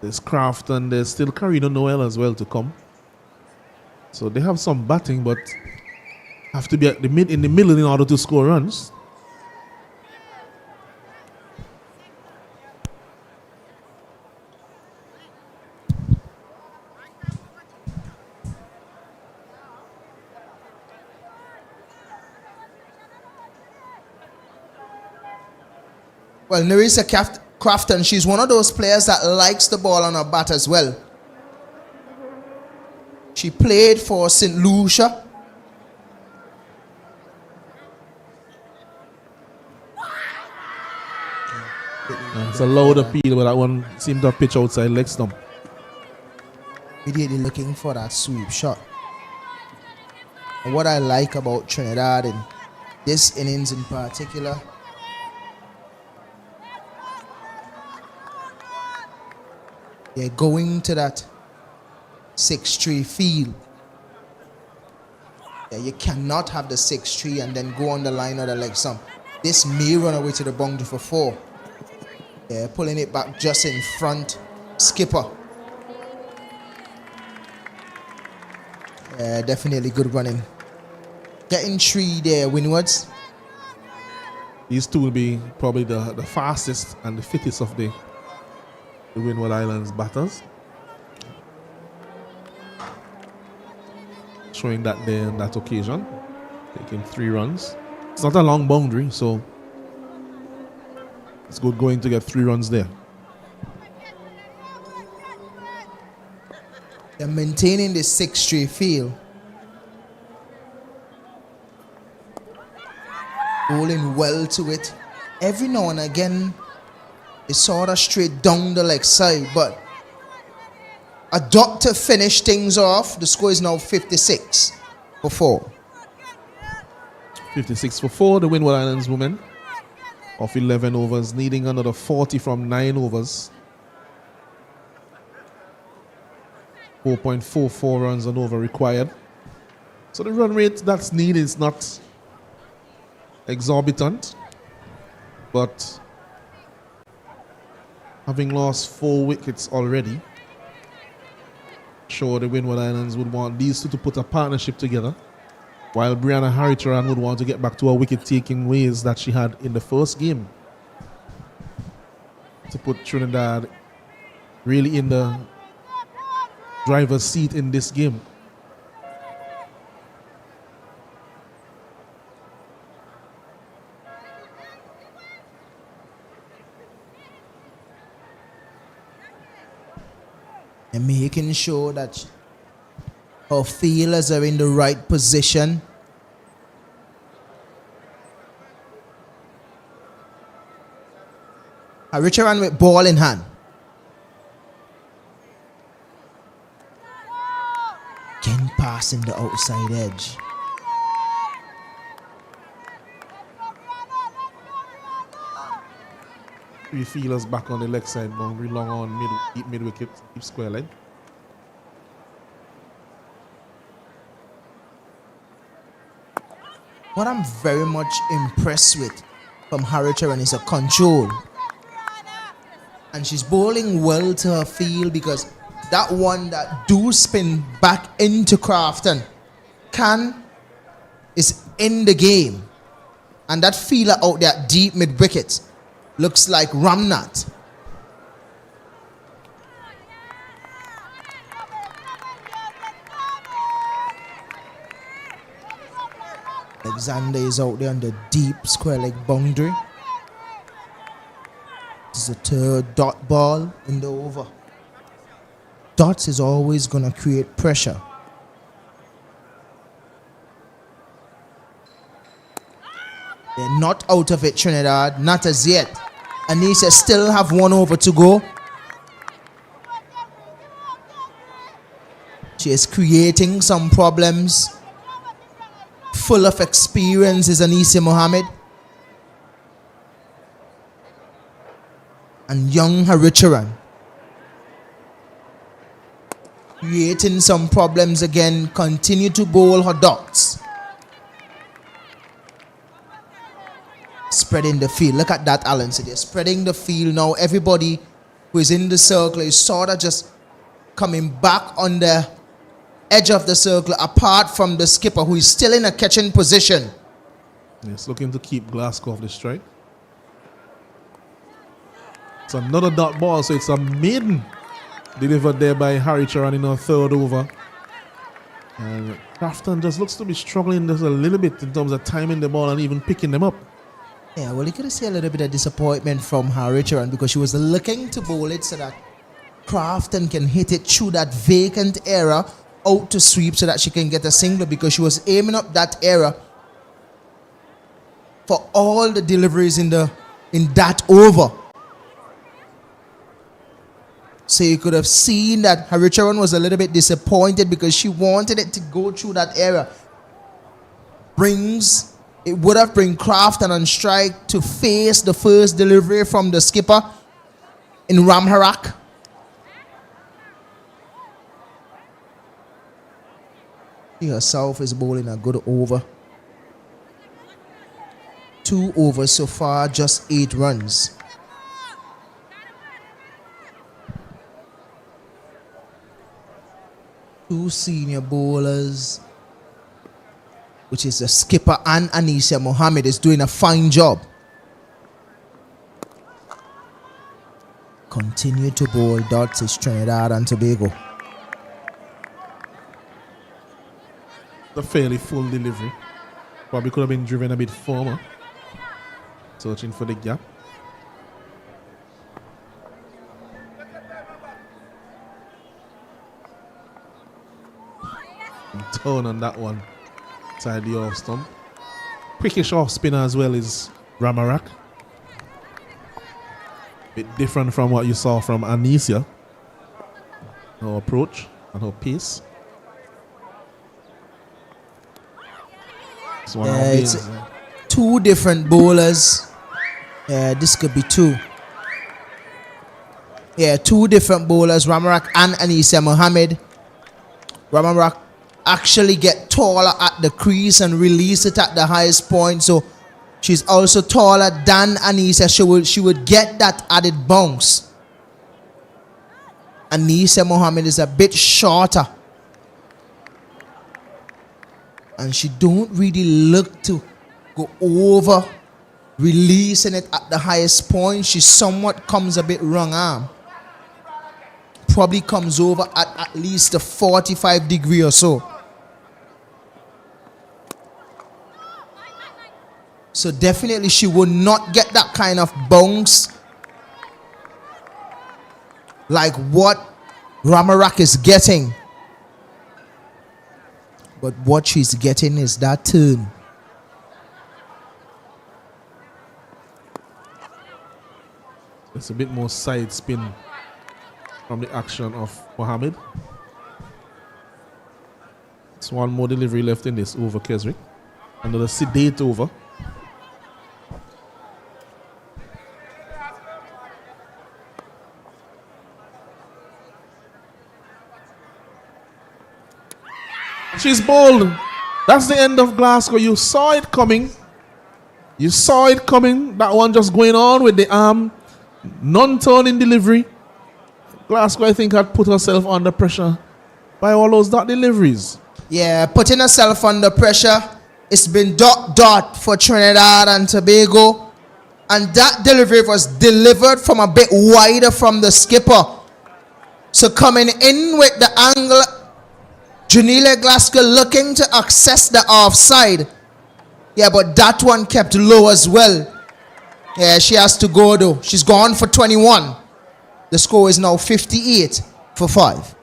There's Crafton, there's still Carino Noel as well to come. So they have some batting, but have to be at in the middle in order to score runs. Well, Nerissa Crafton, she's one of those players that likes the ball on her bat as well. She played for St. Lucia. It's a loud appeal, but that one seemed to pitch outside leg stump. Immediately looking for that sweep shot. And what I like about Trinidad in this innings in particular, they're going to that 6-3 field. Yeah, you cannot have the 6-3 and then go on the line of the leg stump. This may run away to the boundary for 4. Yeah, pulling it back just in front. Skipper. Yeah, definitely good running. Getting 3 there, Windwards. These two will be probably the fastest and the fittest of the Windward Islands batters. Showing that there on that occasion. Taking 3 runs. It's not a long boundary, so it's good going to get 3 runs there. They're maintaining the 6-3 field. Bowling well to it. Every now and again, it's sort of straight down the leg side, but a dot to finish things off. The score is now 56 for 4. 56 for 4, the Windward Islands women of 11 overs, needing another 40 from 9 overs 4.44 runs and over required. So the run rate that's needed is not exorbitant, but having lost 4 wickets already, sure the Windward Islands would want these two to put a partnership together, while Brianna Harricharan would want to get back to her wicket-taking ways that she had in the first game to put Trinidad really in the driver's seat in this game. And making sure that her fielders are in the right position. Harricharan with ball in hand. Again passing the outside edge. Three fielders back on the leg side boundary, long on mid wicket, deep square leg. What I'm very much impressed with from Harricharan is her control. And she's bowling well to her field, because that one that do spin back into Crafton is in the game. And that feeler out there deep mid wicket looks like Ramnath. Alexander is out there on the deep square leg boundary. This is a third dot ball in the over. Dots is always going to create pressure. They're not out of it, Trinidad. Not as yet. Anissa still have 1 over to go. She is creating some problems. Full of experience is Anissa Mohammed. And young Harricharan creating some problems again. Continue to bowl her dots. Spreading the field. Look at that, Alan. So they're spreading the field now. Everybody who is in the circle is sort of just coming back on the edge of the circle, apart from the skipper, who is still in a catching position. Yes, looking to keep Glasgow off the strike. It's another dot ball, so it's a maiden delivered there by Harricharan in her third over. And Crafton just looks to be struggling just a little bit in terms of timing the ball and even picking them up. Yeah, well, you could see a little bit of disappointment from Harricharan, because she was looking to bowl it so that Crafton can hit it through that vacant area out to sweep so that she can get a single, because she was aiming up that area for all the deliveries in that over. So you could have seen that Harricharan was a little bit disappointed, because she wanted it to go through that area. It would have bring Crafton on strike to face the first delivery from the skipper in Ramharak. She herself is bowling a good over. 2 overs so far, just 8 runs. Two senior bowlers, which is the skipper and Anissa Mohammed, is doing a fine job. Continue to bowl dots is Trinidad and Tobago. A fairly full delivery. Probably could have been driven a bit firmer. Searching for the gap. And turn on that one. Side the off stump. Quickish off spinner as well is Ramarak. Bit different from what you saw from Anissa. Her approach and her pace. It's 2 different bowlers. Yeah, this could be 2. Yeah, 2 different bowlers, Ramarak and Anissa Mohammed. Ramarak actually get taller at the crease and release it at the highest point. So she's also taller than Anissa. She would get that added bounce. Anissa Mohammed is a bit shorter. And she don't really look to go over, releasing it at the highest point. She somewhat comes a bit wrong arm. Probably comes over at least the 45 degree or so. So definitely she will not get that kind of bounce like what Ramarak is getting. But what she's getting is that turn. It's a bit more side spin from the action of Mohammed. It's one more delivery left in this over Keswick. Another sedate over. She's bold. That's the end of Glasgow. You saw it coming. You saw it coming. That one just going on with the arm. Non-turning delivery. Glasgow, I think, had put herself under pressure by all those dot deliveries. Yeah, putting herself under pressure. It's been dot for Trinidad and Tobago. And that delivery was delivered from a bit wider from the skipper. So coming in with the angle, Janila Glasgow looking to access the offside. Yeah, but that one kept low as well. Yeah, she has to go though. She's gone for 21. The score is now 58-5.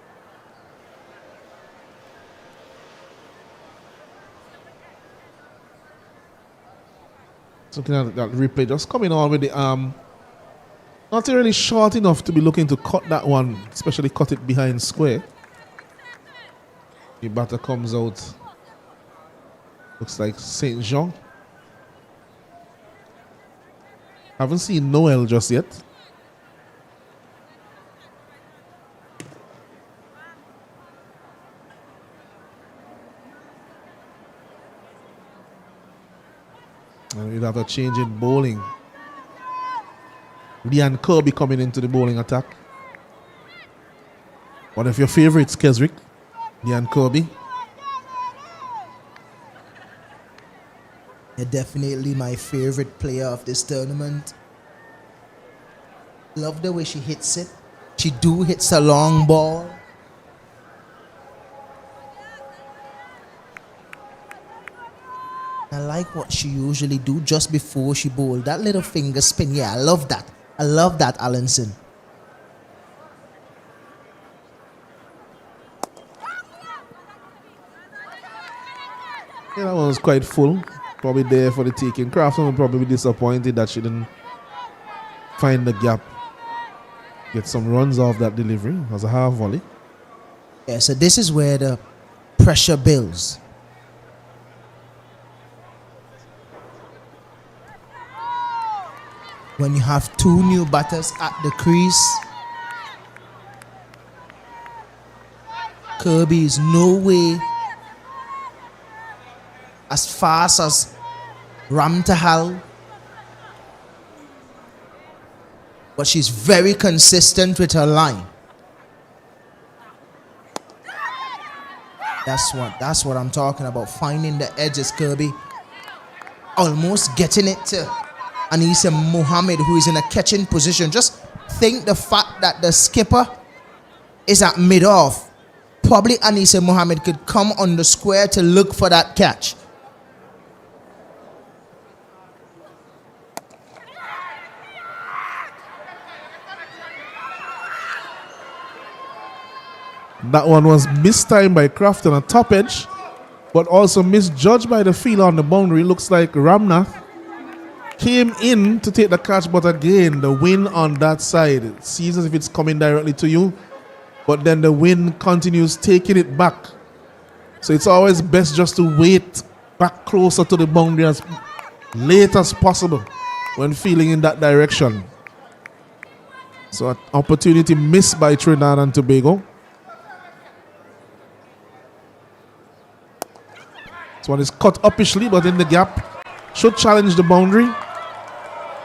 Looking at that replay, just coming on with the arm. Not really short enough to be looking to cut that one, especially cut it behind square. The batter comes out. Looks like St. Jean. Haven't seen Noel just yet. And we'll have a change in bowling. Leanne Kirby coming into the bowling attack. One of your favorites, Keswick. Leanne Kirby. Yeah, definitely my favorite player of this tournament. Love the way she hits it. She hits a long ball. I like what she usually do just before she bowl. That little finger spin. Yeah, I love that. I love that, Allenson. Yeah, that one was quite full. Probably there for the taking. Crafton will probably be disappointed that she didn't find the gap. Get some runs off that delivery. It was a half volley. Yeah, so this is where the pressure builds. When you have two new batters at the crease, Kirby is no way as fast as Ramtahal, but she's very consistent with her line. That's what I'm talking about. Finding the edges, Kirby. Almost getting it to Anissa Mohammed, who is in a catching position. Just think the fact that the skipper is at mid-off. Probably Anissa Mohammed could come on the square to look for that catch. That one was mistimed by Crafton on top edge, but also misjudged by the fielder on the boundary. Looks like Ramnath came in to take the catch, but again, the wind on that side. It seems as if it's coming directly to you, but then the wind continues taking it back. So it's always best just to wait back closer to the boundary as late as possible when feeling in that direction. So an opportunity missed by Trinidad and Tobago. This one is cut uppishly, but in the gap. Should challenge the boundary.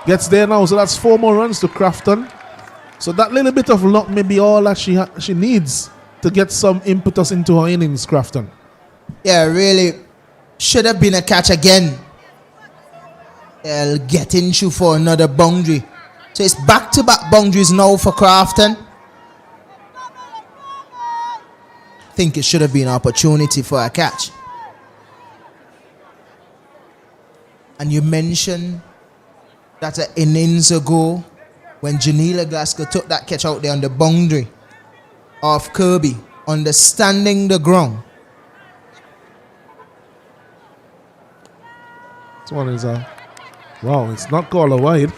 Gets there now, so that's 4 more runs to Crafton. So that little bit of luck may be all that she needs to get some impetus into her innings, Crafton. Yeah, really should have been a catch again. They'll get into for another boundary. So it's back-to-back boundaries now for Crafton. I think it should have been an opportunity for a catch. And you mentioned that an innings ago when Janila Glasgow took that catch out there on the boundary of Kirby, understanding the ground. This one is wow, it's not called a wide.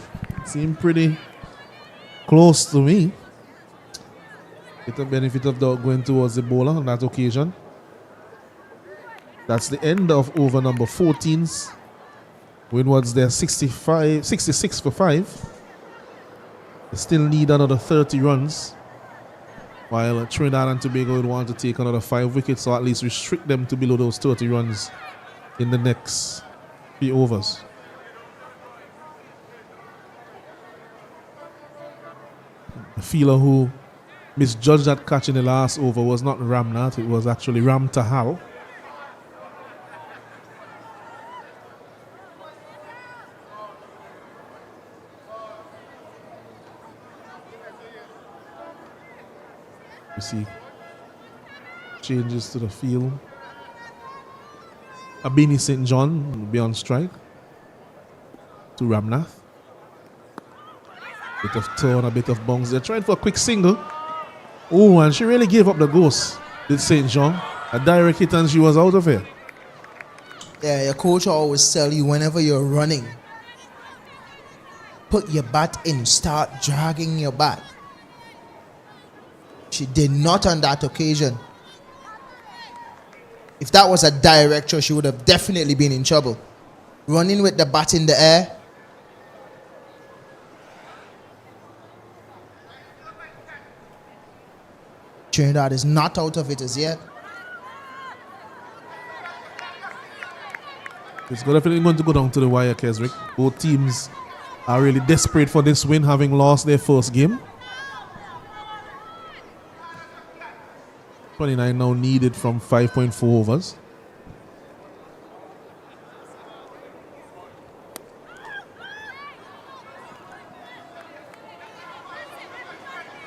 Seemed pretty close to me. With the benefit of the going towards the bowler on that occasion. That's the end of over number 14's. Windwards there 66 for 5. They still need another 30 runs. While Trinidad and Tobago would want to take another 5 wickets, or at least restrict them to below those 30 runs in the next 3 overs. The fielder who misjudged that catch in the last over was not Ramnath, it was actually Ram Tahal. You see changes to the field. Abini St. John will be on strike to Ramnath. Bit of turn, a bit of bounce. They're trying for a quick single. Oh, and she really gave up the ghost, did St. John. A direct hit and she was out of here. Yeah, your coach always tell you whenever you're running, put your bat in, start dragging your bat. She did not on that occasion. If that was a direct throw, she would have definitely been in trouble. Running with the bat in the air. Trinidad is not out of it as yet. It's definitely going to go down to the wire, Kesrick. Both teams are really desperate for this win, having lost their first game. 29 now needed from 5.4 overs.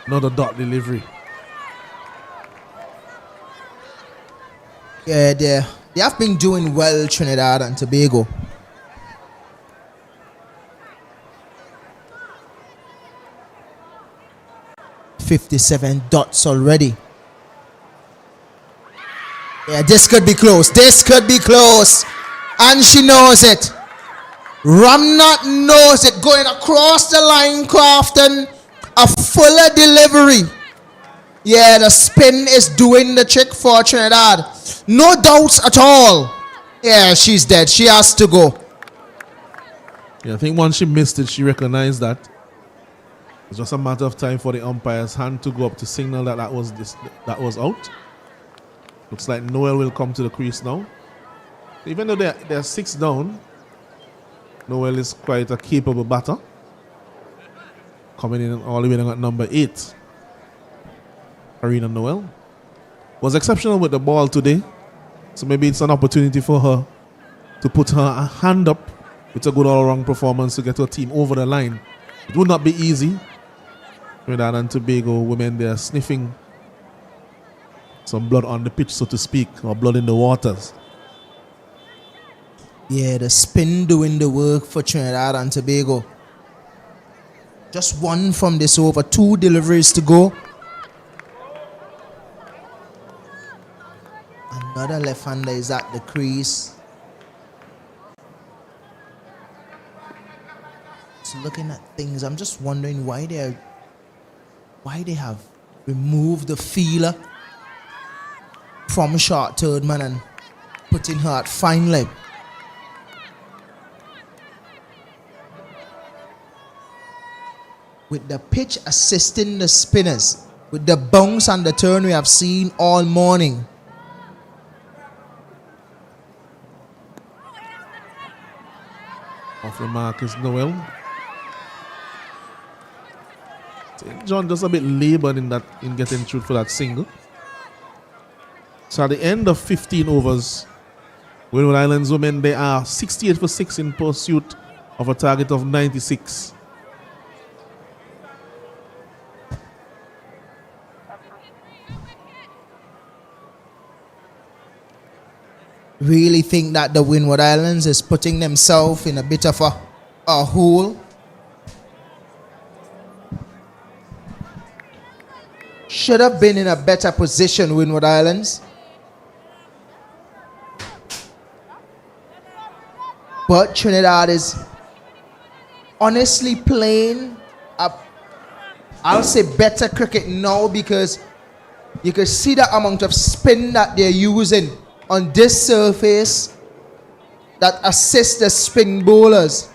Another dot delivery. Yeah, they have been doing well, Trinidad and Tobago. $57 dots already. Yeah, this could be close. This could be close. And she knows it. Ramnath knows it. Going across the line, Crafton. A fuller delivery. Yeah, the spin is doing the trick for Trinidad. No doubts at all. Yeah, she's dead. She has to go. Yeah, I think once she missed it, she recognized that. It's just a matter of time for the umpire's hand to go up to signal that that was out. Looks like Noel will come to the crease now. Even though they're 6 down, Noel is quite a capable batter. Coming in all the way down at number 8. Arena Noel was exceptional with the ball today. So maybe it's an opportunity for her to put her hand up with a good all-round performance to get her team over the line. It would not be easy. Trinidad and Tobago women, they are sniffing some blood on the pitch, so to speak, or blood in the waters. Yeah, the spin doing the work for Trinidad and Tobago. Just 1 from this over, 2 deliveries to go. Another left-hander is at the crease. So looking at things, I'm just wondering why they have removed the feeler from short third man and putting her at fine leg. With the pitch assisting the spinners, with the bounce and the turn we have seen all morning. mark is Noel. John just a bit labored in getting through for that single. So at the end of 15 overs, Windward Islands women, they are 68 for 6 in pursuit of a target of 96. Really think that the Windward Islands is putting themselves in a bit of a hole. Should have been in a better position, Windward Islands. But Trinidad is honestly playing I'll say better cricket now, because you can see the amount of spin that they're using on this surface that assists the spin bowlers.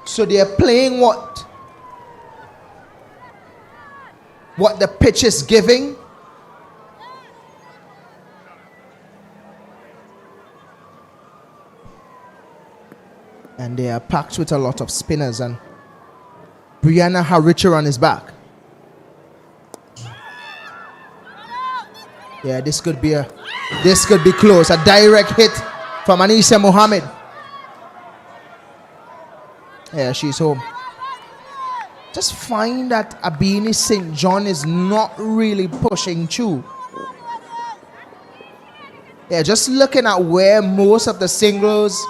So they're playing what the pitch is giving. And they are packed with a lot of spinners, and Brianna Haricharan is back. Yeah, this could be close. A direct hit from Anisa Mohammed. Yeah, she's home. Just find that Abini St. John is not really pushing through. Yeah, just looking at where most of the singles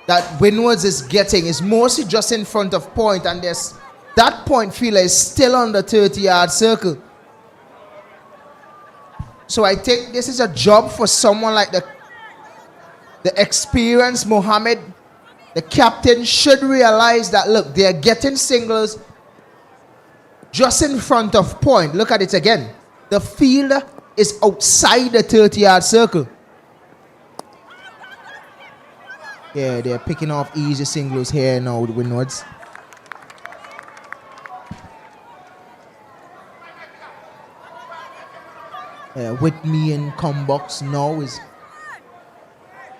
that Windwards is getting is mostly just in front of point, and there's that point fielder is still on the 30-yard circle. So I think this is a job for someone like the experienced Mohammed. The captain should realize that, look, they are getting singles just in front of point. Look at it again. The fielder is outside the 30-yard circle. Yeah, they're picking off easy singles here now with Windwards. With me in combox now is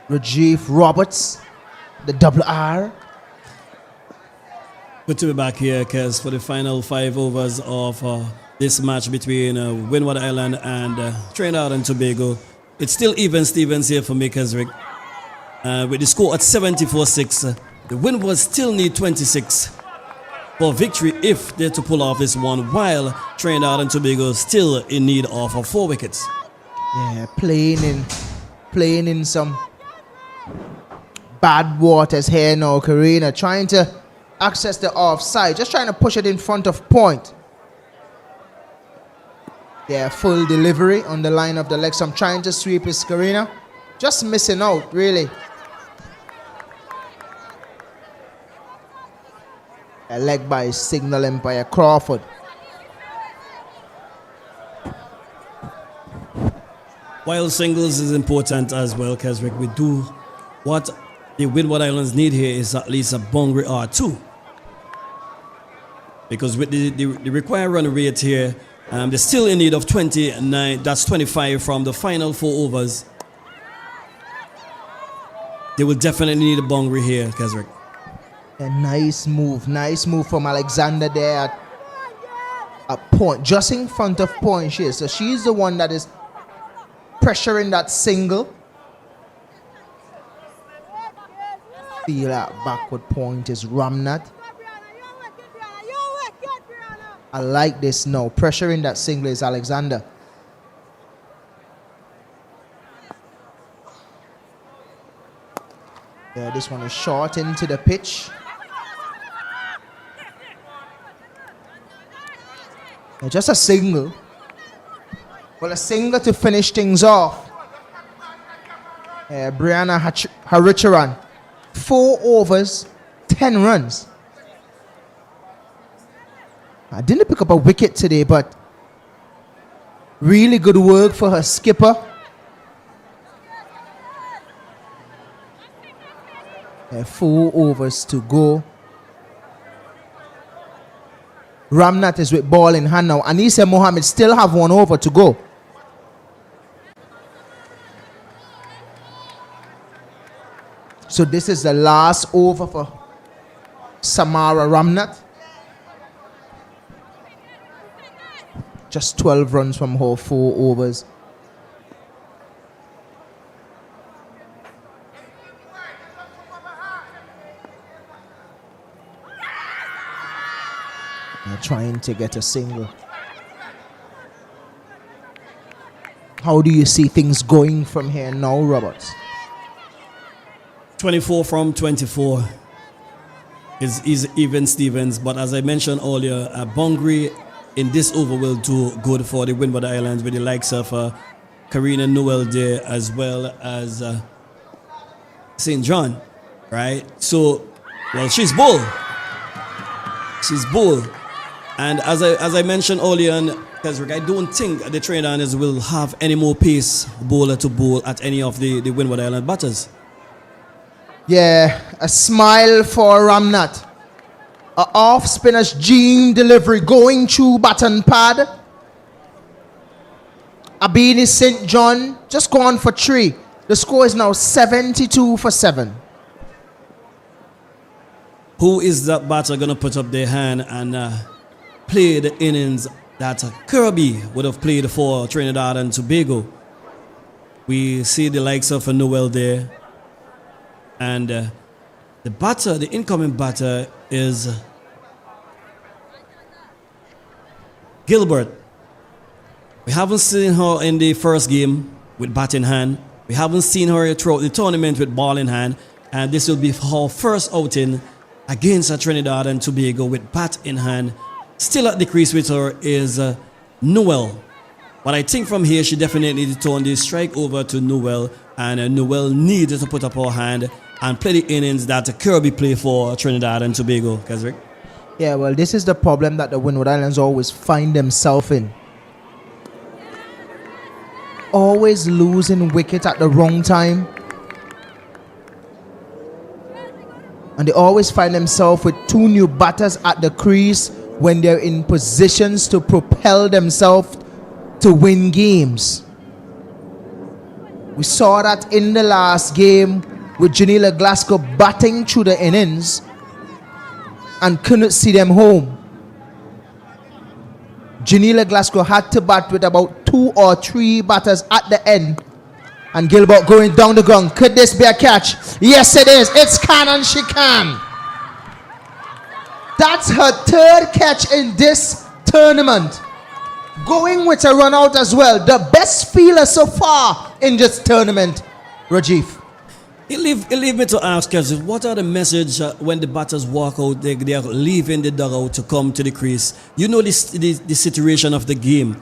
Rajiv Roberts, the double R. Good to be back here, Kez, for the final 5 overs of this match between Windward Island and Trinidad and Tobago. It's still even Stevens here for me, Kesrick. With the score at 74-6, the Windwards still need 26 for victory if they're to pull off this one, while Trinidad and Tobago still in need of 4 wickets. Yeah, playing in some bad waters here now, Karina, trying to access the offside, just trying to push it in front of point. Yeah, full delivery on the line of the legs. I'm trying to sweep his Karina, just missing out, really. A leg by Signal Empire Crawford. While singles is important as well, Kesrick, what the Windward Islands need here is at least a boundary or 2. Because with the required run rate here, they're still in need of 29, that's 25 from the final 4 overs. They will definitely need a boundary here, Kesrick. A nice move from Alexander there at point, just in front of point she is. So she's the one that is pressuring that single. Feel that backward point is Ramnath. I like this now. Pressuring that single is Alexander. Yeah, this one is short into the pitch. Yeah, just a single. Well, a single to finish things off. Brianna Haricharan. 4 overs, 10 runs. I didn't pick up a wicket today, but really good work for her skipper. 4 overs to go. Ramnath is with ball in hand now. Anisa Mohammed still have 1 over to go. So this is the last over for Samara Ramnath. Just 12 runs from her 4 overs. They're trying to get a single. How do you see things going from here now, Roberts? 24 from 24 is even Stevens, but as I mentioned earlier, Bungry in this over will do good for the Windward Islands with the likes of Karina Noel there as well as St. John, right? So, well, she's bull. She's bull. And as I mentioned earlier, because I don't think the Trinidaders will have any more pace bowler to bowl at any of the Windward Island batters. Yeah, a smile for Ramnath. A off spinner's gene delivery going through baton pad. Abini St. John just gone for 3. The score is now 72 for 7. Who is that batter going to put up their hand and play the innings that Kirby would have played for Trinidad and Tobago? We see the likes of a Noel there. And the incoming batter is Gilbert. We haven't seen her in the first game with bat in hand. We haven't seen her throughout the tournament with ball in hand. And this will be her first outing against Trinidad and Tobago with bat in hand. Still at the crease with her is Noel. But I think from here she definitely needs to turn the strike over to Noel. And Noel needs to put up her hand and play the innings that Kirby play for Trinidad and Tobago. Kesrick? Yeah, well, this is the problem that the Windward Islands always find themselves in. Always losing wicket at the wrong time. And they always find themselves with 2 new batters at the crease when they're in positions to propel themselves to win games. We saw that in the last game with Janila Glasgow batting through the innings and couldn't see them home. Janila Glasgow had to bat with about 2 or 3 batters at the end. And Gilbert going down the ground. Could this be a catch? Yes, it is. It's can and she can. That's her 3rd catch in this tournament. Going with a run out as well. The best fielder so far in this tournament, Rajiv. It leave me to ask, because what are the message when the batters walk out, they are leaving the dugout to come to the crease? You know the situation of the game.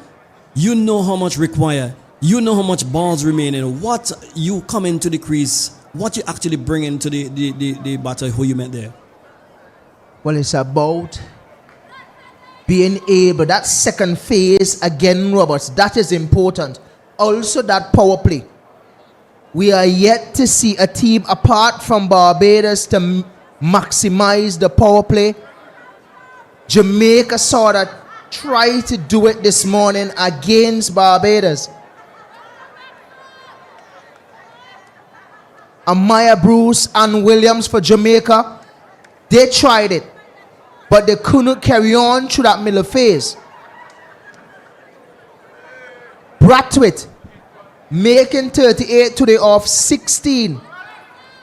You know how much require. You know how much balls remain in. What you come into the crease, what you actually bring into the batter who you met there. Well, it's about being able, that second phase again, Roberts, that is important. Also that power play. We are yet to see a team apart from Barbados to maximize the power play. Jamaica saw that, try to do it this morning against Barbados. Amaya Bruce and Williams for Jamaica, they tried it, but they couldn't carry on through that middle phase. Brathwaite making 38 today off 16,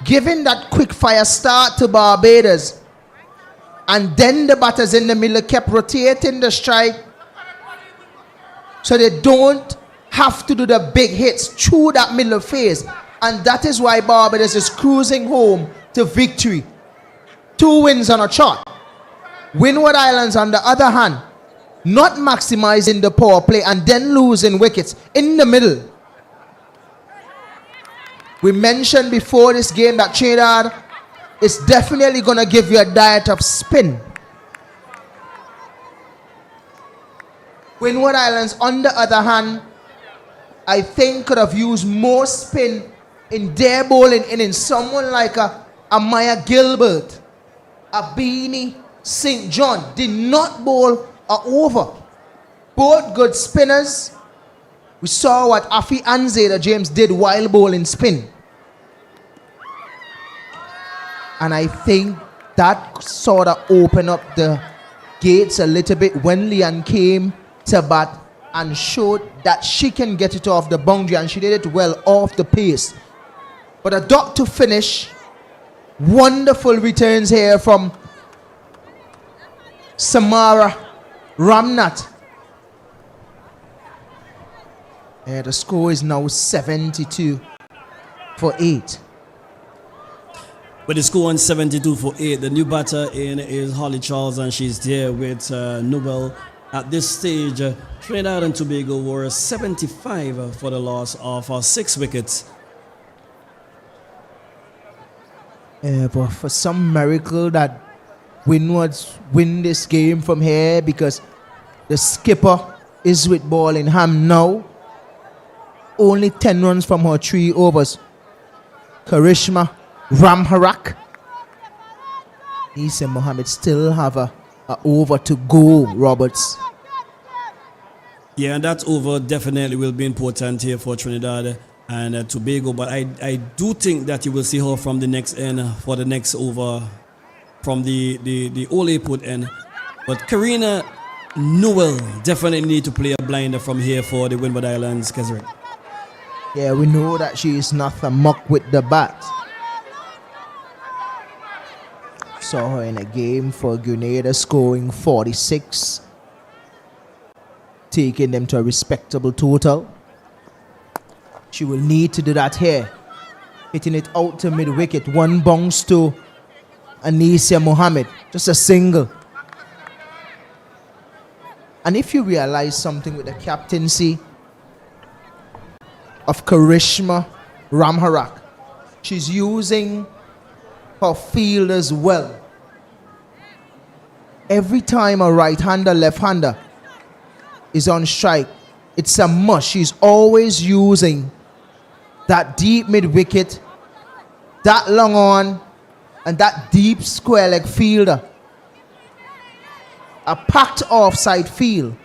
giving that quick fire start to Barbados, and then the batters in the middle kept rotating the strike so they don't have to do the big hits through that middle phase. And that is why Barbados is cruising home to victory. 2 wins on a trot. Windward Islands, on the other hand, not maximizing the power play and then losing wickets in the middle. We mentioned before this game that Trinidad is definitely going to give you a diet of spin. Windward Islands, on the other hand, I think could have used more spin in their bowling innings. Someone like a Maya Gilbert, a Beanie St. John did not bowl a over. Both good spinners. We saw what Afi Anzada James did while bowling spin. And I think that sort of opened up the gates a little bit when Leanne came to bat and showed that she can get it off the boundary, and she did it well off the pace. But a dot to finish. Wonderful returns here from Samara Ramnath. Yeah, the score is now 72 for 8. With the score on 72 for 8, the new batter in is Holly Charles, and she's there with Nobel. At this stage, Trinidad and Tobago were 75 for the loss of 6 wickets. Yeah, but for some miracle that Windwards win this game from here, because the skipper is with ball in hand now. Only 10 runs from her 3 overs. Karishma Ramharak. Nisa Mohammed still have a over to go, Roberts. Yeah, and that over definitely will be important here for Trinidad and Tobago. But I do think that you will see her from the next end for the next over from the Ole put end. But Karina Newell definitely need to play a blinder from here for the Windward Islands, Kesrick. Yeah, we know that she is not a muck with the bat. Saw her in a game for Grenada scoring 46, taking them to a respectable total. She will need to do that here. Hitting it out to mid-wicket. One bounce to Anisia Mohammed. Just a single. And if you realize something with the captaincy of Karishma Ramharak, she's using her field as well. Every time a right-hander, left-hander is on strike, it's a must. She's always using that deep mid-wicket, that long on, and that deep square leg fielder. A packed offside field.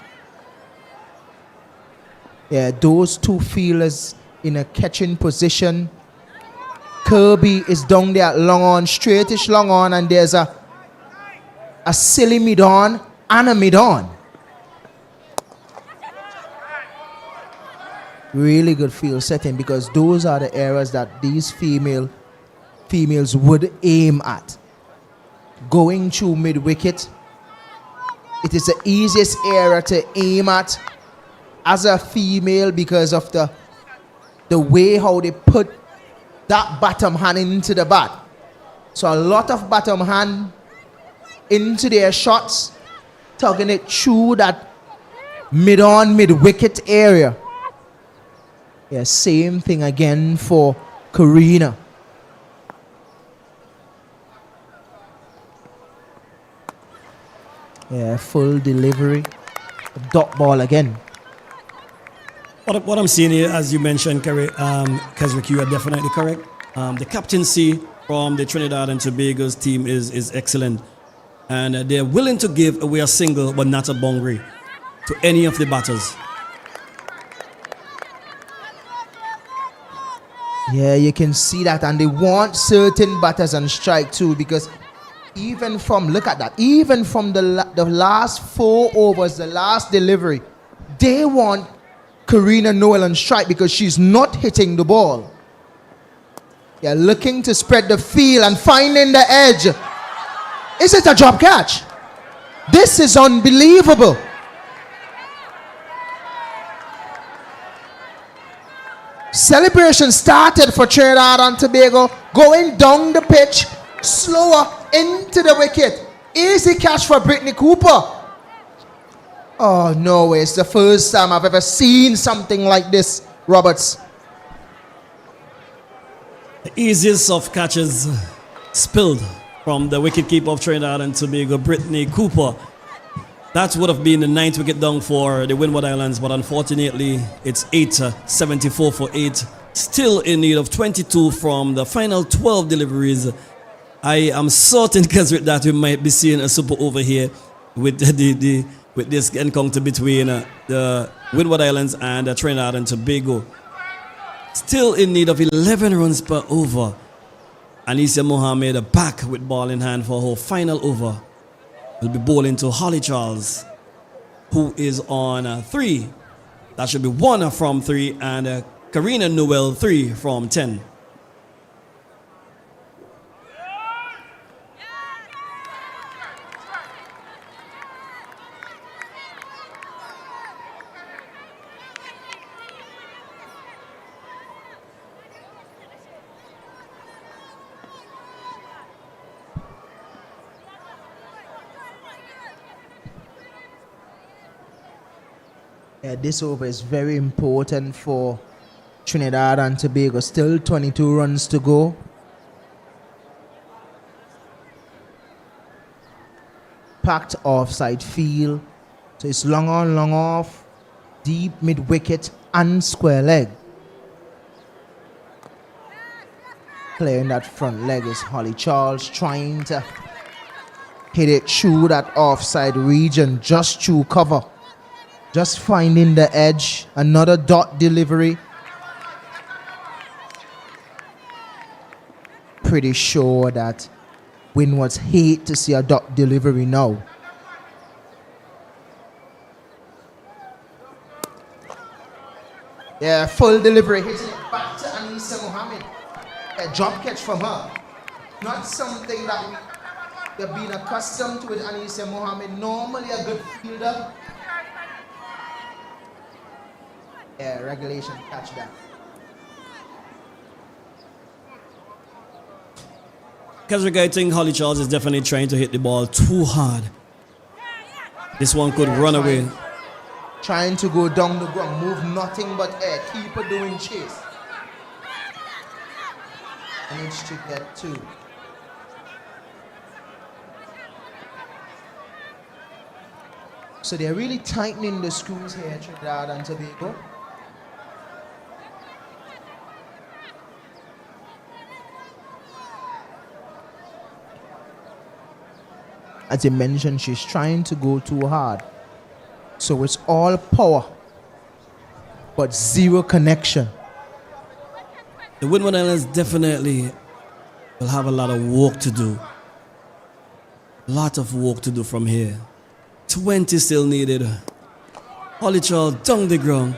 Yeah, those two fielders in a catching position. Kirby is down there long on, straightish long on, and there's a silly mid-on and a mid-on. Really good field setting, because those are the areas that these females would aim at. Going through mid-wicket, it is the easiest area to aim at as a female because of the way how they put that bottom hand into the bat. So a lot of bottom hand into their shots, tugging it through that mid-on, mid-wicket area. Yeah, same thing again for Karina. Yeah, full delivery. Dot ball again. What I'm seeing here, as you mentioned, Kesrick, you are definitely correct. The captaincy from the Trinidad and Tobago's team is excellent. And they're willing to give away a single but not a boundary to any of the batters. Yeah, you can see that, and they want certain batters on strike too, because even from, look at that, even from the last 4 overs, the last delivery, they want Karina Noel on strike because she's not hitting the ball. Yeah, looking to spread the field and finding the edge. Is it a drop catch? This is unbelievable. Celebration started for Trinidad and Tobago, going down the pitch, slower into the wicket. Easy catch for Brittany Cooper. Oh no, it's the first time I've ever seen something like this, Roberts. The easiest of catches spilled from the wicketkeeper of Trinidad and Tobago, Brittany Cooper. That would have been the 9th wicket down for the Windward Islands, but unfortunately it's 74 for 8. Still in need of 22 from the final 12 deliveries. I am certain, Kesrick, that we might be seeing a super over here with with this encounter between the Windward Islands and Trinidad and Tobago. Still in need of 11 runs per over. Anisia Mohammed back with ball in hand for her final over. Will be bowling to Holly Charles, who is on 3. That should be 1 from 3, and Karina Noel 3 from 10. This over is very important for Trinidad and Tobago. Still 22 runs to go. Packed offside field. So it's long on, long off. Deep mid-wicket and square leg. Clearing that front leg is Holly Charles, trying to hit it through that offside region, just through cover. Just finding the edge. Another dot delivery. Pretty sure that Windwards hate to see a dot delivery now. Yeah, full delivery. Hitting it back to Anisa Mohammed. A drop catch from her. Not something that we've been accustomed to with Anisa Mohammed. Normally a good fielder. Yeah, regulation, catch that. Keswick, I think Holly Charles is definitely trying to hit the ball too hard. This one could run away. Trying to go down the ground, move nothing but air. Keeper doing chase. Managed to get 2. So they're really tightening the screws here, Trinidad and Tobago. As I mentioned, she's trying to go too hard. So it's all power, but zero connection. The Windward Islands definitely will have a lot of work to do. Lot of work to do from here. 20 still needed. Holly Charles down the ground.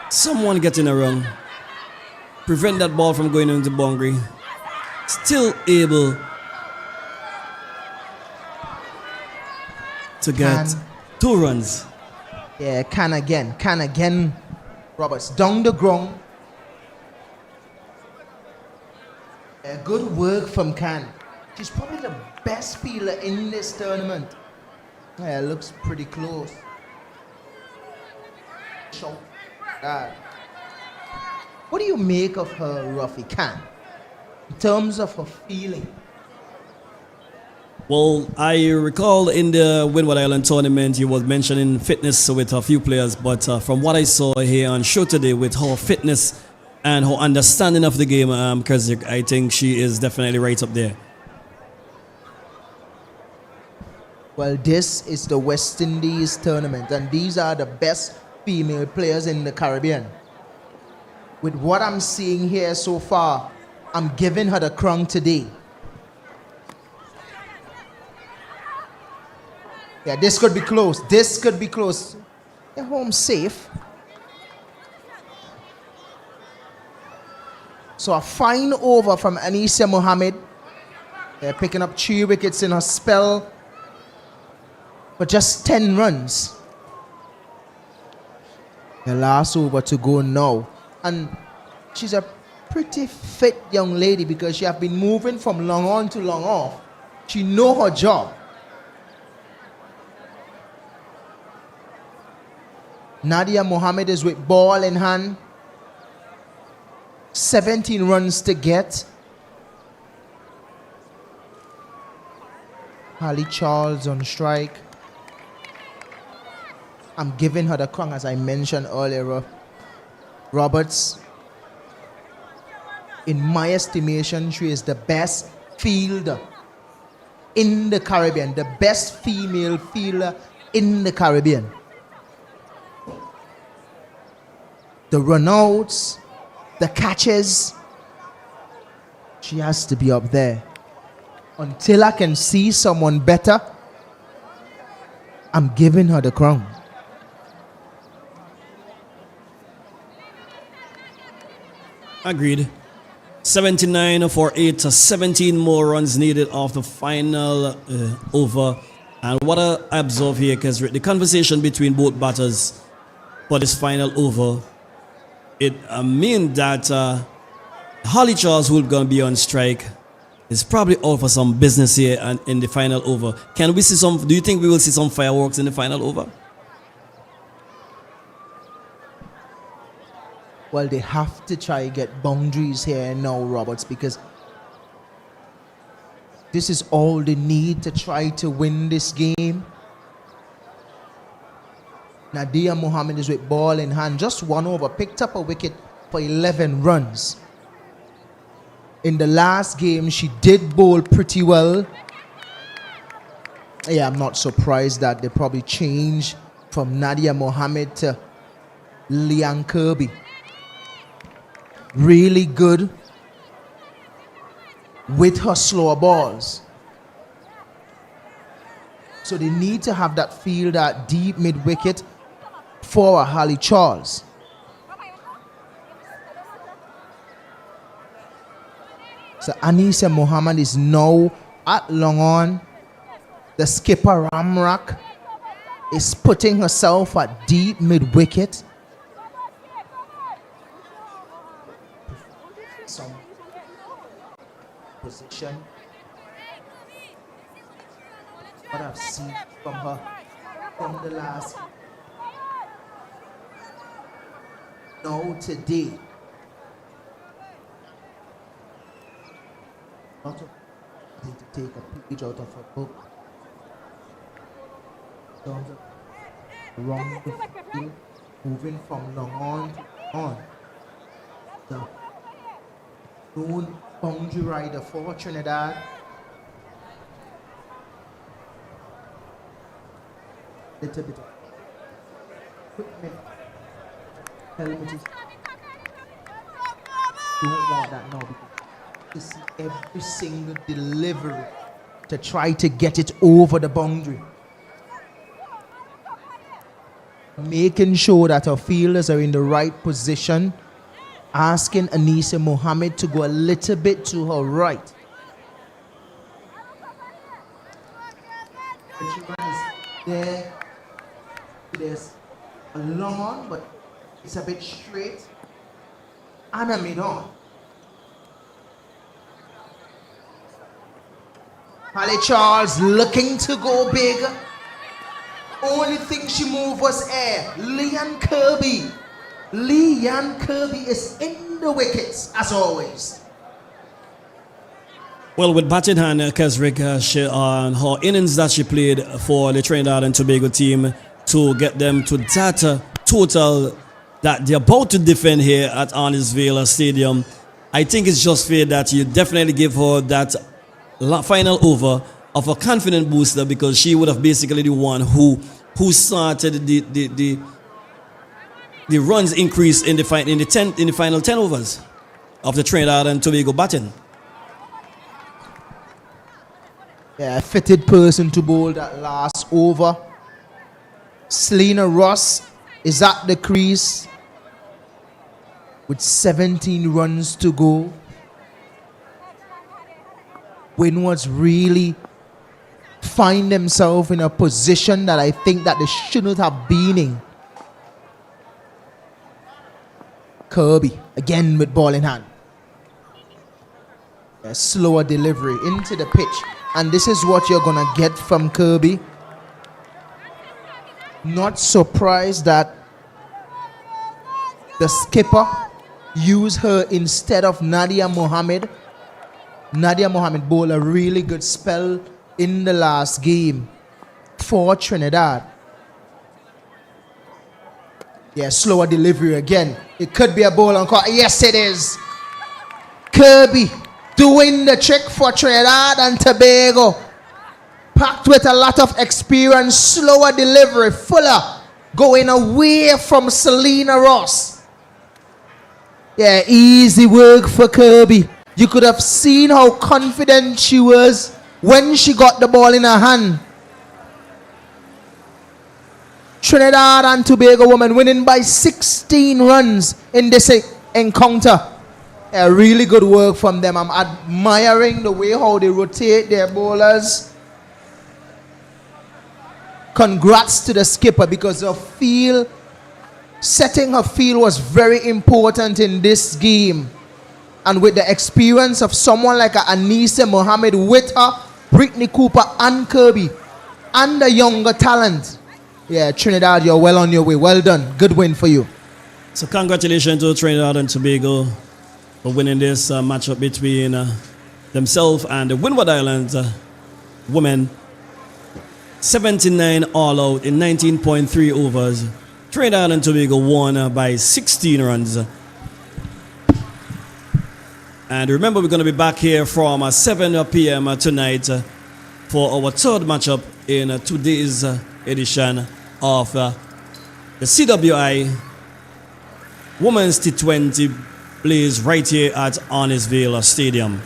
Someone getting a run. Prevent that ball from going into boundary. Still able to get 2 runs. Yeah, can again. Roberts down the ground. Good work from Can. She's probably the best fielder in this tournament. Yeah, looks pretty close. So, what do you make of her, Ruffy Can? In terms of her feeling? Well, I recall in the Windward Island tournament, you was mentioning fitness with a few players, but from what I saw here on show today with her fitness and her understanding of the game, because I think she is definitely right up there. Well, this is the West Indies tournament, and these are the best female players in the Caribbean. With what I'm seeing here so far, I'm giving her the crown today. Yeah, this could be close. This could be close. They're home safe. So a fine over from Anisia Mohammed. They're picking up 3 wickets in her spell. But just 10 runs. The last over to go now. And she's a pretty fit young lady because she has been moving from long on to long off. She know her job. Nadia Mohammed is with ball in hand. 17 runs to get. Holly Charles on strike. I'm giving her the crown as I mentioned earlier. Roberts, in my estimation, she is the best fielder in the Caribbean. The best female fielder in the Caribbean. The runouts, the catches, She has to be up there. Until I can see someone better, I'm giving her the crown. Agreed. 79 for 8, 17 more runs needed off the final over. And what I observe here, because the conversation between both batters for this final over, it means that Holly Charles, who's going to be on strike, is probably out for some business here and in the final over. Can we see some? Do you think we will see some fireworks in the final over? Well, they have to try to get boundaries here now, Roberts, because this is all they need to try to win this game. Nadia Mohammed is with ball in hand, just 1 over, picked up a wicket for 11 runs. In the last game, she did bowl pretty well. Yeah, I'm not surprised that they probably changed from Nadia Mohammed to Leanne Kirby. Really good with her slower balls. So they need to have that field at deep mid-wicket for Holly Charles. So Anisa Mohammed is now at long on. The skipper Ramrak is putting herself at deep mid-wicket. Some position. What I've seen from her from the last now today. Not to take a page out of her book. Wrong the field, moving from long on to on. The known boundary rider for Trinidad. Little bit of equipment. Helmet is. Don't want that now because you see every single delivery to try to get it over the boundary. Making sure that our fielders are in the right position. Asking Anisa Mohammed to go a little bit to her right. There, there's a long on, but it's a bit straight. And a mid on. Holly Charles looking to go big. Only thing she moved was air. Leanne Kirby. Leanne Kirby is in the wickets as always. Well, with bat in hand, Kesrick, on her innings that she played for the Trinidad and Tobago team to get them to that total that they're about to defend here at Arnisvale Stadium, I think it's just fair that you definitely give her that final over of a confident booster, because she would have basically the one who started the runs increase in the final 10 overs of the Trinidad and Tobago batting. Yeah, fitted person to bowl that last over. Selena Ross is at the crease with 17 runs to go. Windwards really find themselves in a position that I think that they shouldn't have been in. Kirby again with ball in hand. A slower delivery into the pitch, and this is what you're gonna get from Kirby. Not surprised that the skipper used her instead of Nadia Mohammed. Nadia Mohammed bowled a really good spell in the last game for Trinidad. Yeah, slower delivery again. It could be a ball on court. Yes, it is. Kirby doing the trick for Trinidad and Tobago. Packed with a lot of experience, slower delivery, Fuller going away from Selena Ross. Yeah, easy work for Kirby. You could have seen how confident she was when she got the ball in her hand. Trinidad and Tobago women winning by 16 runs in this encounter. Really good work from them. I'm admiring the way how they rotate their bowlers. Congrats to the skipper, because setting her field was very important in this game. And with the experience of someone like Anisa Mohammed with her, Brittany Cooper and Kirby, and the younger talent. Yeah, Trinidad, you're well on your way. Well done. Good win for you. So congratulations to Trinidad and Tobago for winning this matchup between themselves and the Windward Islands women. 79 all out in 19.3 overs. Trinidad and Tobago won by 16 runs. And remember, we're going to be back here from 7 p.m. tonight for our third matchup in today's edition of the CWI Women's T20 plays right here at Arnisville Stadium.